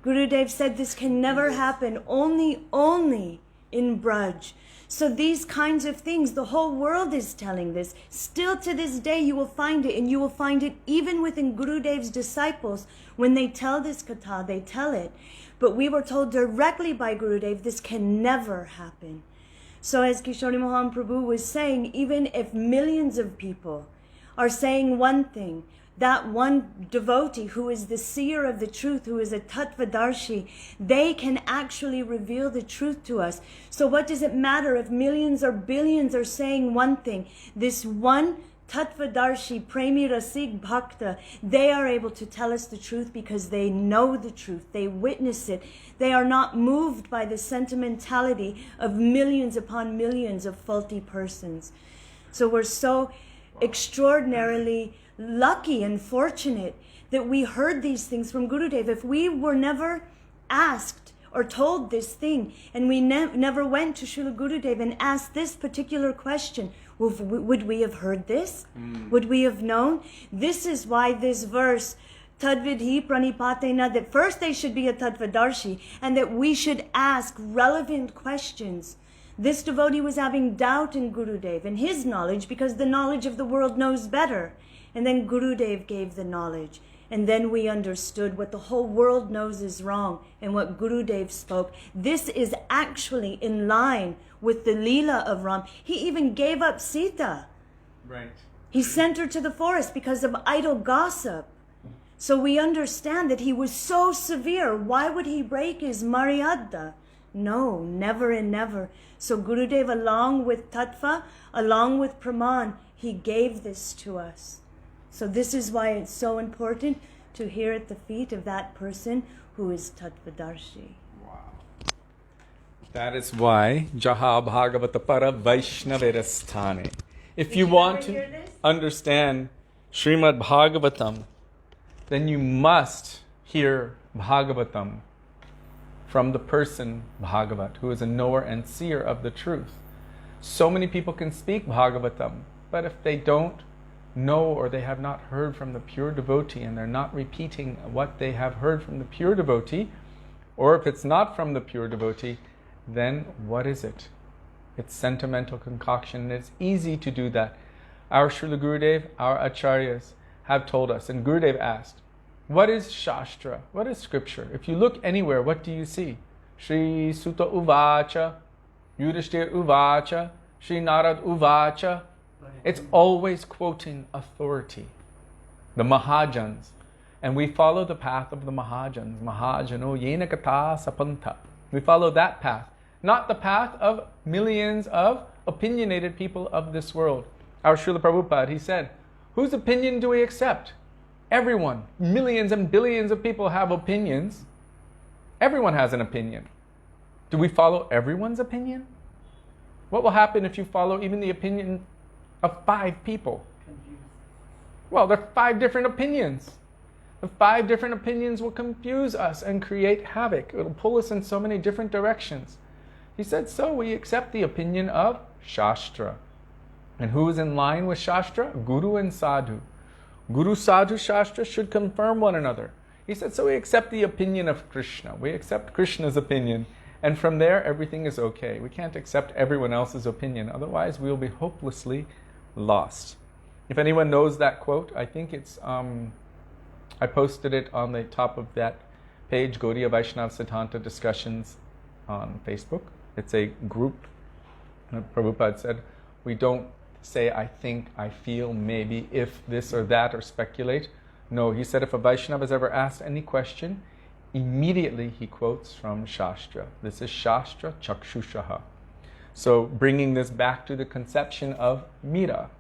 Gurudev said this can never happen, only in Braj. So these kinds of things, the whole world is telling this. Still to this day you will find it, and you will find it even within Gurudev's disciples. When they tell this katha, they tell it. But we were told directly by Gurudev, this can never happen. So as Kishori Mohan Prabhu was saying, even if millions of people are saying one thing, that one devotee who is the seer of the truth, who is a tattvadarshi, they can actually reveal the truth to us. So what does it matter if millions or billions are saying one thing? This one tattvadarshi, premi rasik bhakta, they are able to tell us the truth because they know the truth, they witness it. They are not moved by the sentimentality of millions upon millions of faulty persons. So we're so extraordinarily lucky and fortunate that we heard these things from Gurudev. If we were never asked or told this thing and we never went to Srila Gurudev and asked this particular question, would we have heard this? Would we have known? This is why this verse, Tadvidhi pranipatena, that first they should be a tattvadarshi and that we should ask relevant questions. This devotee was having doubt in Gurudev and his knowledge because the knowledge of the world knows better. And then Gurudev gave the knowledge. And then we understood what the whole world knows is wrong and what Gurudev spoke. This is actually in line with the Leela of Ram. He even gave up Sita. Right. He sent her to the forest because of idle gossip. So we understand that he was so severe. Why would he break his Maryada? No, never and never. So Gurudev, along with Tattva, along with Praman, he gave this to us. So this is why it's so important to hear at the feet of that person who is Tattvadarshi. Wow. That is why Jaha Bhagavata Para Vaishnaverasthane. If you want to understand Śrīmad Bhagavatam, then you must hear Bhagavatam from the person Bhagavat, who is a knower and seer of the truth. So many people can speak Bhagavatam, but if they don't know or they have not heard from the pure devotee and they're not repeating what they have heard from the pure devotee, or if it's not from the pure devotee, then what is it? It's sentimental concoction, and it's easy to do that. Our Srila Gurudev, our Acharyas have told us, and Gurudev asked, what is Shastra? What is scripture? If you look anywhere, what do you see? Shri Sutta Uvacha, Yudhishthir Uvacha, Shri Narad Uvacha. It's always quoting authority, the Mahājans. And we follow the path of the Mahājans. Mahājano yena katha sapanta. We follow that path, not the path of millions of opinionated people of this world. Our Srila Prabhupada, he said, whose opinion do we accept? Everyone. Millions and billions of people have opinions. Everyone has an opinion. Do we follow everyone's opinion? What will happen if you follow even the opinion of 5 people? Well, there are 5 different opinions. The 5 different opinions will confuse us and create havoc. It will pull us in so many different directions. He said, so we accept the opinion of Shastra. And who is in line with Shastra? Guru and Sadhu. Guru, Sadhu, Shastra should confirm one another. He said, so we accept the opinion of Krishna. We accept Krishna's opinion. And from there, everything is okay. We can't accept everyone else's opinion. Otherwise, we'll be hopelessly lost. If anyone knows that quote, I think it's, I posted it on the top of that page, Gaudiya Vaishnava Siddhanta Discussions on Facebook. It's a group. Prabhupada said, we don't say, I think, I feel, maybe, if this or that, or speculate. No, he said if a Vaishnava has ever asked any question, immediately he quotes from Shastra. This is Shastra Chakshushaha. So bringing this back to the conception of Mira.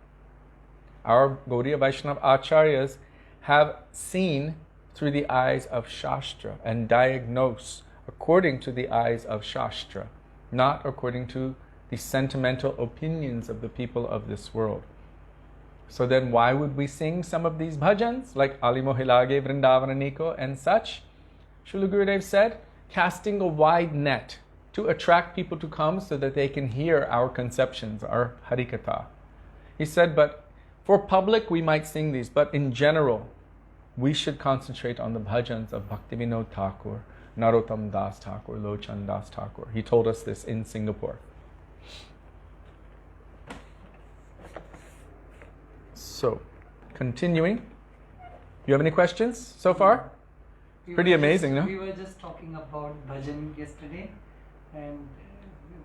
Our Gaudiya Vaishnava Acharyas have seen through the eyes of Shastra and diagnose according to the eyes of Shastra, not according to the sentimental opinions of the people of this world. So then why would we sing some of these bhajans, like Ali Mohilage, Vrindavananiko, and such? Srila Gurudev said, casting a wide net to attract people to come so that they can hear our conceptions, our harikatha. He said, but for public we might sing these, but in general, we should concentrate on the bhajans of Bhaktivedānta Thakur, Narottam Das Thakur, Lochan Das Thakur. He told us this in Singapore. So, continuing. You have any questions so far? Pretty amazing, no? We were just talking about bhajan yesterday, and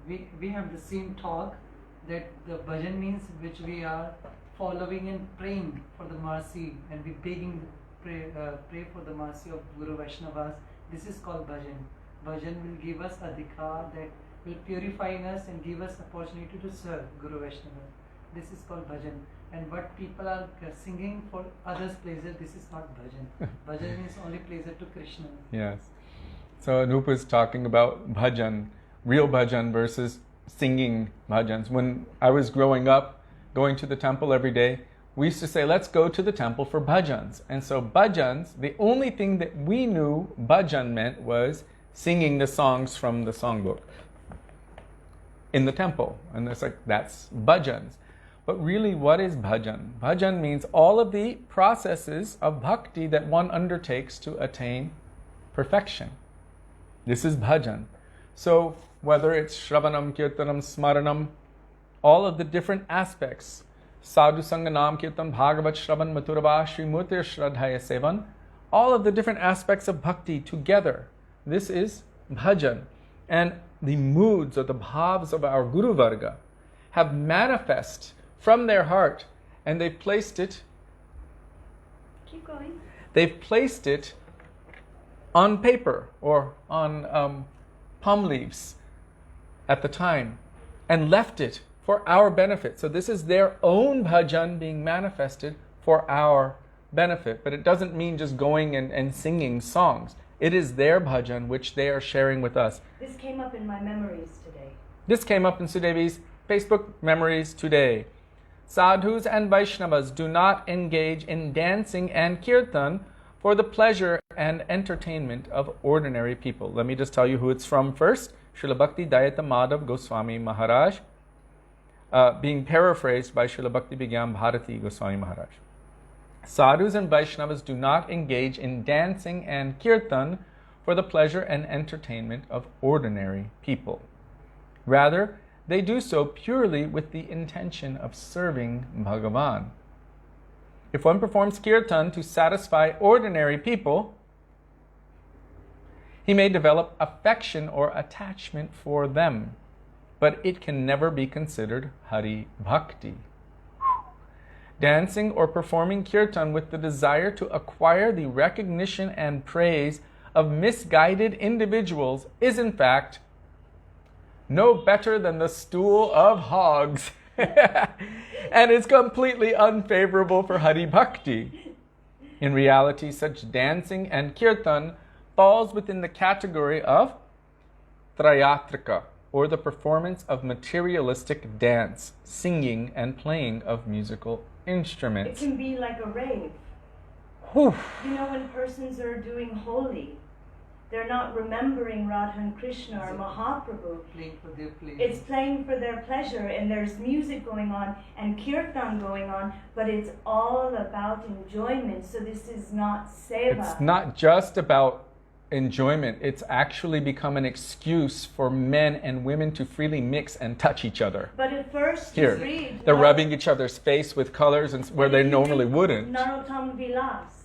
we have the same talk that the bhajan means which we are following and praying for the mercy, and we begging, pray for the mercy of Guru Vaishnavas. This is called bhajan. Bhajan will give us adhikar that will purify us and give us opportunity to serve Guru Vaishnava. This is called bhajan. And what people are singing for others' pleasure, this is not bhajan. Bhajan means only pleasure to Krishna. Yes. So Anup is talking about bhajan, real bhajan versus singing bhajans. When I was growing up, going to the temple every day, we used to say, let's go to the temple for bhajans. And so bhajans, the only thing that we knew bhajan meant was singing the songs from the songbook in the temple. And it's like, that's bhajans. But really, what is bhajan? Bhajan means all of the processes of bhakti that one undertakes to attain perfection. This is bhajan. So whether it's shravanam, kirtanam, smaranam, all of the different aspects, sadhu sanganam, kirtan, bhagavat, shravan, maturava, shrimutir, shraddhaya sevan, all of the different aspects of bhakti together, this is bhajan. And the moods or the bhavs of our Guru Varga have manifest from their heart, and they've placed it. Keep going. They've placed it on paper or on palm leaves at the time and left it for our benefit. So this is their own bhajan being manifested for our benefit. But it doesn't mean just going and singing songs. It is their bhajan which they are sharing with us. This came up in my memories today. This came up in Sudevi's Facebook memories today. Sadhus and Vaishnavas do not engage in dancing and kirtan for the pleasure and entertainment of ordinary people. Let me just tell you who it's from first. Srila Bhaktivedānta Madhav Gosvāmī Mahārāja, being paraphrased by Srila Bhaktivedānta Bharati Goswami Maharaj. Sadhus and Vaishnavas do not engage in dancing and kirtan for the pleasure and entertainment of ordinary people. Rather, they do so purely with the intention of serving Bhagavan. If one performs kirtan to satisfy ordinary people, he may develop affection or attachment for them, but it can never be considered Hari Bhakti. Dancing or performing kirtan with the desire to acquire the recognition and praise of misguided individuals is in fact no better than the stool of hogs. And it's completely unfavorable for Hari Bhakti. In reality, such dancing and kirtan falls within the category of trayatrika, or the performance of materialistic dance, singing and playing of musical instruments. It can be like a rave. Whew. You know, when persons are doing holy, they're not remembering Radha and Krishna or Mahaprabhu. Playing for their pleasure. It's playing for their pleasure, and there's music going on and kirtan going on, but it's all about enjoyment. So this is not seva. It's not just about enjoyment. It's actually become an excuse for men and women to freely mix and touch each other. But at first, Here, you read, they're rubbing each other's face with colors and where they normally wouldn't. Narottam Vilas,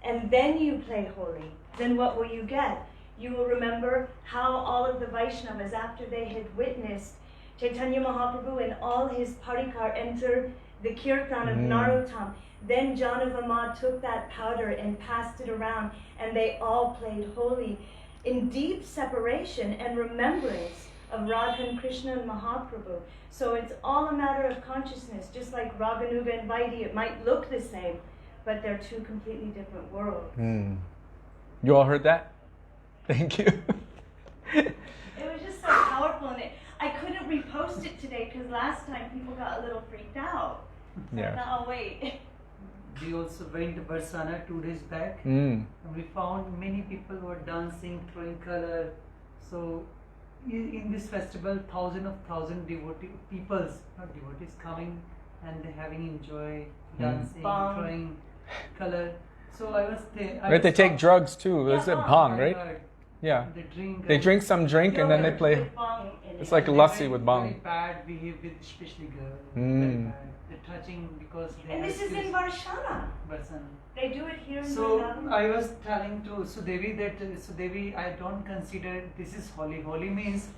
and then you play holy. Then what will you get? You will remember how all of the Vaishnavas, after they had witnessed Chaitanya Mahaprabhu and all his parikar enter the kirtan of Narottam. Then Janavama took that powder and passed it around, and they all played holy in deep separation and remembrance of Radha and Krishna and Mahaprabhu. So it's all a matter of consciousness, just like Raganuga and Vaidhi. It might look the same, but they're two completely different worlds. You all heard that? Thank you. It was just so powerful, and I couldn't repost it today because last time people got a little freaked out. So Yeah. I thought, I'll wait. We also went to Barsana 2 days back, Mm. and we found many people were dancing, throwing color. So in this festival, thousand devotees coming and they having enjoy, dancing, Bang. throwing color. So I was Right, they take drugs too. Yeah, Is it bhang, bhang, I right? heard. Yeah. They drink Some drink and then they play. With bang in It's it. like They lassi very- with bang. Very bad behave with especially girls. Mm. Very bad. They're touching because they And have this is in excuse. Varshana. Barsana. They do it here in So Vrindavan. I was telling to Sudevi that Sudevi, I don't consider this is holy. Holy means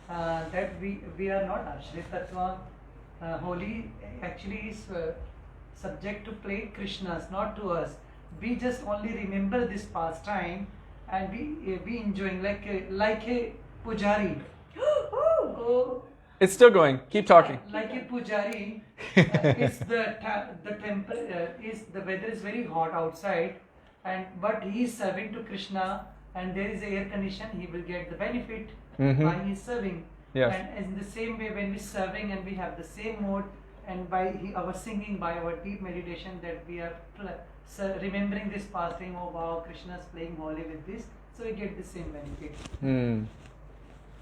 that we are not Śrī Tattva. Holy actually is subject to play Krishna's, not to us. We just only remember this pastime and we enjoying like a pujari. Oh, It's still going. Keep talking. like a pujari, it's the temple is the weather is very hot outside, but he is serving to Krishna, and there is air condition. He will get the benefit Mhm. by his serving. Yes. And in the same way, when we serving and we have the same mode, and by our singing, by our deep meditation, that we are remembering this pastime. Oh wow, Krishna is playing holy with this, so we get the same benefit. Mm.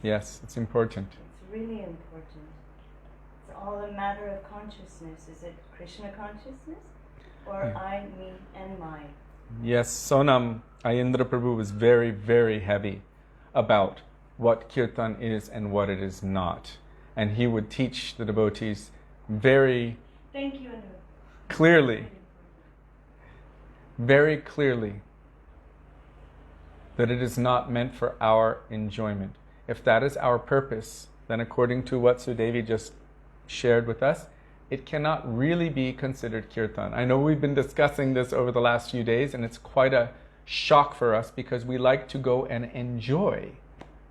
Yes, it's important. It's really important. It's all a matter of consciousness. Is it Krishna consciousness or I, me, and mine? Yes, Sonam Ayendra Prabhu was very, very heavy about what kirtan is and what it is not. And he would teach the devotees very Thank you, Anu. clearly, very clearly, that it is not meant for our enjoyment. If that is our purpose, then according to what Sudevi just shared with us, it cannot really be considered kirtan. I know we've been discussing this over the last few days, and it's quite a shock for us because we like to go and enjoy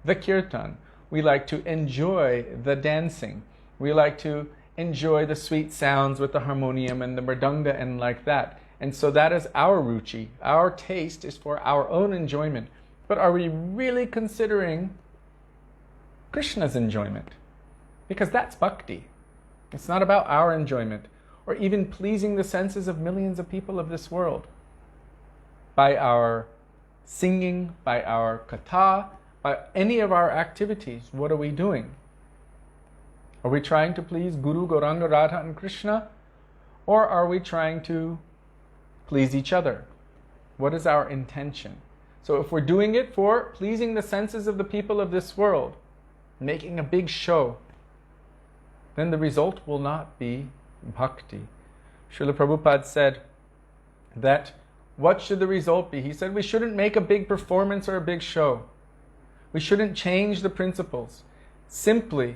the kirtan. We like to enjoy the dancing. We like to enjoy the sweet sounds with the harmonium and the mridanga and like that. And so that is our ruchi. Our taste is for our own enjoyment. But are we really considering Krishna's enjoyment? Because that's bhakti. It's not about our enjoyment or even pleasing the senses of millions of people of this world. By our singing, by our katha, by any of our activities, what are we doing? Are we trying to please Guru, Gauranga, Radha and Krishna? Or are we trying to please each other? What is our intention? So if we're doing it for pleasing the senses of the people of this world, making a big show, then the result will not be bhakti. Srila Prabhupada said that what should the result be? He said we shouldn't make a big performance or a big show. We shouldn't change the principles. Simply,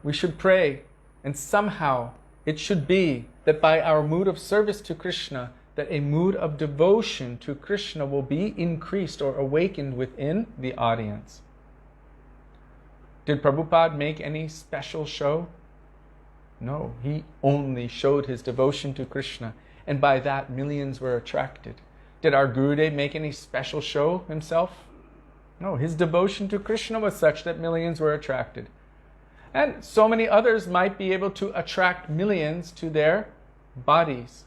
we should pray, and somehow it should be that by our mood of service to Krishna, that a mood of devotion to Krishna will be increased or awakened within the audience. Did Prabhupada make any special show? No, he only showed his devotion to Krishna, and by that millions were attracted. Did our Gurudev make any special show himself? No, his devotion to Krishna was such that millions were attracted. And so many others might be able to attract millions to their bodies.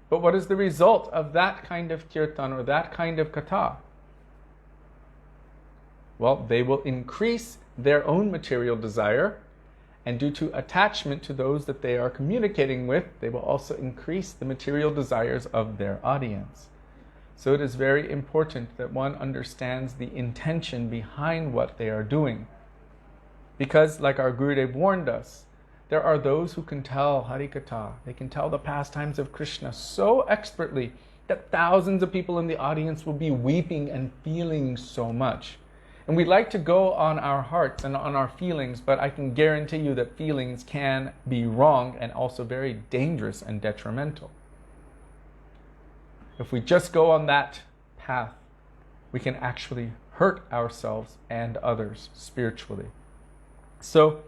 But what is the result of that kind of kirtan or that kind of katha? Well, they will increase their own material desire, and due to attachment to those that they are communicating with, they will also increase the material desires of their audience. So it is very important that one understands the intention behind what they are doing. Because, like our Gurudev warned us, there are those who can tell Harikatha, they can tell the pastimes of Krishna so expertly that thousands of people in the audience will be weeping and feeling so much. And we like to go on our hearts and on our feelings, but I can guarantee you that feelings can be wrong and also very dangerous and detrimental. If we just go on that path, we can actually hurt ourselves and others spiritually. So,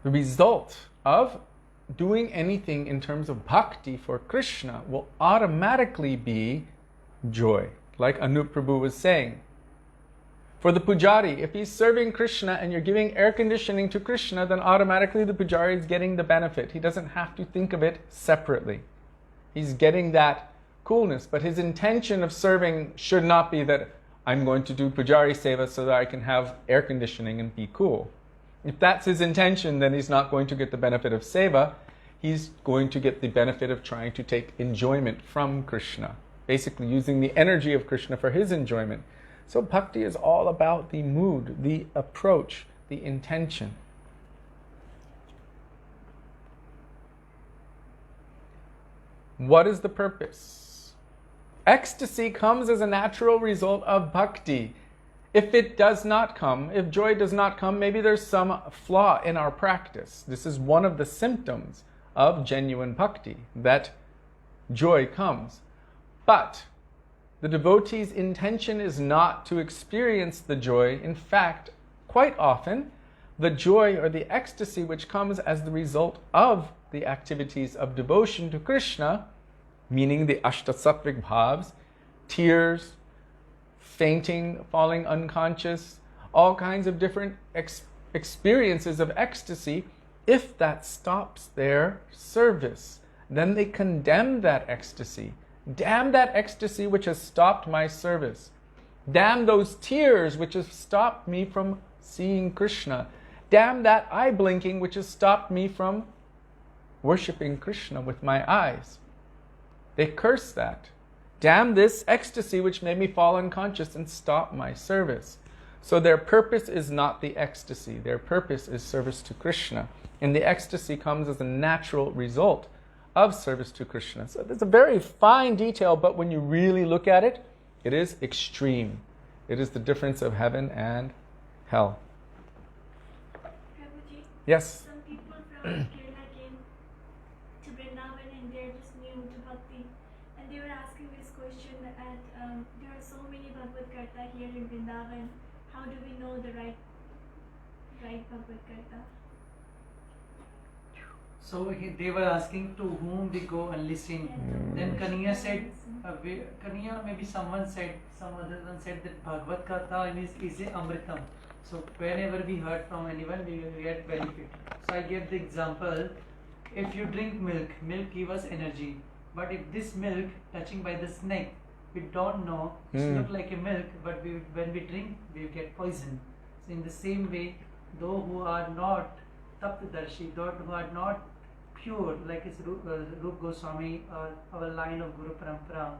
the result of doing anything in terms of bhakti for Krishna will automatically be joy. Like Anup Prabhu was saying. For the pujari, if he's serving Krishna and you're giving air conditioning to Krishna, then automatically the pujari is getting the benefit. He doesn't have to think of it separately. He's getting that coolness. But his intention of serving should not be that I'm going to do pujari seva so that I can have air conditioning and be cool. If that's his intention, then he's not going to get the benefit of seva. He's going to get the benefit of trying to take enjoyment from Krishna. Basically using the energy of Krishna for his enjoyment. So bhakti is all about the mood, the approach, the intention. What is the purpose? Ecstasy comes as a natural result of bhakti. If it does not come, if joy does not come, maybe there's some flaw in our practice. This is one of the symptoms of genuine bhakti, that joy comes. But the devotee's intention is not to experience the joy. In fact, quite often, the joy or the ecstasy which comes as the result of the activities of devotion to Krishna, meaning the ashtasattvic bhavs, tears, fainting, falling unconscious, all kinds of different experiences of ecstasy, if that stops their service, then they condemn that ecstasy. Damn that ecstasy which has stopped my service. Damn those tears which have stopped me from seeing Krishna. Damn that eye blinking which has stopped me from worshipping Krishna with my eyes. They curse that. Damn this ecstasy which made me fall unconscious and stop my service. So their purpose is not the ecstasy. Their purpose is service to Krishna. And the ecstasy comes as a natural result of service to Krishna. So it's a very fine detail, but when you really look at it, it is extreme. It is the difference of heaven and hell. Prabhuji, Yes? some people from Kerala came to Vrindavan and they're just new to Bhakti. And they were asking this question right Bhagavad Gita. So they were asking to whom we go and listen. Then Kaniya said, Kaniya, maybe someone said, some other one said that Bhagavad Gita is a Amritam. So whenever we heard from anyone, we get benefit. So I gave the example, if you drink milk, milk gives us energy. But if this milk touching by the snake, we don't know, it looks like a milk, but when we drink, we get poison. So in the same way, those who are not Taptadarshi, those who are not pure, like his Rup Goswami or our line of Guru Parampara,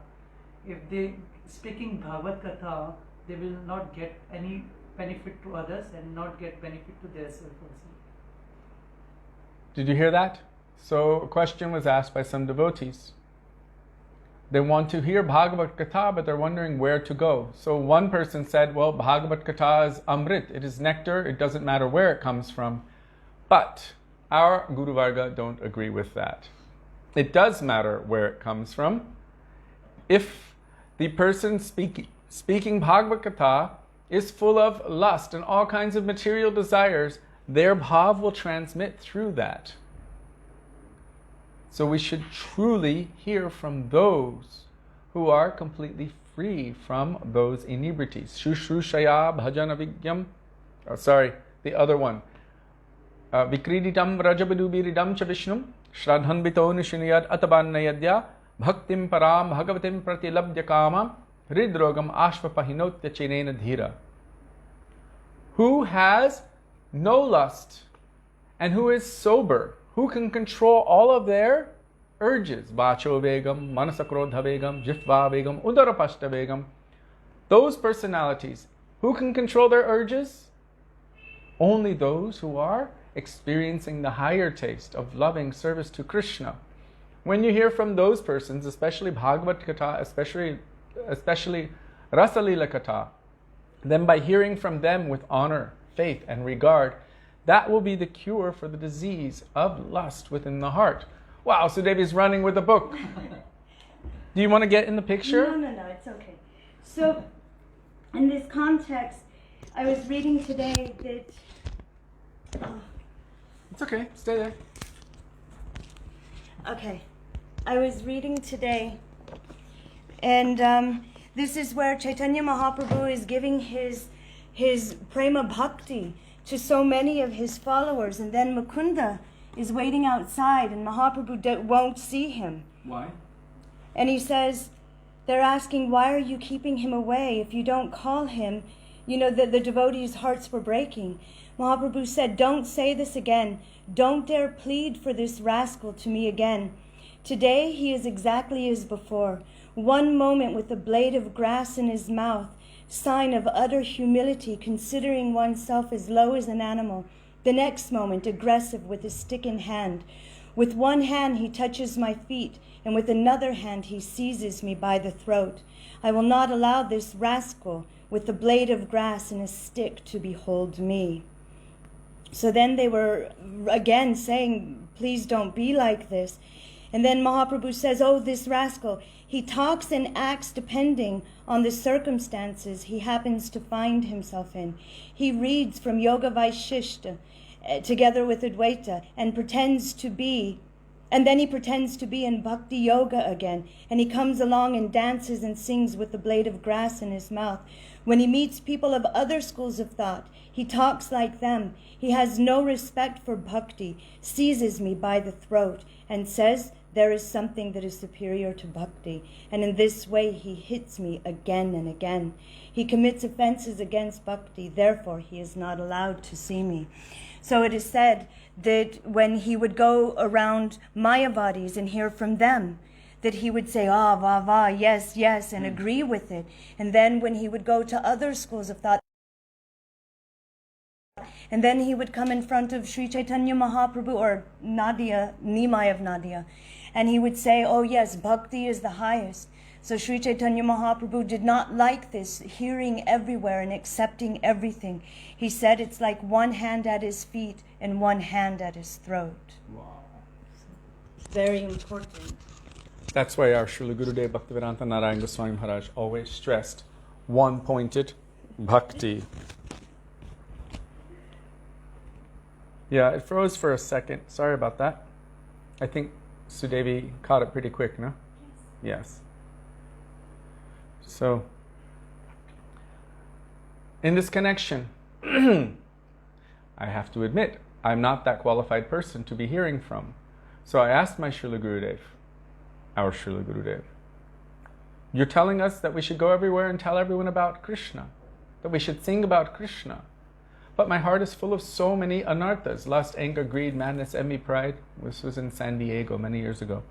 if they speaking Bhagavad Katha, they will not get any benefit to others and not get benefit to their self also. Did you hear that? So a question was asked by some devotees. They want to hear Bhagavad Katha, but they're wondering where to go. So one person said, well, Bhagavad Katha is Amrit, it is nectar, it doesn't matter where it comes from. But our Guru Varga don't agree with that. It does matter where it comes from. If the person speaking Bhagavad Katha is full of lust and all kinds of material desires, their bhav will transmit through that. So we should truly hear from those who are completely free from those inebrities. Shushrusaya bhajana vigyam. The other one. Vikriditam rajabadubiridam cha vishnum shradhanbito nishiniyad atabannayadya bhaktim param bhagavatim pratilabdya kamam hridrogam ashvapahinotya chenena dhira. Who has no lust and who is sober, who can control all of their urges, Vacho Vegam, Manasakrodha Vegam, Jifva Vegam, Udarapashta Vegam, those personalities, who can control their urges? Only those who are experiencing the higher taste of loving service to Krishna. When you hear from those persons, especially Bhagavad Katha, especially Rasalila Katha, then by hearing from them with honor, faith and regard, that will be the cure for the disease of lust within the heart. Wow, Sudevi's running with a book. Do you want to get in the picture? No, it's okay. So, in this context, I was reading today that... It's okay, stay there. Okay. I was reading today, and this is where Chaitanya Mahaprabhu is giving his prema bhakti to so many of his followers, and then Mukunda is waiting outside, and Mahaprabhu won't see him. Why? And he says, they're asking, why are you keeping him away? If you don't call him, the devotees' hearts were breaking. Mahaprabhu said, don't say this again. Don't dare plead for this rascal to me again. Today he is exactly as before. One moment with a blade of grass in his mouth, sign of utter humility, considering oneself as low as an animal. The next moment, aggressive with a stick in hand. With one hand he touches my feet, and with another hand he seizes me by the throat. I will not allow this rascal with the blade of grass and a stick to behold me. So then they were again saying, please don't be like this. And then Mahaprabhu says, oh, this rascal, he talks and acts depending on the circumstances he happens to find himself in. He reads from Yoga Vaishishta together with Advaita and pretends to be in Bhakti Yoga again. And he comes along and dances and sings with the blade of grass in his mouth. When he meets people of other schools of thought, he talks like them. He has no respect for bhakti, seizes me by the throat, and says there is something that is superior to bhakti. And in this way he hits me again and again. He commits offenses against bhakti, therefore he is not allowed to see me. So it is said that when he would go around Mayavadis and hear from them, that he would say, ah, va, va, yes, yes, and agree with it. And then when he would go to other schools of thought, and then he would come in front of Sri Chaitanya Mahaprabhu or Nadia, Nimai of Nadia, and he would say, oh yes, bhakti is the highest. So Sri Chaitanya Mahaprabhu did not like this, hearing everywhere and accepting everything. He said it's like one hand at his feet and one hand at his throat. Wow. Very important. That's why our Srila Gurudev Bhaktivedānta Nārāyaṇa Gosvāmī Mahārāja always stressed one-pointed bhakti. Yeah, it froze for a second. Sorry about that. I think Sudevi caught it pretty quick, no? Yes. So, in this connection, I have to admit, I'm not that qualified person to be hearing from. So I asked my Srila Gurudev, our Srila Gurudev, you're telling us that we should go everywhere and tell everyone about Krishna, that we should sing about Krishna. But my heart is full of so many anarthas, lust, anger, greed, madness, envy, pride. This was in San Diego many years ago.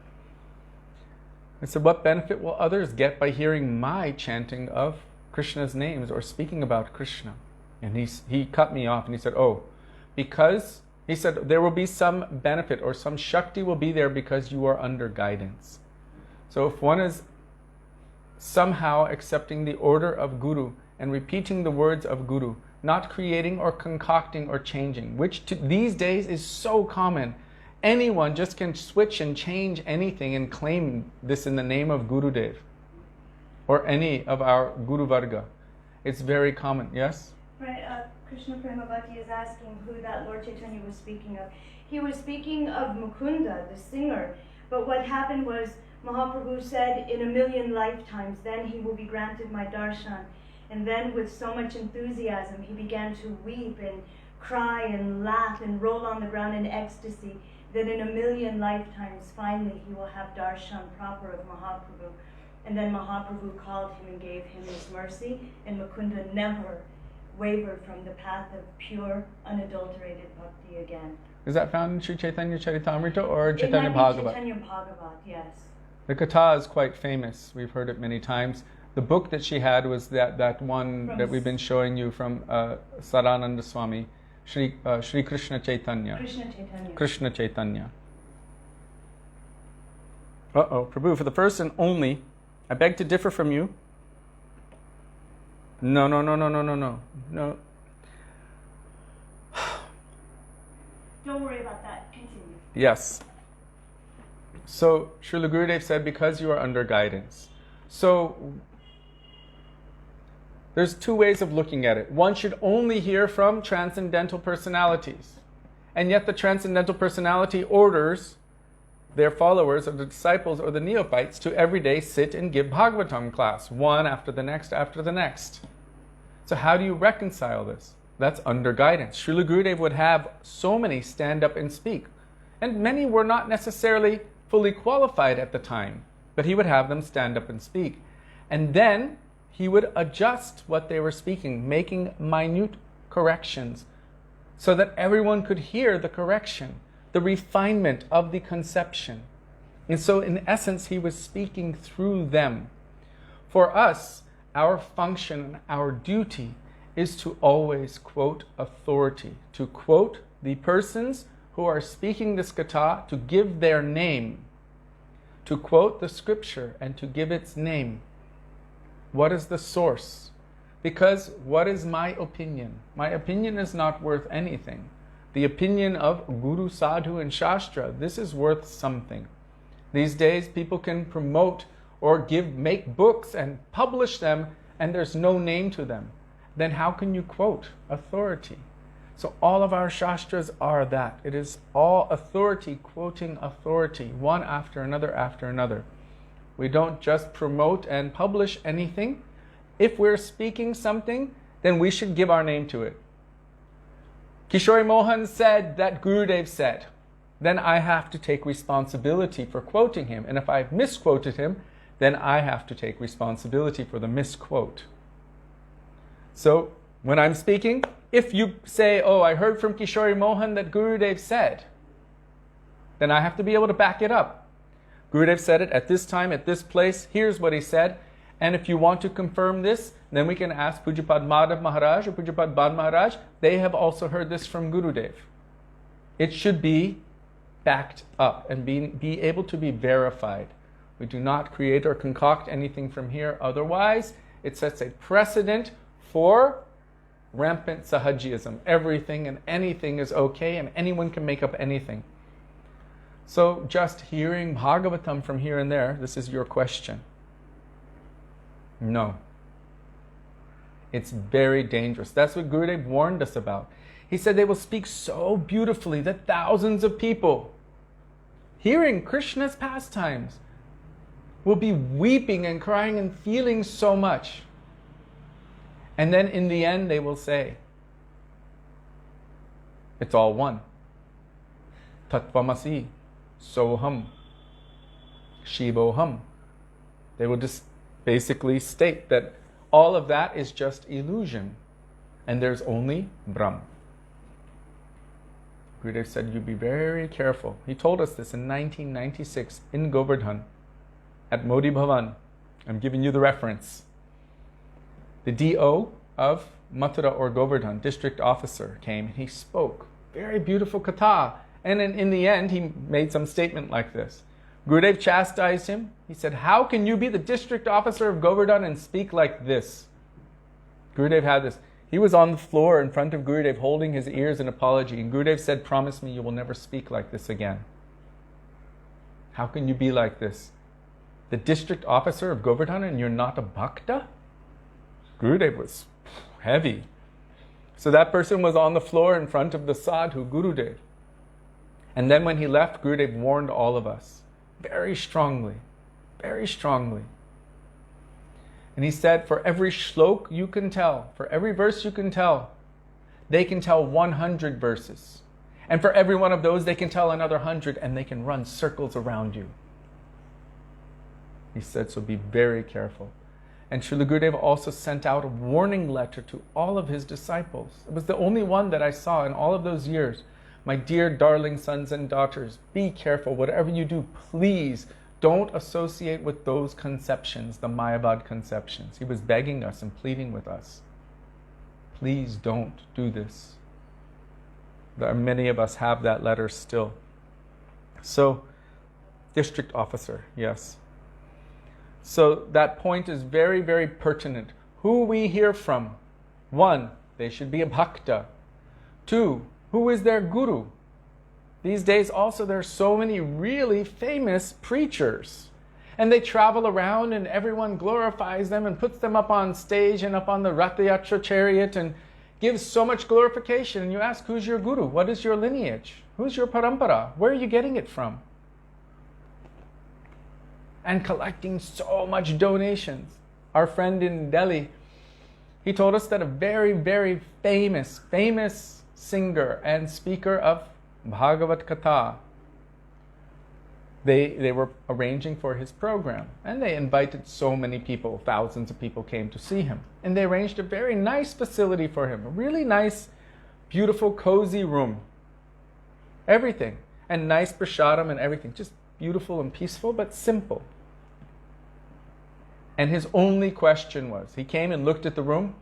I said, what benefit will others get by hearing my chanting of Krishna's names or speaking about Krishna? And he cut me off and he said, oh, because, he said, there will be some benefit or some Shakti will be there because you are under guidance. So if one is somehow accepting the order of Guru and repeating the words of Guru, not creating or concocting or changing, which these days is so common. Anyone just can switch and change anything and claim this in the name of Gurudev or any of our Guru Varga. It's very common, yes? Right, Krishna Premabhati is asking who that Lord Chaitanya was speaking of. He was speaking of Mukunda, the singer, but what happened was Mahaprabhu said, in 1,000,000 lifetimes, then he will be granted my darshan. And then with so much enthusiasm, he began to weep and cry and laugh and roll on the ground in ecstasy, that in 1,000,000 lifetimes, finally, he will have darshan proper of Mahaprabhu. And then Mahaprabhu called him and gave him his mercy, and Mukunda never wavered from the path of pure, unadulterated bhakti again. Is that found in Sri Chaitanya Charitamrita or It Chaitanya might be Bhagavat? Chaitanya Bhagavat, yes. The Katha is quite famous. We've heard it many times. The book that she had was that one that we've been showing you from Sarananda Swami, Shri Krishna Chaitanya. Krishna Chaitanya. Krishna Chaitanya. Prabhu, for the first and only, I beg to differ from you. No. Don't worry about that. Continue. Yes. So, Srila Gurudev said, because you are under guidance. So, there's two ways of looking at it. One should only hear from transcendental personalities. And yet the transcendental personality orders their followers or the disciples or the neophytes to every day sit and give Bhagavatam class, one after the next after the next. So how do you reconcile this? That's under guidance. Srila Gurudev would have so many stand up and speak. And many were not necessarily fully qualified at the time, but he would have them stand up and speak. And then he would adjust what they were speaking, making minute corrections so that everyone could hear the correction, the refinement of the conception. And so in essence, he was speaking through them. For us, our function, our duty is to always quote authority, to quote the persons who are speaking this katha, to give their name, to quote the scripture and to give its name. What is the source? Because what is my opinion? My opinion is not worth anything. The opinion of Guru, Sadhu, and Shastra, this is worth something. These days, people can promote or make books and publish them, and there's no name to them. Then how can you quote authority? So all of our Shastras are that. It is all authority quoting authority, one after another after another. We don't just promote and publish anything. If we're speaking something, then we should give our name to it. Kishori Mohan said that Gurudev said. Then I have to take responsibility for quoting him. And if I've misquoted him, then I have to take responsibility for the misquote. So when I'm speaking, if you say, oh, I heard from Kishori Mohan that Gurudev said, then I have to be able to back it up. Gurudev said it at this time, at this place. Here's what he said. And if you want to confirm this, then we can ask Pujapad Madhav Maharaj or Pujapad Bad Maharaj. They have also heard this from Gurudev. It should be backed up and be able to be verified. We do not create or concoct anything from here. Otherwise, it sets a precedent for rampant sahajism. Everything and anything is okay and anyone can make up anything. So just hearing Bhagavatam from here and there, this is your question. No. It's very dangerous. That's what Gurudev warned us about. He said they will speak so beautifully that thousands of people, hearing Krishna's pastimes, will be weeping and crying and feeling so much. And then in the end they will say, it's all one. Tattvamasi, soham, shivoham. They will just basically state that all of that is just illusion and there's only Brahm. Gurudev said, you be very careful. He told us this in 1996 in Govardhan at Modi Bhavan. I'm giving you the reference. The DO of Mathura or Govardhan, district officer, came and he spoke. Very beautiful katha. And in the end, he made some statement like this. Gurudev chastised him. He said, how can you be the district officer of Govardhan and speak like this? Gurudev had this. He was on the floor in front of Gurudev holding his ears in apology. And Gurudev said, promise me you will never speak like this again. How can you be like this? The district officer of Govardhan and you're not a bhakta? Gurudev was heavy. So that person was on the floor in front of the sadhu, Gurudev. And then when he left, Gurudev warned all of us very strongly, very strongly. And he said, for every shlok you can tell, for every verse you can tell, they can tell 100 verses. And for every one of those, they can tell another 100 and they can run circles around you. He said, so be very careful. And Srila Gurudev also sent out a warning letter to all of his disciples. It was the only one that I saw in all of those years. My dear darling sons and daughters, be careful. Whatever you do, please don't associate with those conceptions, the Mayavad conceptions. He was begging us and pleading with us. Please don't do this. Many of us have that letter still. So, district officer, yes. So that point is very, very pertinent. Who we hear from. 1, they should be a bhakta. 2, who is their guru? These days also there are so many really famous preachers. And they travel around and everyone glorifies them and puts them up on stage and up on the Ratha Yatra chariot and gives so much glorification. And you ask, who's your guru? What is your lineage? Who's your parampara? Where are you getting it from? And collecting so much donations. Our friend in Delhi, he told us that a very, very famous singer and speaker of Bhagavat Katha, they were arranging for his program. And they invited so many people, thousands of people came to see him. And they arranged a very nice facility for him. A really nice, beautiful, cozy room. Everything. And nice prasadam and everything. Just beautiful and peaceful, but simple. And his only question was, he came and looked at the room.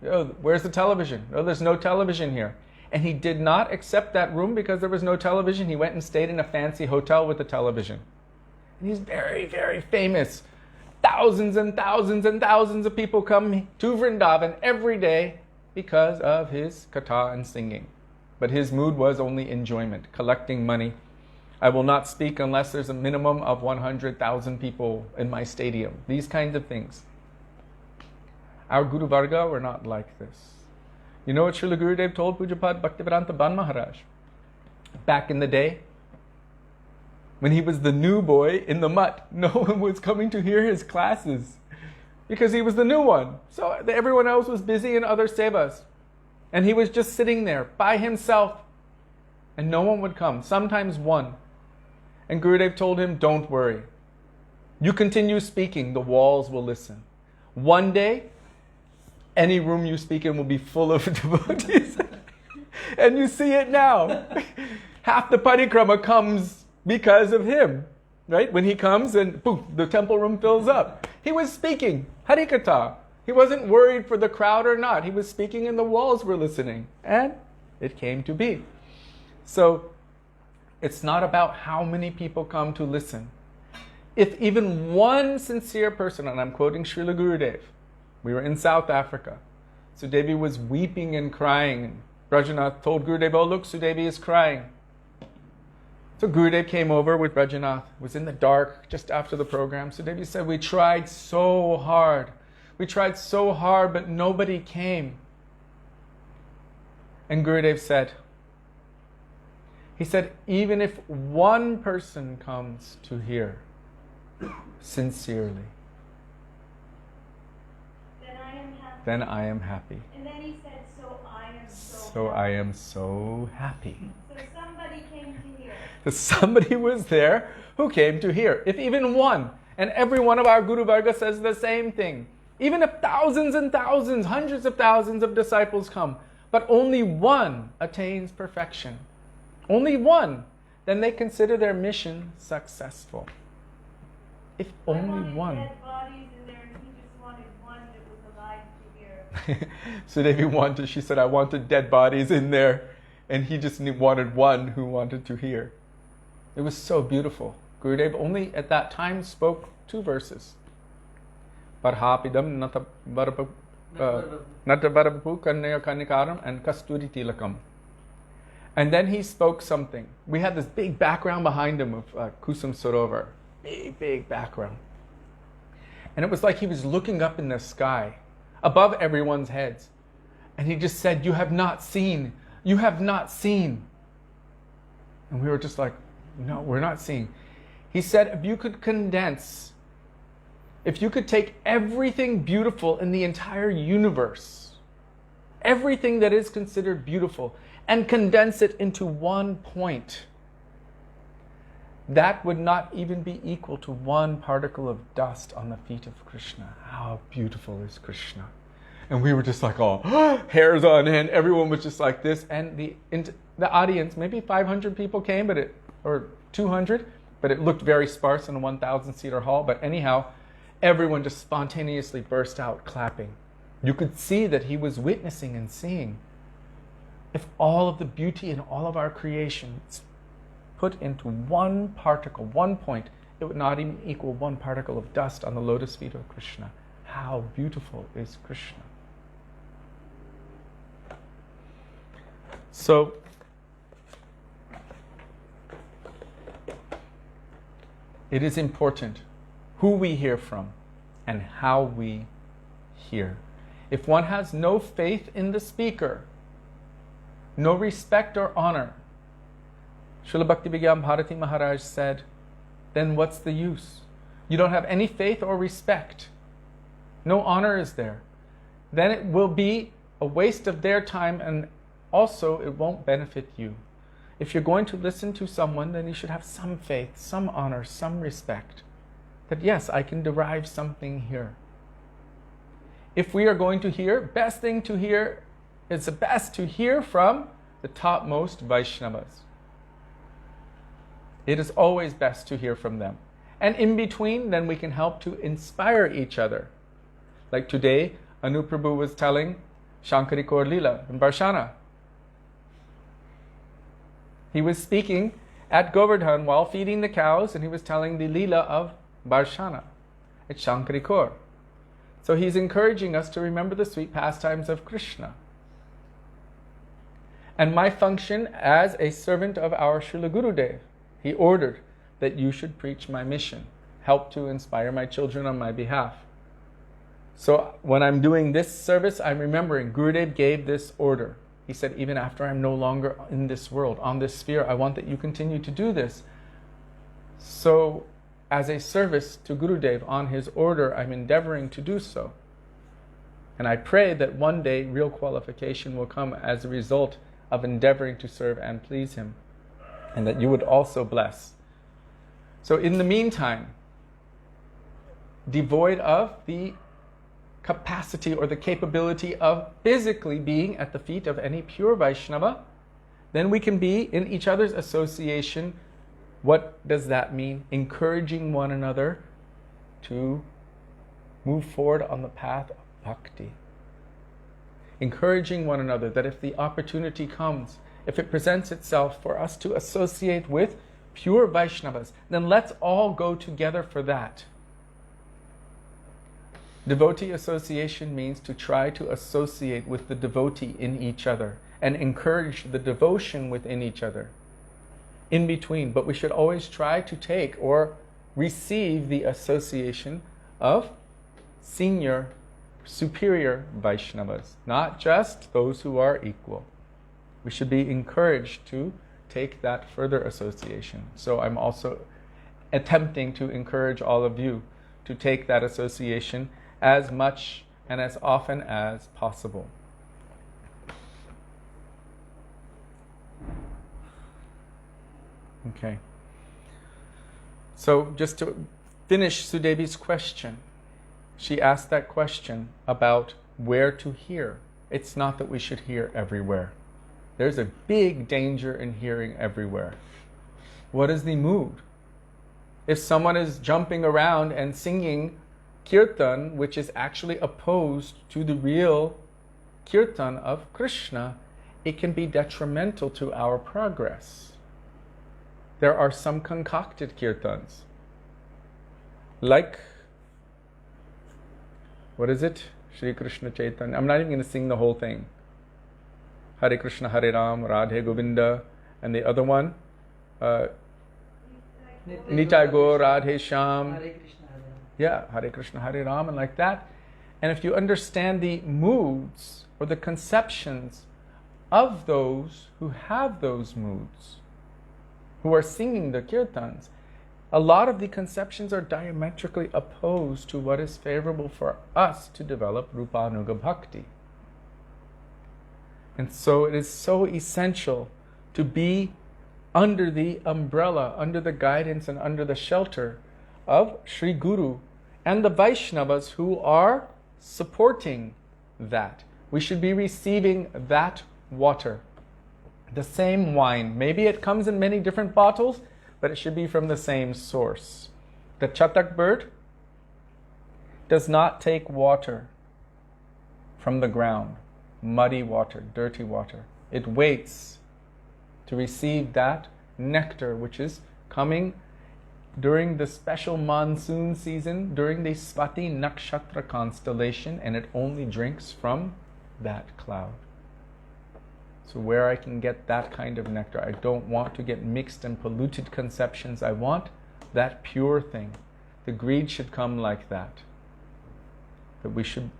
Oh, where's the television? Oh, there's no television here. And he did not accept that room because there was no television. He went and stayed in a fancy hotel with a television. And he's very, very famous. Thousands and thousands and thousands of people come to Vrindavan every day because of his katha and singing. But his mood was only enjoyment, collecting money. I will not speak unless there's a minimum of 100,000 people in my stadium. These kinds of things. Our Guru Varga were not like this. You know what Srila Gurudev told Pujapad Bhaktivedānta Ban Mahārāja? Back in the day, when he was the new boy in the mutt, no one was coming to hear his classes because he was the new one. So everyone else was busy in other sevas. And he was just sitting there by himself. And no one would come, sometimes one. And Gurudev told him, don't worry. You continue speaking, the walls will listen. One day, any room you speak in will be full of devotees. And you see it now. Half the parikrama comes because of him. Right? When he comes and poof, the temple room fills up. He was speaking Harikatha. He wasn't worried for the crowd or not. He was speaking and the walls were listening. And it came to be. So, it's not about how many people come to listen. If even one sincere person, and I'm quoting Srila Gurudev, we were in South Africa. Sudevi was weeping and crying. And Brajanath told Gurudev, oh look, Sudevi is crying. So Gurudev came over with Brajanath. It was in the dark just after the program. Sudevi said, we tried so hard. We tried so hard, but nobody came. And Gurudev said, he said, even if one person comes to hear sincerely, then I am happy. And then he said, so I am So I am so happy. So somebody came to hear. So somebody was there who came to hear. If even one, and every one of our Guru Varga says the same thing. Even if thousands and thousands, hundreds of thousands of disciples come, but only one attains perfection, only one, then they consider their mission successful. If only one. Dead bodies in there, and he just wanted one that was alive to hear. Sudevi wanted, she said, I wanted dead bodies in there, and he just wanted one who wanted to hear. It was so beautiful. Gurudev only at that time spoke 2 verses. Parhapidam Natavarapu Kannaya Kanikaram and Kasturi Tilakam. And then he spoke something. We had this big background behind him of Kusum Sarovar. Big background. And it was like he was looking up in the sky, above everyone's heads. And he just said, you have not seen. You have not seen. And we were just like, no, we're not seeing. He said, if you could condense, if you could take everything beautiful in the entire universe, everything that is considered beautiful, and condense it into one point, that would not even be equal to one particle of dust on the feet of Krishna. How beautiful is Krishna? And we were just like, oh, hairs on end. Everyone was just like this. And the audience, maybe 500 people came, or 200, but it looked very sparse in a 1,000-seater hall. But anyhow, everyone just spontaneously burst out clapping. You could see that he was witnessing and seeing. If all of the beauty in all of our creations put into one particle, one point, it would not even equal one particle of dust on the lotus feet of Krishna. How beautiful is Krishna? So, it is important who we hear from and how we hear. If one has no faith in the speaker, no respect or honor, Srila Bhaktivedānta Bharati Mahārāja said, then what's the use? You don't have any faith or respect. No honor is there. Then it will be a waste of their time, and also it won't benefit you. If you're going to listen to someone, then you should have some faith, some honor, some respect. That yes, I can derive something here. If we are going to hear, best thing to hear, it's the best to hear from the topmost Vaishnavas. It is always best to hear from them. And in between, then we can help to inspire each other. Like today, Anu Prabhu was telling Shankari Kaur Leela in Barshana. He was speaking at Govardhan while feeding the cows, and he was telling the Leela of Barshana at Shankari Kaur. So he's encouraging us to remember the sweet pastimes of Krishna. And my function as a servant of our Srila Gurudev, he ordered that you should preach my mission, help to inspire my children on my behalf. So when I'm doing this service, I'm remembering Gurudev gave this order. He said, even after I'm no longer in this world, on this sphere, I want that you continue to do this. So as a service to Gurudev on his order, I'm endeavoring to do so. And I pray that one day real qualification will come as a result of endeavoring to serve and please him, and that you would also bless. So in the meantime, devoid of the capacity or the capability of physically being at the feet of any pure Vaishnava, then we can be in each other's association. What does that mean? Encouraging one another to move forward on the path of bhakti. Encouraging one another that if the opportunity comes, if it presents itself for us to associate with pure Vaishnavas, then let's all go together for that. Devotee association means to try to associate with the devotee in each other and encourage the devotion within each other. In between, but we should always try to take or receive the association of senior, superior Vaishnavas, not just those who are equal. We should be encouraged to take that further association. So I'm also attempting to encourage all of you to take that association as much and as often as possible. Okay. So just to finish Sudevi's question, she asked that question about where to hear. It's not that we should hear everywhere. There's a big danger in hearing everywhere. What is the mood? If someone is jumping around and singing kirtan, which is actually opposed to the real kirtan of Krishna, it can be detrimental to our progress. There are some concocted kirtans. Like, what is it? Shri Krishna Chaitanya. I'm not even going to sing the whole thing. Hare Krishna, Hare Ram, Radhe Govinda, and the other one, Nitai Gaur, Radhe Shyam. Hare Krishna, Hare Ram. Yeah, Hare Krishna, Hare Ram, and like that. And if you understand the moods or the conceptions of those who have those moods, who are singing the kirtans, a lot of the conceptions are diametrically opposed to what is favorable for us to develop Rupanuga Bhakti. And so it is so essential to be under the umbrella, under the guidance and under the shelter of Sri Guru and the Vaishnavas who are supporting that. We should be receiving that water, the same wine. Maybe it comes in many different bottles, but it should be from the same source. The chatak bird does not take water from the ground, muddy water, dirty water. It waits to receive that nectar which is coming during the special monsoon season, during the Swati Nakshatra constellation, and it only drinks from that cloud. So where I can get that kind of nectar, I don't want to get mixed and polluted conceptions. I want that pure thing. The greed should come like that. That we should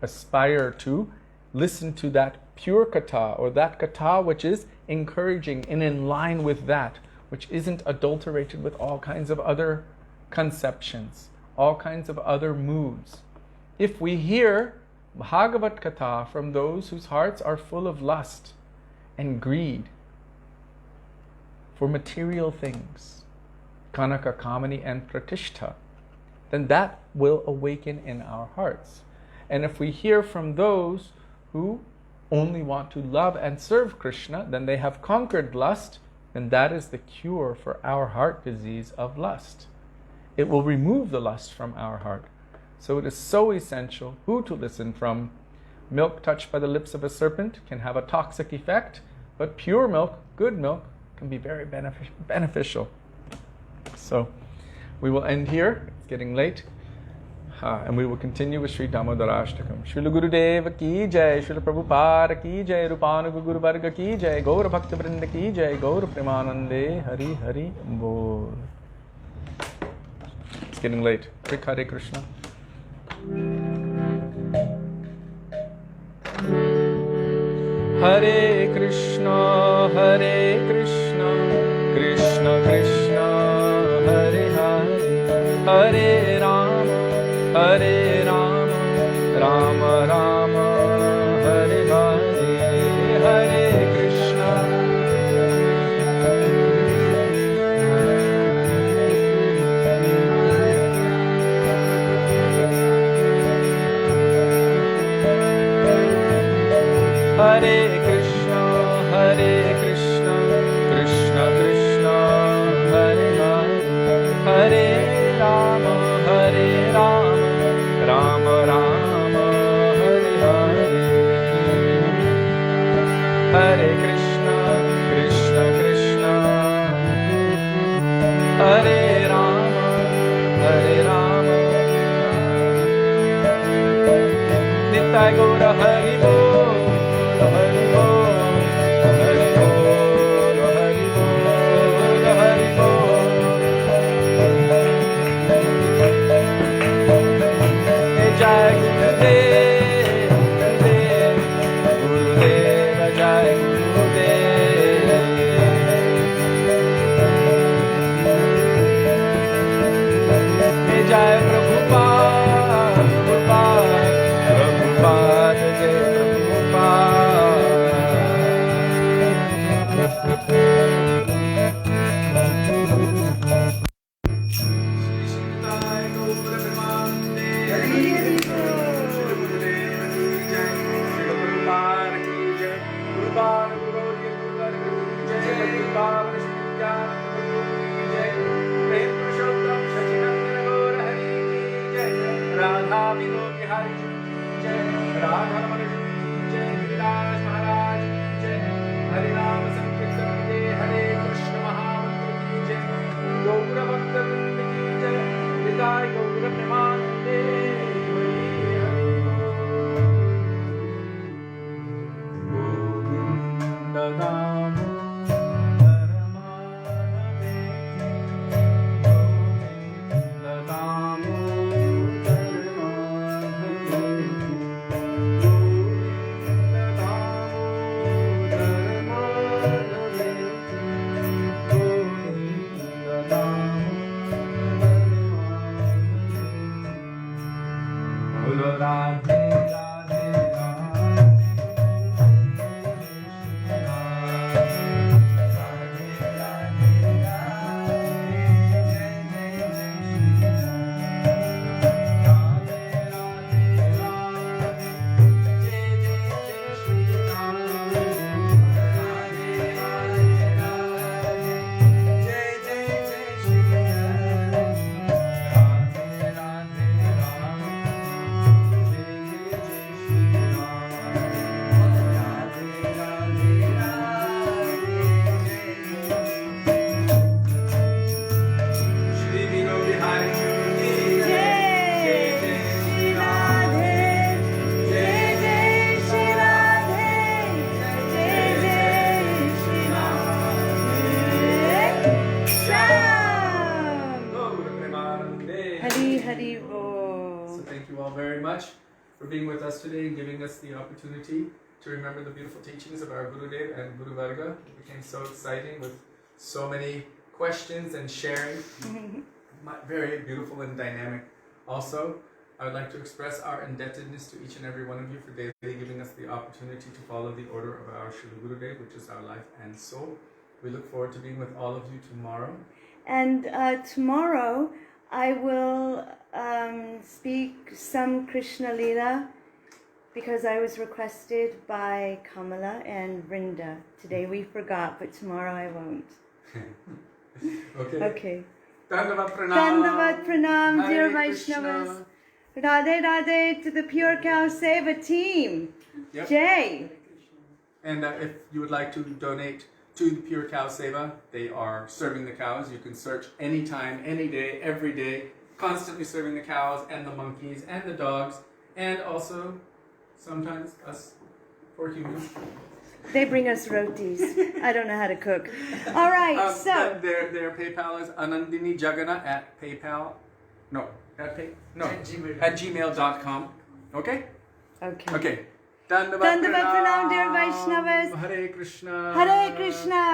aspire to listen to that pure katha, or that katha which is encouraging and in line with that, which isn't adulterated with all kinds of other conceptions, all kinds of other moods. If we hear Bhagavat Katha from those whose hearts are full of lust and greed for material things, Kanaka, Kamani, and Pratishtha, then that will awaken in our hearts. And if we hear from those who only want to love and serve Krishna, then they have conquered lust, then that is the cure for our heart disease of lust. It will remove the lust from our heart. So it is so essential who to listen from. Milk touched by the lips of a serpent can have a toxic effect, but pure milk, good milk, can be very beneficial. So we will end here. It's getting late. And we will continue with Śrī Dāmodarāṣṭakam. Śrīla Gurudeva ki jai, Śrīla Prabhupada ki jai, Rupanuga Guru Varga ki jai, Gaura Bhaktivedānta ki jai, Gaura Premanande, Hari Hari Bol. It's getting late. Quick Hare Krishna. Hare Krishna, Hare Krishna, Krishna Krishna, Hare Hare, Hare Rama, Hare Rama, Rama Rama, Hare Hare, Hare Krishna. Hare Krishna, Hare Krishna, Krishna Krishna, Hare Hare, Hare Rama, Hare Rama, Hari Bol. So thank you all very much for being with us today and giving us the opportunity to remember the beautiful teachings of our Gurudev and Guru Varga. It became so exciting with so many questions and sharing. Very beautiful and dynamic. Also, I would like to express our indebtedness to each and every one of you for daily giving us the opportunity to follow the order of our Srila Gurudev, which is our life and soul. We look forward to being with all of you tomorrow. And tomorrow I will speak some Krishna Leela because I was requested by Kamala and Vrinda. Today we forgot, but tomorrow I won't. Okay. Dandavat Pranam. Dandavat Pranam, dear Hare Vaishnavas. Krishna. Radhe Radhe to the Pure Cow Seva team. Yep. Jai. And if you would like to donate to the Pure Cow Seva, they are serving the cows. You can search anytime, any day, every day, constantly serving the cows and the monkeys and the dogs, and also sometimes us poor humans. They bring us rotis. I don't know how to cook. All right, so. Their PayPal is Anandini Jagana at PayPal. At gmail.com. Okay? Okay. Dandavat Pranam, dear Vaishnavas. Hare Krishna. Hare Krishna.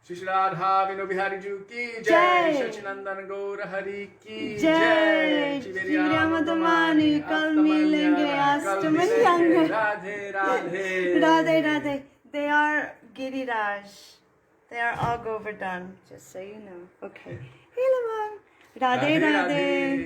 Shri Radha Vino Bihari Ju ki Jai. Jai. Shachinandan Gaura Hari ki Jai. Shri Ramadamani, kal milenge Astamayanga. Radhe Radhe. Radhe Radhe. They are Giriraj. They are all Govardhan, just so you know. Okay. Hey, Lamang. Radhe Radhe.